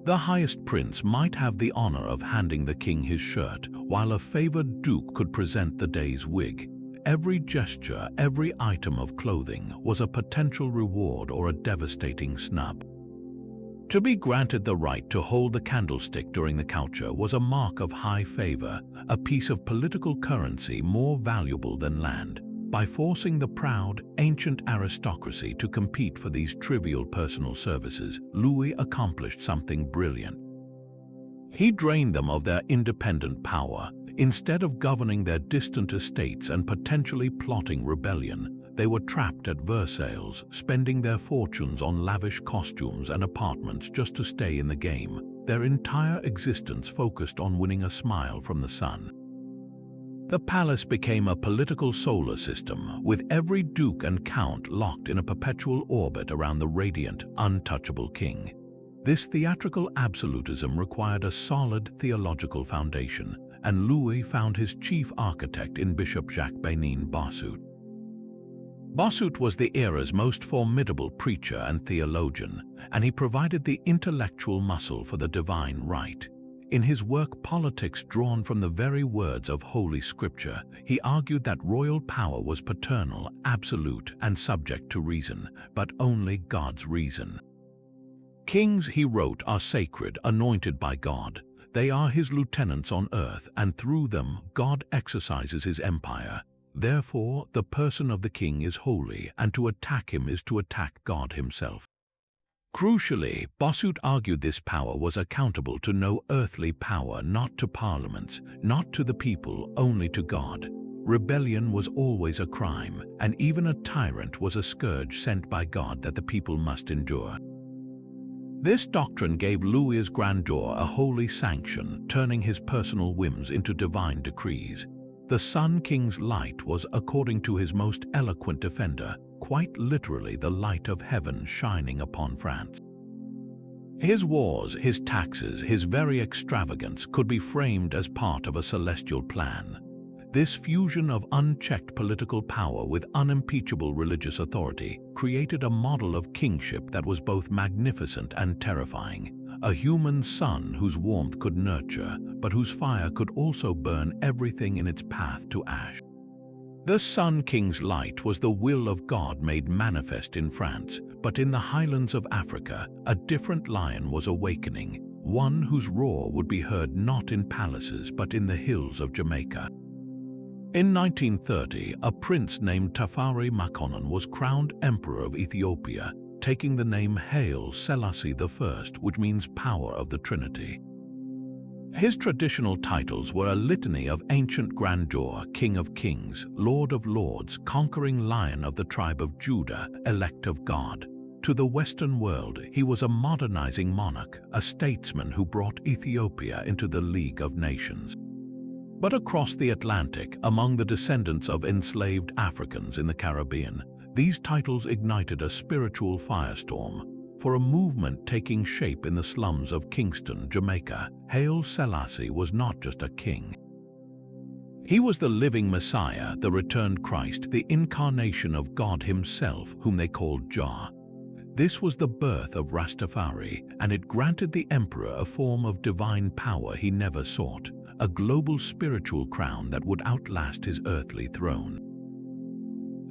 The highest prince might have the honor of handing the king his shirt, while a favored duke could present the day's wig. Every gesture, every item of clothing was a potential reward or a devastating snub. To be granted the right to hold the candlestick during the coucher was a mark of high favor, a piece of political currency more valuable than land. By forcing the proud, ancient aristocracy to compete for these trivial personal services, Louis accomplished something brilliant. He drained them of their independent power. Instead of governing their distant estates and potentially plotting rebellion, they were trapped at Versailles, spending their fortunes on lavish costumes and apartments just to stay in the game. Their entire existence focused on winning a smile from the sun. The palace became a political solar system, with every duke and count locked in a perpetual orbit around the radiant, untouchable king. This theatrical absolutism required a solid theological foundation, and Louis found his chief architect in Bishop Jacques-Bénin Bossuet. Bossuet was the era's most formidable preacher and theologian, and he provided the intellectual muscle for the divine right. In his work Politics, drawn from the very words of Holy Scripture, he argued that royal power was paternal, absolute, and subject to reason, but only God's reason. Kings, he wrote, are sacred, anointed by God. They are his lieutenants on earth, and through them God exercises his empire. Therefore, the person of the king is holy, and to attack him is to attack God himself. Crucially, Bossuet argued this power was accountable to no earthly power, not to parliaments, not to the people, only to God. Rebellion was always a crime, and even a tyrant was a scourge sent by God that the people must endure. This doctrine gave Louis's grandeur a holy sanction, turning his personal whims into divine decrees. The Sun King's light was, according to his most eloquent defender, quite literally the light of heaven shining upon France. His wars, his taxes, his very extravagance could be framed as part of a celestial plan. This fusion of unchecked political power with unimpeachable religious authority created a model of kingship that was both magnificent and terrifying. A human sun whose warmth could nurture, but whose fire could also burn everything in its path to ash. The Sun King's light was the will of God made manifest in France, but in the highlands of Africa, a different lion was awakening, one whose roar would be heard not in palaces but in the hills of Jamaica. In 1930, a prince named Tafari Makonnen was crowned Emperor of Ethiopia, taking the name Haile Selassie I, which means power of the Trinity. His traditional titles were a litany of ancient grandeur: King of Kings, Lord of Lords, Conquering Lion of the tribe of Judah, Elect of God. To the Western world, he was a modernizing monarch, a statesman who brought Ethiopia into the League of Nations. But across the Atlantic, among the descendants of enslaved Africans in the Caribbean, these titles ignited a spiritual firestorm. For a movement taking shape in the slums of Kingston, Jamaica, Haile Selassie was not just a king. He was the living Messiah, the returned Christ, the incarnation of God himself, whom they called Jah. This was the birth of Rastafari, and it granted the emperor a form of divine power he never sought, a global spiritual crown that would outlast his earthly throne.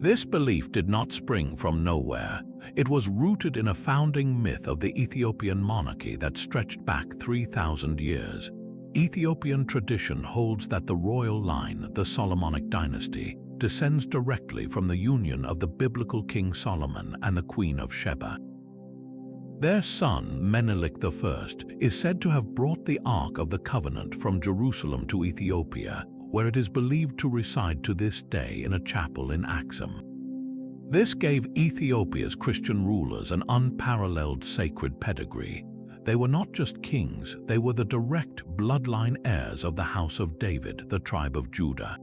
This belief did not spring from nowhere. It was rooted in a founding myth of the Ethiopian monarchy that stretched back 3,000 years. Ethiopian tradition holds that the royal line, the Solomonic dynasty, descends directly from the union of the biblical King Solomon and the Queen of Sheba. Their son, Menelik I, is said to have brought the Ark of the Covenant from Jerusalem to Ethiopia, where it is believed to reside to this day in a chapel in Axum. This gave Ethiopia's Christian rulers an unparalleled sacred pedigree. They were not just kings, they were the direct bloodline heirs of the house of David, the tribe of Judah.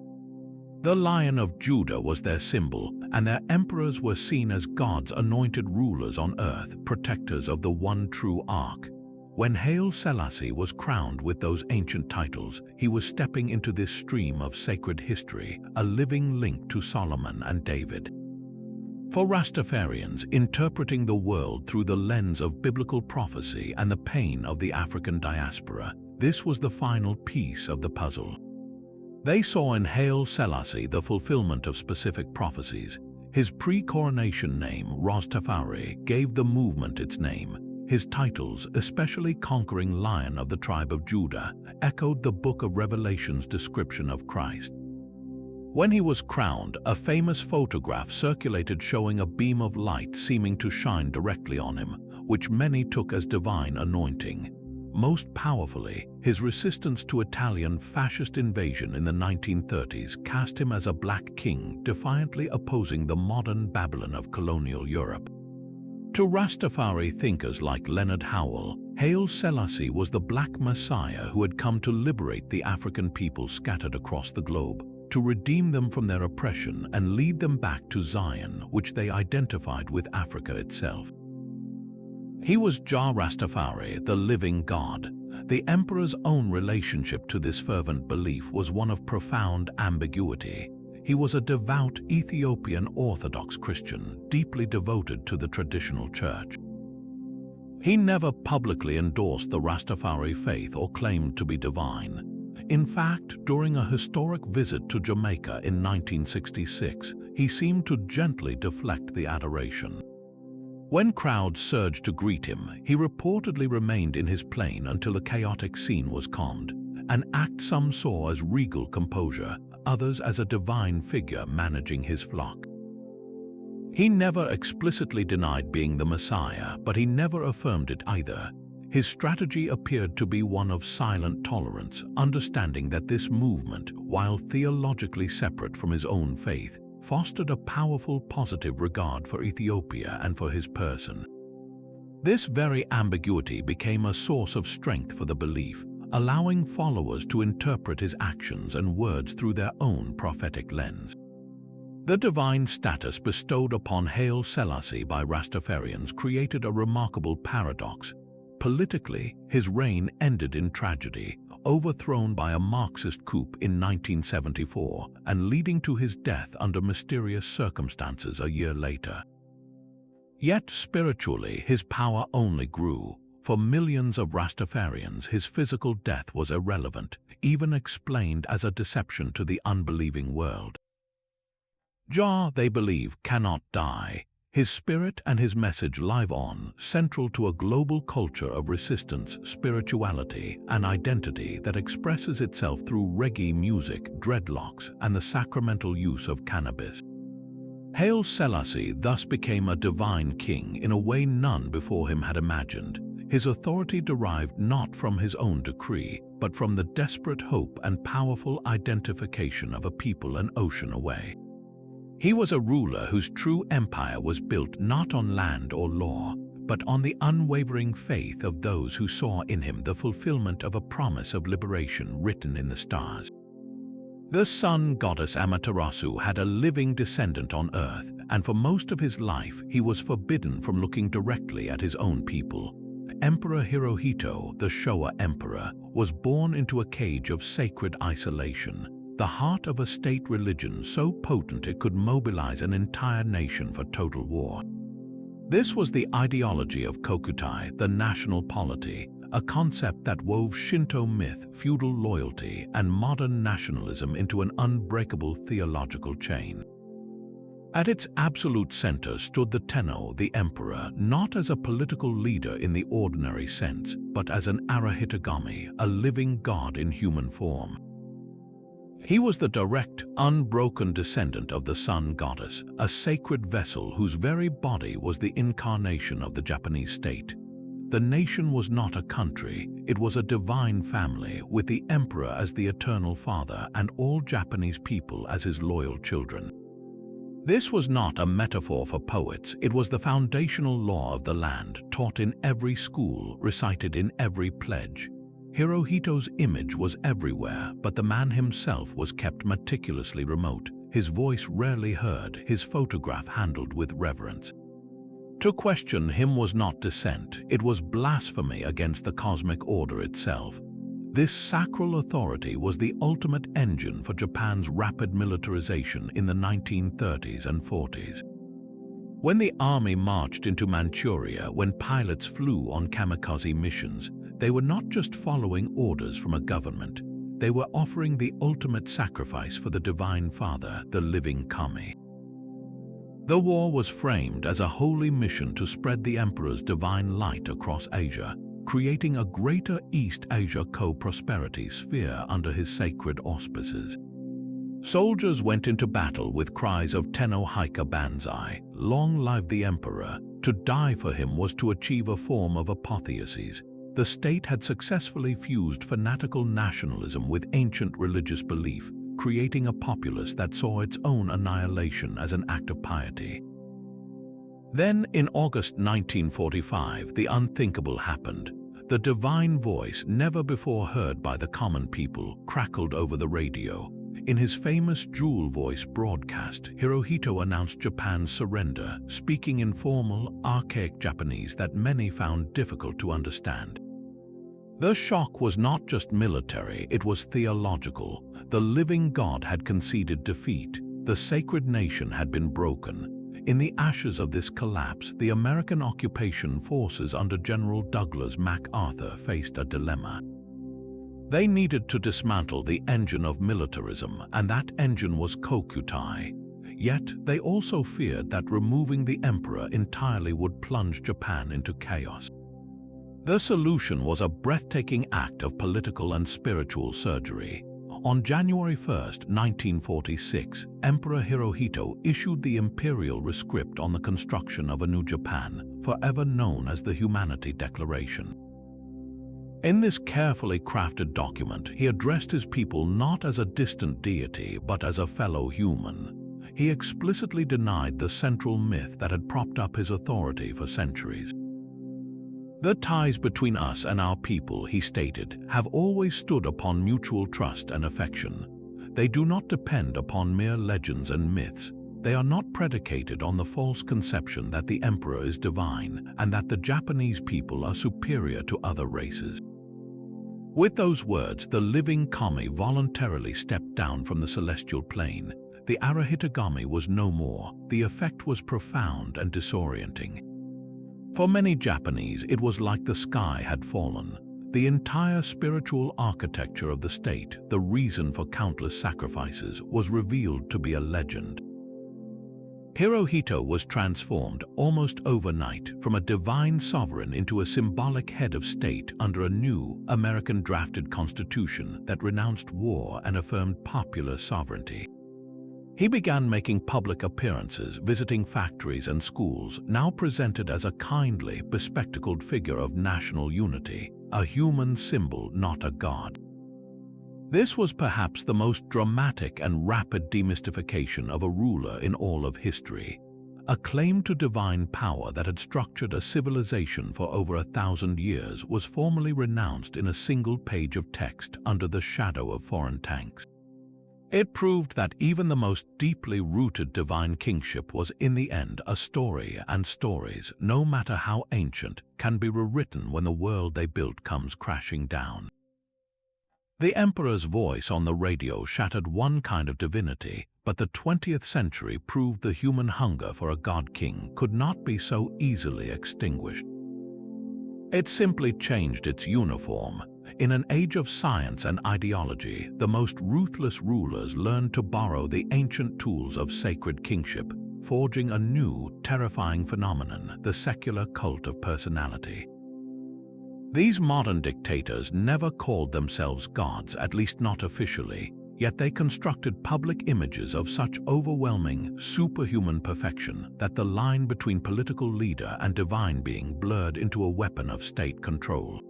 The Lion of Judah was their symbol, and their emperors were seen as God's anointed rulers on earth, protectors of the one true Ark. When Haile Selassie was crowned with those ancient titles, he was stepping into this stream of sacred history, a living link to Solomon and David. For Rastafarians, interpreting the world through the lens of biblical prophecy and the pain of the African diaspora, this was the final piece of the puzzle. They saw in Haile Selassie the fulfillment of specific prophecies. His pre-coronation name, Rastafari, gave the movement its name. His titles, especially Conquering Lion of the tribe of Judah, echoed the Book of Revelation's description of Christ. When he was crowned, a famous photograph circulated showing a beam of light seeming to shine directly on him, which many took as divine anointing. Most powerfully, his resistance to Italian fascist invasion in the 1930s cast him as a black king, defiantly opposing the modern Babylon of colonial Europe. To Rastafari thinkers like Leonard Howell, Haile Selassie was the Black Messiah who had come to liberate the African people scattered across the globe, to redeem them from their oppression and lead them back to Zion, which they identified with Africa itself. He was Jah Rastafari, the living God. The emperor's own relationship to this fervent belief was one of profound ambiguity. He was a devout Ethiopian Orthodox Christian, deeply devoted to the traditional church. He never publicly endorsed the Rastafari faith or claimed to be divine. In fact, during a historic visit to Jamaica in 1966, he seemed to gently deflect the adoration. When crowds surged to greet him, he reportedly remained in his plane until the chaotic scene was calmed, an act some saw as regal composure, others as a divine figure managing his flock. He never explicitly denied being the Messiah, but he never affirmed it either. His strategy appeared to be one of silent tolerance, understanding that this movement, while theologically separate from his own faith, fostered a powerful positive regard for Ethiopia and for his person. This very ambiguity became a source of strength for the belief, allowing followers to interpret his actions and words through their own prophetic lens. The divine status bestowed upon Haile Selassie by Rastafarians created a remarkable paradox. Politically, his reign ended in tragedy, overthrown by a Marxist coup in 1974 and leading to his death under mysterious circumstances a year later. Yet spiritually, his power only grew. For millions of Rastafarians, his physical death was irrelevant, even explained as a deception to the unbelieving world. Jah, they believe, cannot die. His spirit and his message live on, central to a global culture of resistance, spirituality, and identity that expresses itself through reggae music, dreadlocks, and the sacramental use of cannabis. Haile Selassie thus became a divine king in a way none before him had imagined. His authority derived not from his own decree, but from the desperate hope and powerful identification of a people an ocean away. He was a ruler whose true empire was built not on land or law, but on the unwavering faith of those who saw in him the fulfillment of a promise of liberation written in the stars. The sun goddess Amaterasu had a living descendant on earth, and for most of his life he was forbidden from looking directly at his own people. Emperor Hirohito, the Showa emperor, was born into a cage of sacred isolation, the heart of a state religion so potent it could mobilize an entire nation for total war. This was the ideology of Kokutai, the national polity, a concept that wove Shinto myth, feudal loyalty, and modern nationalism into an unbreakable theological chain. At its absolute center stood the Tenno, the emperor, not as a political leader in the ordinary sense, but as an Arahitagami, a living god in human form. He was the direct, unbroken descendant of the sun goddess, a sacred vessel whose very body was the incarnation of the Japanese state. The nation was not a country, it was a divine family, with the emperor as the eternal father and all Japanese people as his loyal children. This was not a metaphor for poets, it was the foundational law of the land, taught in every school, recited in every pledge. Hirohito's image was everywhere, but the man himself was kept meticulously remote, his voice rarely heard, his photograph handled with reverence. To question him was not dissent, it was blasphemy against the cosmic order itself. This sacral authority was the ultimate engine for Japan's rapid militarization in the 1930s and 40s. When the army marched into Manchuria, when pilots flew on kamikaze missions, they were not just following orders from a government, they were offering the ultimate sacrifice for the Divine Father, the living kami. The war was framed as a holy mission to spread the emperor's divine light across Asia, creating a greater East Asia co-prosperity sphere under his sacred auspices. Soldiers went into battle with cries of Tenno Haika Banzai, long live the emperor. To die for him was to achieve a form of apotheosis. The state had successfully fused fanatical nationalism with ancient religious belief, creating a populace that saw its own annihilation as an act of piety. Then, in August 1945, the unthinkable happened. The divine voice, never before heard by the common people, crackled over the radio. In his famous Jewel Voice broadcast, Hirohito announced Japan's surrender, speaking in formal, archaic Japanese that many found difficult to understand. The shock was not just military, it was theological. The living God had conceded defeat. The sacred nation had been broken. In the ashes of this collapse, the American occupation forces under General Douglas MacArthur faced a dilemma. They needed to dismantle the engine of militarism, and that engine was Kokutai. Yet, they also feared that removing the emperor entirely would plunge Japan into chaos. The solution was a breathtaking act of political and spiritual surgery. On January 1, 1946, Emperor Hirohito issued the imperial rescript on the construction of a new Japan, forever known as the Humanity Declaration. In this carefully crafted document, he addressed his people not as a distant deity, but as a fellow human. He explicitly denied the central myth that had propped up his authority for centuries. The ties between us and our people, he stated, have always stood upon mutual trust and affection. They do not depend upon mere legends and myths. They are not predicated on the false conception that the emperor is divine and that the Japanese people are superior to other races. With those words, the living kami voluntarily stepped down from the celestial plane. The Arahitagami was no more. The effect was profound and disorienting. For many Japanese, it was like the sky had fallen. The entire spiritual architecture of the state, the reason for countless sacrifices, was revealed to be a legend. Hirohito was transformed almost overnight from a divine sovereign into a symbolic head of state under a new American-drafted constitution that renounced war and affirmed popular sovereignty. He began making public appearances, visiting factories and schools, now presented as a kindly, bespectacled figure of national unity, a human symbol, not a god. This was perhaps the most dramatic and rapid demystification of a ruler in all of history. A claim to divine power that had structured a civilization for over 1,000 years was formally renounced in a single page of text under the shadow of foreign tanks. It proved that even the most deeply rooted divine kingship was in the end a story, and stories, no matter how ancient, can be rewritten when the world they built comes crashing down. The emperor's voice on the radio shattered one kind of divinity, but the 20th century proved the human hunger for a god-king could not be so easily extinguished. It simply changed its uniform. In an age of science and ideology, the most ruthless rulers learned to borrow the ancient tools of sacred kingship, forging a new, terrifying phenomenon, the secular cult of personality. These modern dictators never called themselves gods, at least not officially, yet they constructed public images of such overwhelming, superhuman perfection that the line between political leader and divine being blurred into a weapon of state control.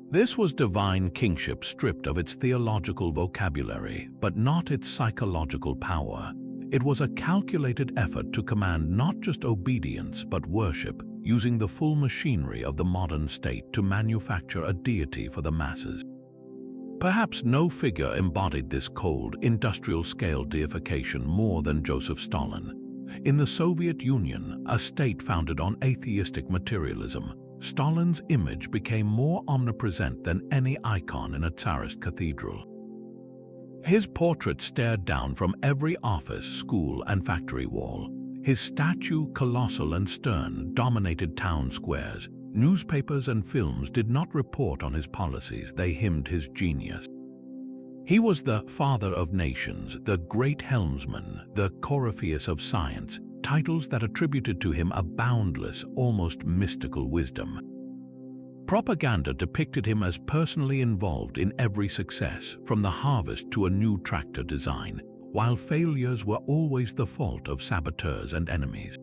This was divine kingship stripped of its theological vocabulary, but not its psychological power. It was a calculated effort to command not just obedience but worship, using the full machinery of the modern state to manufacture a deity for the masses. Perhaps no figure embodied this cold, industrial-scale deification more than Joseph Stalin. In the Soviet Union, a state founded on atheistic materialism, Stalin's image became more omnipresent than any icon in a Tsarist cathedral. His portrait stared down from every office, school, and factory wall. His statue, colossal and stern, dominated town squares. Newspapers and films did not report on his policies, they hymned his genius. He was the father of nations, the great helmsman, the Coryphaeus of science, titles that attributed to him a boundless, almost mystical wisdom. Propaganda depicted him as personally involved in every success, from the harvest to a new tractor design, while failures were always the fault of saboteurs and enemies.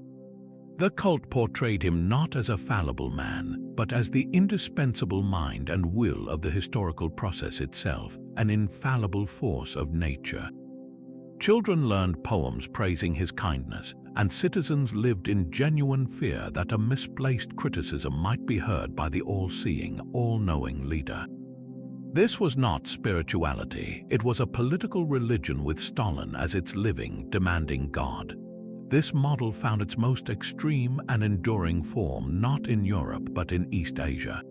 The cult portrayed him not as a fallible man, but as the indispensable mind and will of the historical process itself, an infallible force of nature. Children learned poems praising his kindness, and citizens lived in genuine fear that a misplaced criticism might be heard by the all-seeing, all-knowing leader. This was not spirituality, it was a political religion with Stalin as its living, demanding god. This model found its most extreme and enduring form not in Europe but in East Asia.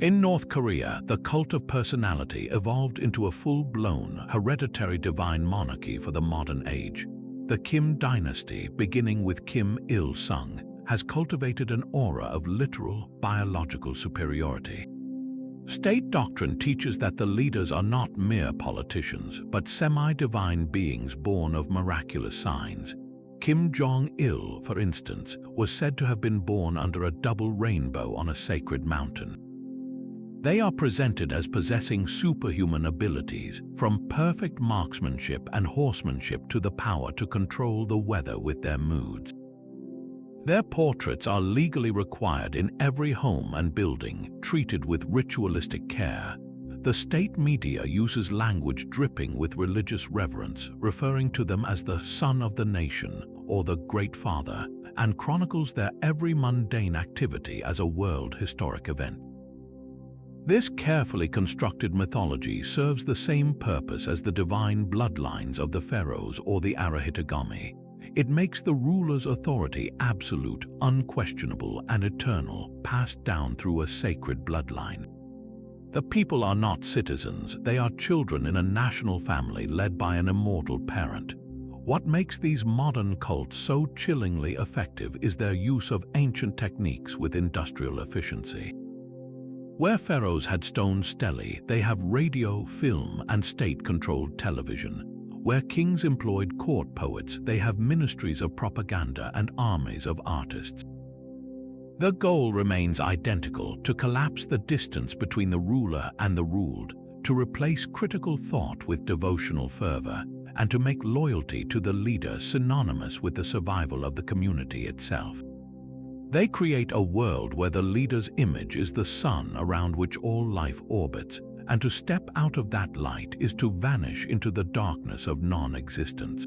In North Korea, the cult of personality evolved into a full-blown, hereditary divine monarchy for the modern age. The Kim dynasty, beginning with Kim Il-sung, has cultivated an aura of literal, biological superiority. State doctrine teaches that the leaders are not mere politicians, but semi-divine beings born of miraculous signs. Kim Jong-il, for instance, was said to have been born under a double rainbow on a sacred mountain. They are presented as possessing superhuman abilities, from perfect marksmanship and horsemanship to the power to control the weather with their moods. Their portraits are legally required in every home and building, treated with ritualistic care. The state media uses language dripping with religious reverence, referring to them as the son of the nation or the great father, and chronicles their every mundane activity as a world historic event. This carefully constructed mythology serves the same purpose as the divine bloodlines of the pharaohs or the Hirohito. It makes the ruler's authority absolute, unquestionable, and eternal, passed down through a sacred bloodline. The people are not citizens, they are children in a national family led by an immortal parent. What makes these modern cults so chillingly effective is their use of ancient techniques with industrial efficiency. Where pharaohs had stone stelae, they have radio, film, and state-controlled television. Where kings employed court poets, they have ministries of propaganda and armies of artists. The goal remains identical: to collapse the distance between the ruler and the ruled, to replace critical thought with devotional fervor, and to make loyalty to the leader synonymous with the survival of the community itself. They create a world where the leader's image is the sun around which all life orbits, and to step out of that light is to vanish into the darkness of non-existence.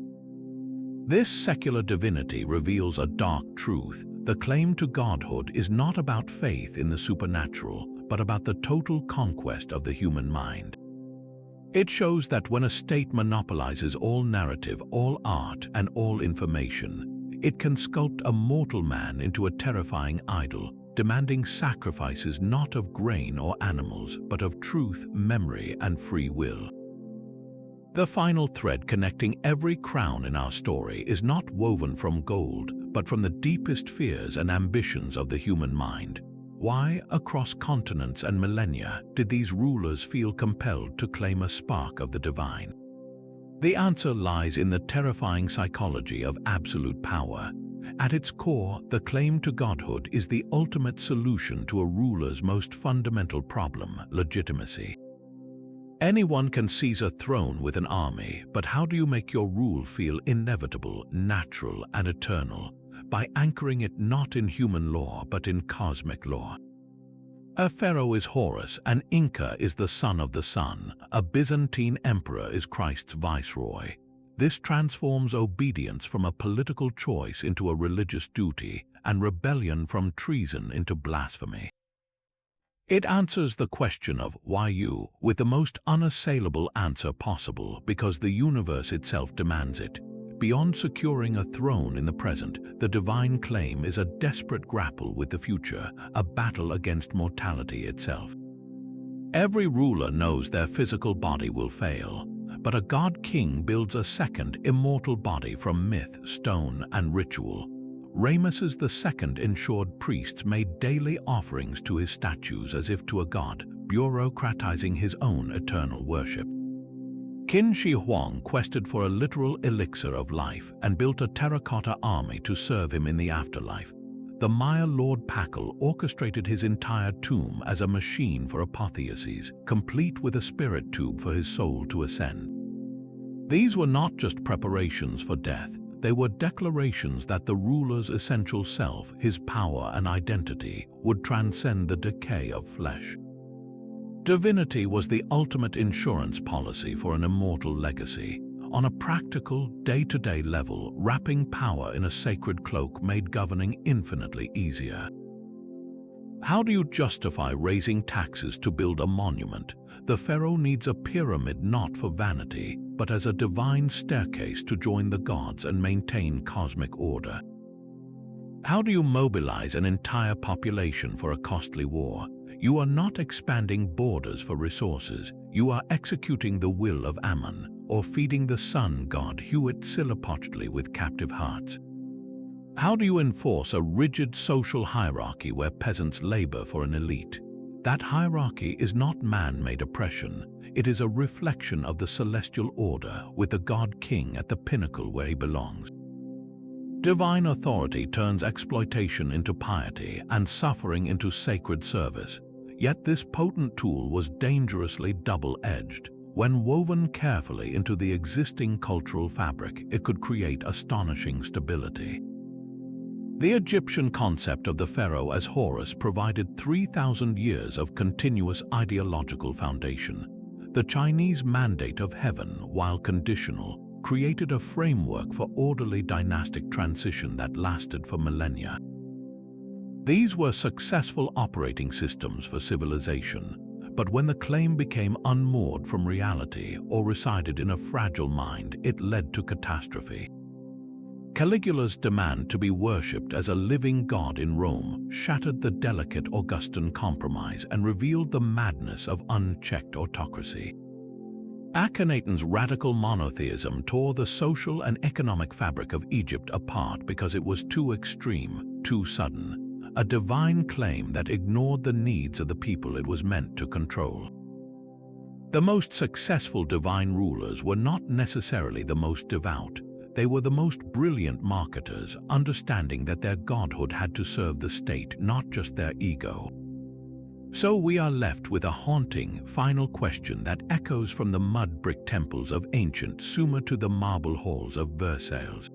This secular divinity reveals a dark truth. The claim to godhood is not about faith in the supernatural, but about the total conquest of the human mind. It shows that when a state monopolizes all narrative, all art, and all information, it can sculpt a mortal man into a terrifying idol, demanding sacrifices not of grain or animals, but of truth, memory, and free will. The final thread connecting every crown in our story is not woven from gold, but from the deepest fears and ambitions of the human mind. Why, across continents and millennia, did these rulers feel compelled to claim a spark of the divine? The answer lies in the terrifying psychology of absolute power. At its core, the claim to godhood is the ultimate solution to a ruler's most fundamental problem: legitimacy. Anyone can seize a throne with an army, but how do you make your rule feel inevitable, natural, and eternal? By anchoring it not in human law, but in cosmic law. A pharaoh is Horus, an Inca is the son of the sun, a Byzantine emperor is Christ's viceroy. This transforms obedience from a political choice into a religious duty, and rebellion from treason into blasphemy. It answers the question of why you, with the most unassailable answer possible, because the universe itself demands it. Beyond securing a throne in the present, the divine claim is a desperate grapple with the future, a battle against mortality itself. Every ruler knows their physical body will fail, but a god-king builds a second, immortal body from myth, stone, and ritual. Ramesses II ensured priests made daily offerings to his statues as if to a god, bureaucratizing his own eternal worship. Qin Shi Huang quested for a literal elixir of life and built a terracotta army to serve him in the afterlife. The Maya Lord Pakal orchestrated his entire tomb as a machine for apotheoses, complete with a spirit tube for his soul to ascend. These were not just preparations for death, they were declarations that the ruler's essential self, his power and identity, would transcend the decay of flesh. Divinity was the ultimate insurance policy for an immortal legacy. On a practical, day-to-day level, wrapping power in a sacred cloak made governing infinitely easier. How do you justify raising taxes to build a monument? The pharaoh needs a pyramid not for vanity, but as a divine staircase to join the gods and maintain cosmic order. How do you mobilize an entire population for a costly war? You are not expanding borders for resources, you are executing the will of Ammon, or feeding the sun god Huitzilopochtli with captive hearts. How do you enforce a rigid social hierarchy where peasants labor for an elite? That hierarchy is not man-made oppression, it is a reflection of the celestial order with the god-king at the pinnacle where he belongs. Divine authority turns exploitation into piety and suffering into sacred service. Yet this potent tool was dangerously double-edged. When woven carefully into the existing cultural fabric, it could create astonishing stability. The Egyptian concept of the pharaoh as Horus provided 3,000 years of continuous ideological foundation. The Chinese mandate of heaven, while conditional, created a framework for orderly dynastic transition that lasted for millennia. These were successful operating systems for civilization, but when the claim became unmoored from reality or resided in a fragile mind, it led to catastrophe. Caligula's demand to be worshipped as a living god in Rome shattered the delicate Augustan compromise and revealed the madness of unchecked autocracy. Akhenaten's radical monotheism tore the social and economic fabric of Egypt apart because it was too extreme, too sudden, a divine claim that ignored the needs of the people it was meant to control. The most successful divine rulers were not necessarily the most devout. They were the most brilliant marketers, understanding that their godhood had to serve the state, not just their ego. So we are left with a haunting, final question that echoes from the mud-brick temples of ancient Sumer to the marble halls of Versailles.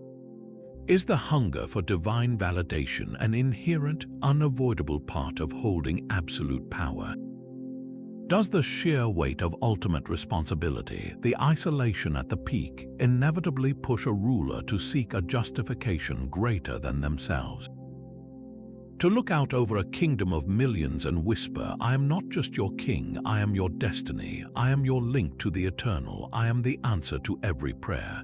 Is the hunger for divine validation an inherent, unavoidable part of holding absolute power? Does the sheer weight of ultimate responsibility, the isolation at the peak, inevitably push a ruler to seek a justification greater than themselves? To look out over a kingdom of millions and whisper, "I am not just your king, I am your destiny, I am your link to the eternal, I am the answer to every prayer."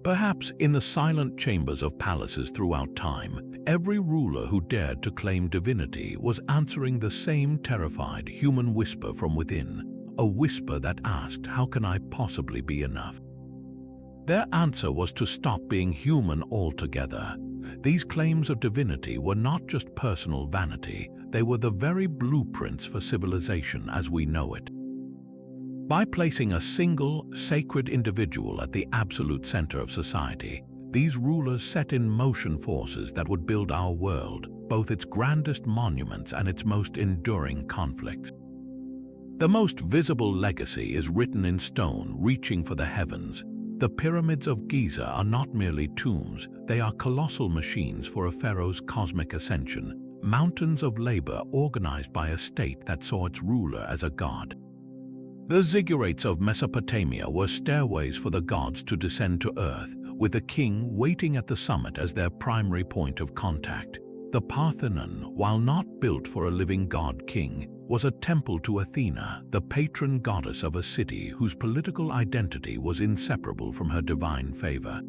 Perhaps in the silent chambers of palaces throughout time, every ruler who dared to claim divinity was answering the same terrified human whisper from within, a whisper that asked, "How can I possibly be enough?" Their answer was to stop being human altogether. These claims of divinity were not just personal vanity, they were the very blueprints for civilization as we know it. By placing a single, sacred individual at the absolute center of society, these rulers set in motion forces that would build our world, both its grandest monuments and its most enduring conflicts. The most visible legacy is written in stone, reaching for the heavens. The pyramids of Giza are not merely tombs, they are colossal machines for a pharaoh's cosmic ascension, mountains of labor organized by a state that saw its ruler as a god. The ziggurats of Mesopotamia were stairways for the gods to descend to earth, with the king waiting at the summit as their primary point of contact. The Parthenon, while not built for a living god-king, was a temple to Athena, the patron goddess of a city whose political identity was inseparable from her divine favor.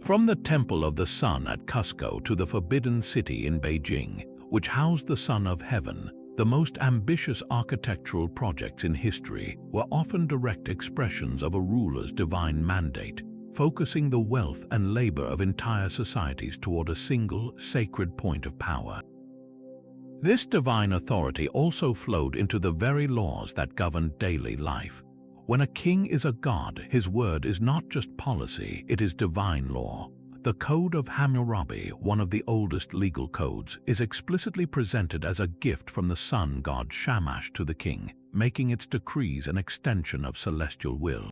From the Temple of the Sun at Cusco to the Forbidden City in Beijing, which housed the Son of Heaven, the most ambitious architectural projects in history were often direct expressions of a ruler's divine mandate, focusing the wealth and labor of entire societies toward a single, sacred point of power. This divine authority also flowed into the very laws that govern daily life. When a king is a god, his word is not just policy, it is divine law. The Code of Hammurabi, one of the oldest legal codes, is explicitly presented as a gift from the sun god Shamash to the king, making its decrees an extension of celestial will.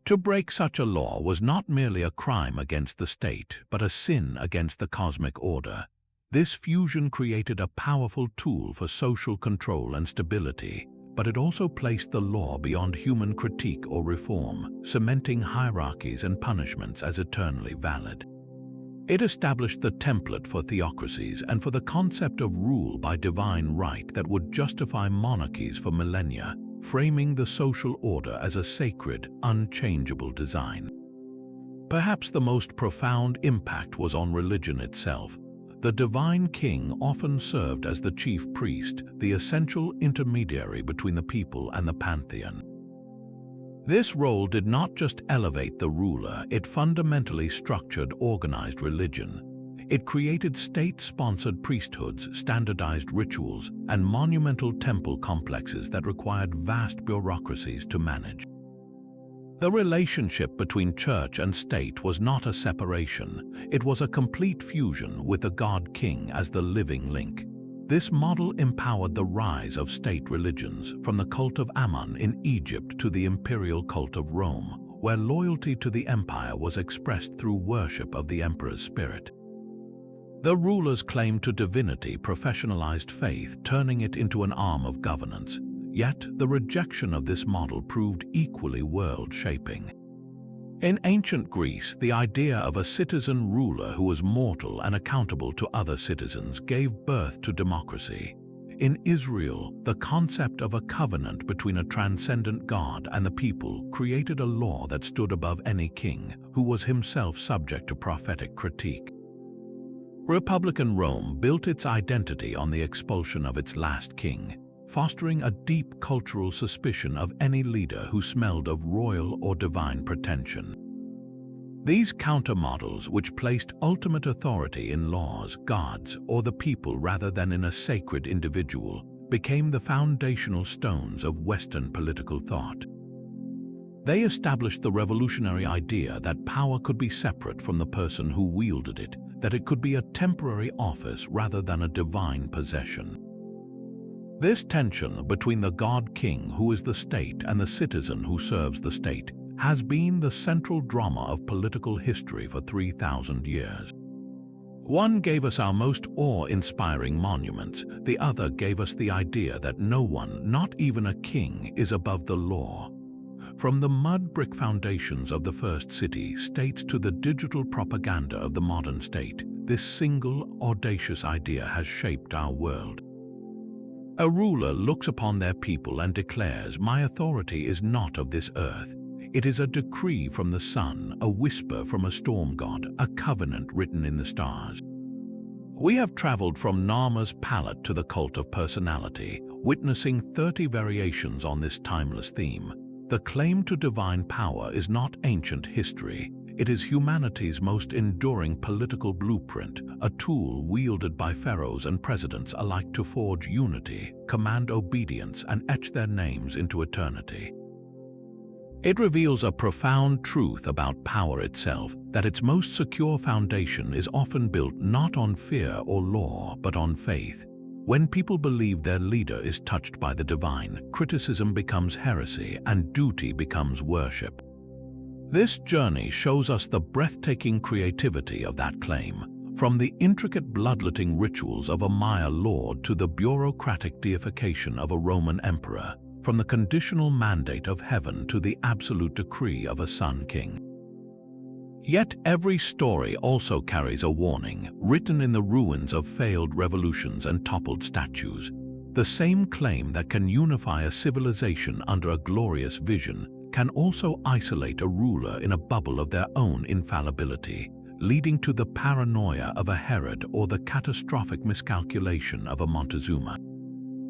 To break such a law was not merely a crime against the state, but a sin against the cosmic order. This fusion created a powerful tool for social control and stability, but it also placed the law beyond human critique or reform, cementing hierarchies and punishments as eternally valid. It established the template for theocracies and for the concept of rule by divine right that would justify monarchies for millennia, framing the social order as a sacred, unchangeable design. Perhaps the most profound impact was on religion itself. The divine king often served as the chief priest, the essential intermediary between the people and the pantheon. This role did not just elevate the ruler, it fundamentally structured organized religion. It created state-sponsored priesthoods, standardized rituals, and monumental temple complexes that required vast bureaucracies to manage. The relationship between church and state was not a separation, it was a complete fusion with the god-king as the living link. This model empowered the rise of state religions, from the cult of Ammon in Egypt to the imperial cult of Rome, where loyalty to the empire was expressed through worship of the emperor's spirit. The rulers claimed to divinity professionalized faith, turning it into an arm of governance. Yet, the rejection of this model proved equally world-shaping. In ancient Greece, the idea of a citizen ruler who was mortal and accountable to other citizens gave birth to democracy. In Israel, the concept of a covenant between a transcendent God and the people created a law that stood above any king, who was himself subject to prophetic critique. Republican Rome built its identity on the expulsion of its last king, fostering a deep cultural suspicion of any leader who smelled of royal or divine pretension. These counter-models, which placed ultimate authority in laws, gods, or the people rather than in a sacred individual, became the foundational stones of Western political thought. They established the revolutionary idea that power could be separate from the person who wielded it, that it could be a temporary office rather than a divine possession. This tension between the god-king who is the state and the citizen who serves the state has been the central drama of political history for 3,000 years. One gave us our most awe-inspiring monuments, the other gave us the idea that no one, not even a king, is above the law. From the mud brick foundations of the first city-states to the digital propaganda of the modern state, this single, audacious idea has shaped our world. A ruler looks upon their people and declares, "My authority is not of this earth. It is a decree from the sun, a whisper from a storm god, a covenant written in the stars." We have traveled from Narmer's palette to the cult of personality, witnessing 30 variations on this timeless theme. The claim to divine power is not ancient history. It is humanity's most enduring political blueprint, a tool wielded by pharaohs and presidents alike to forge unity, command obedience, and etch their names into eternity. It reveals a profound truth about power itself, that its most secure foundation is often built not on fear or law, but on faith. When people believe their leader is touched by the divine, criticism becomes heresy and duty becomes worship. This journey shows us the breathtaking creativity of that claim, from the intricate bloodletting rituals of a Maya lord to the bureaucratic deification of a Roman emperor, from the conditional mandate of heaven to the absolute decree of a sun king. Yet every story also carries a warning, written in the ruins of failed revolutions and toppled statues. The same claim that can unify a civilization under a glorious vision can also isolate a ruler in a bubble of their own infallibility, leading to the paranoia of a Herod or the catastrophic miscalculation of a Montezuma.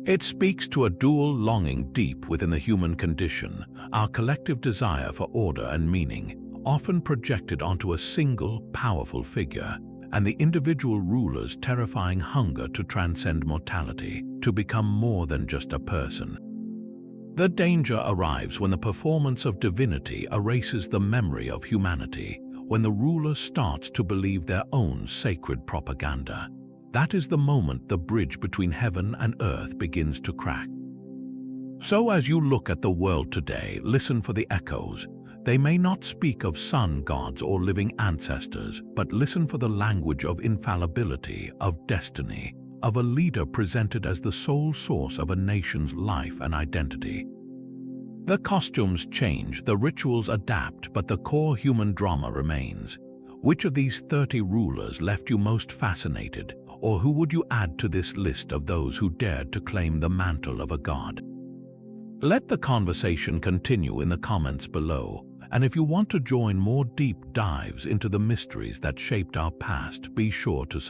It speaks to a dual longing deep within the human condition, our collective desire for order and meaning, often projected onto a single, powerful figure, and the individual ruler's terrifying hunger to transcend mortality, to become more than just a person. The danger arrives when the performance of divinity erases the memory of humanity, when the ruler starts to believe their own sacred propaganda. That is the moment the bridge between heaven and earth begins to crack. So as you look at the world today, listen for the echoes. They may not speak of sun gods or living ancestors, but listen for the language of infallibility, of destiny, of a leader presented as the sole source of a nation's life and identity. The costumes change, the rituals adapt, but the core human drama remains. Which of these 30 rulers left you most fascinated, or who would you add to this list of those who dared to claim the mantle of a god? Let the conversation continue in the comments below, and if you want to join more deep dives into the mysteries that shaped our past, be sure to subscribe.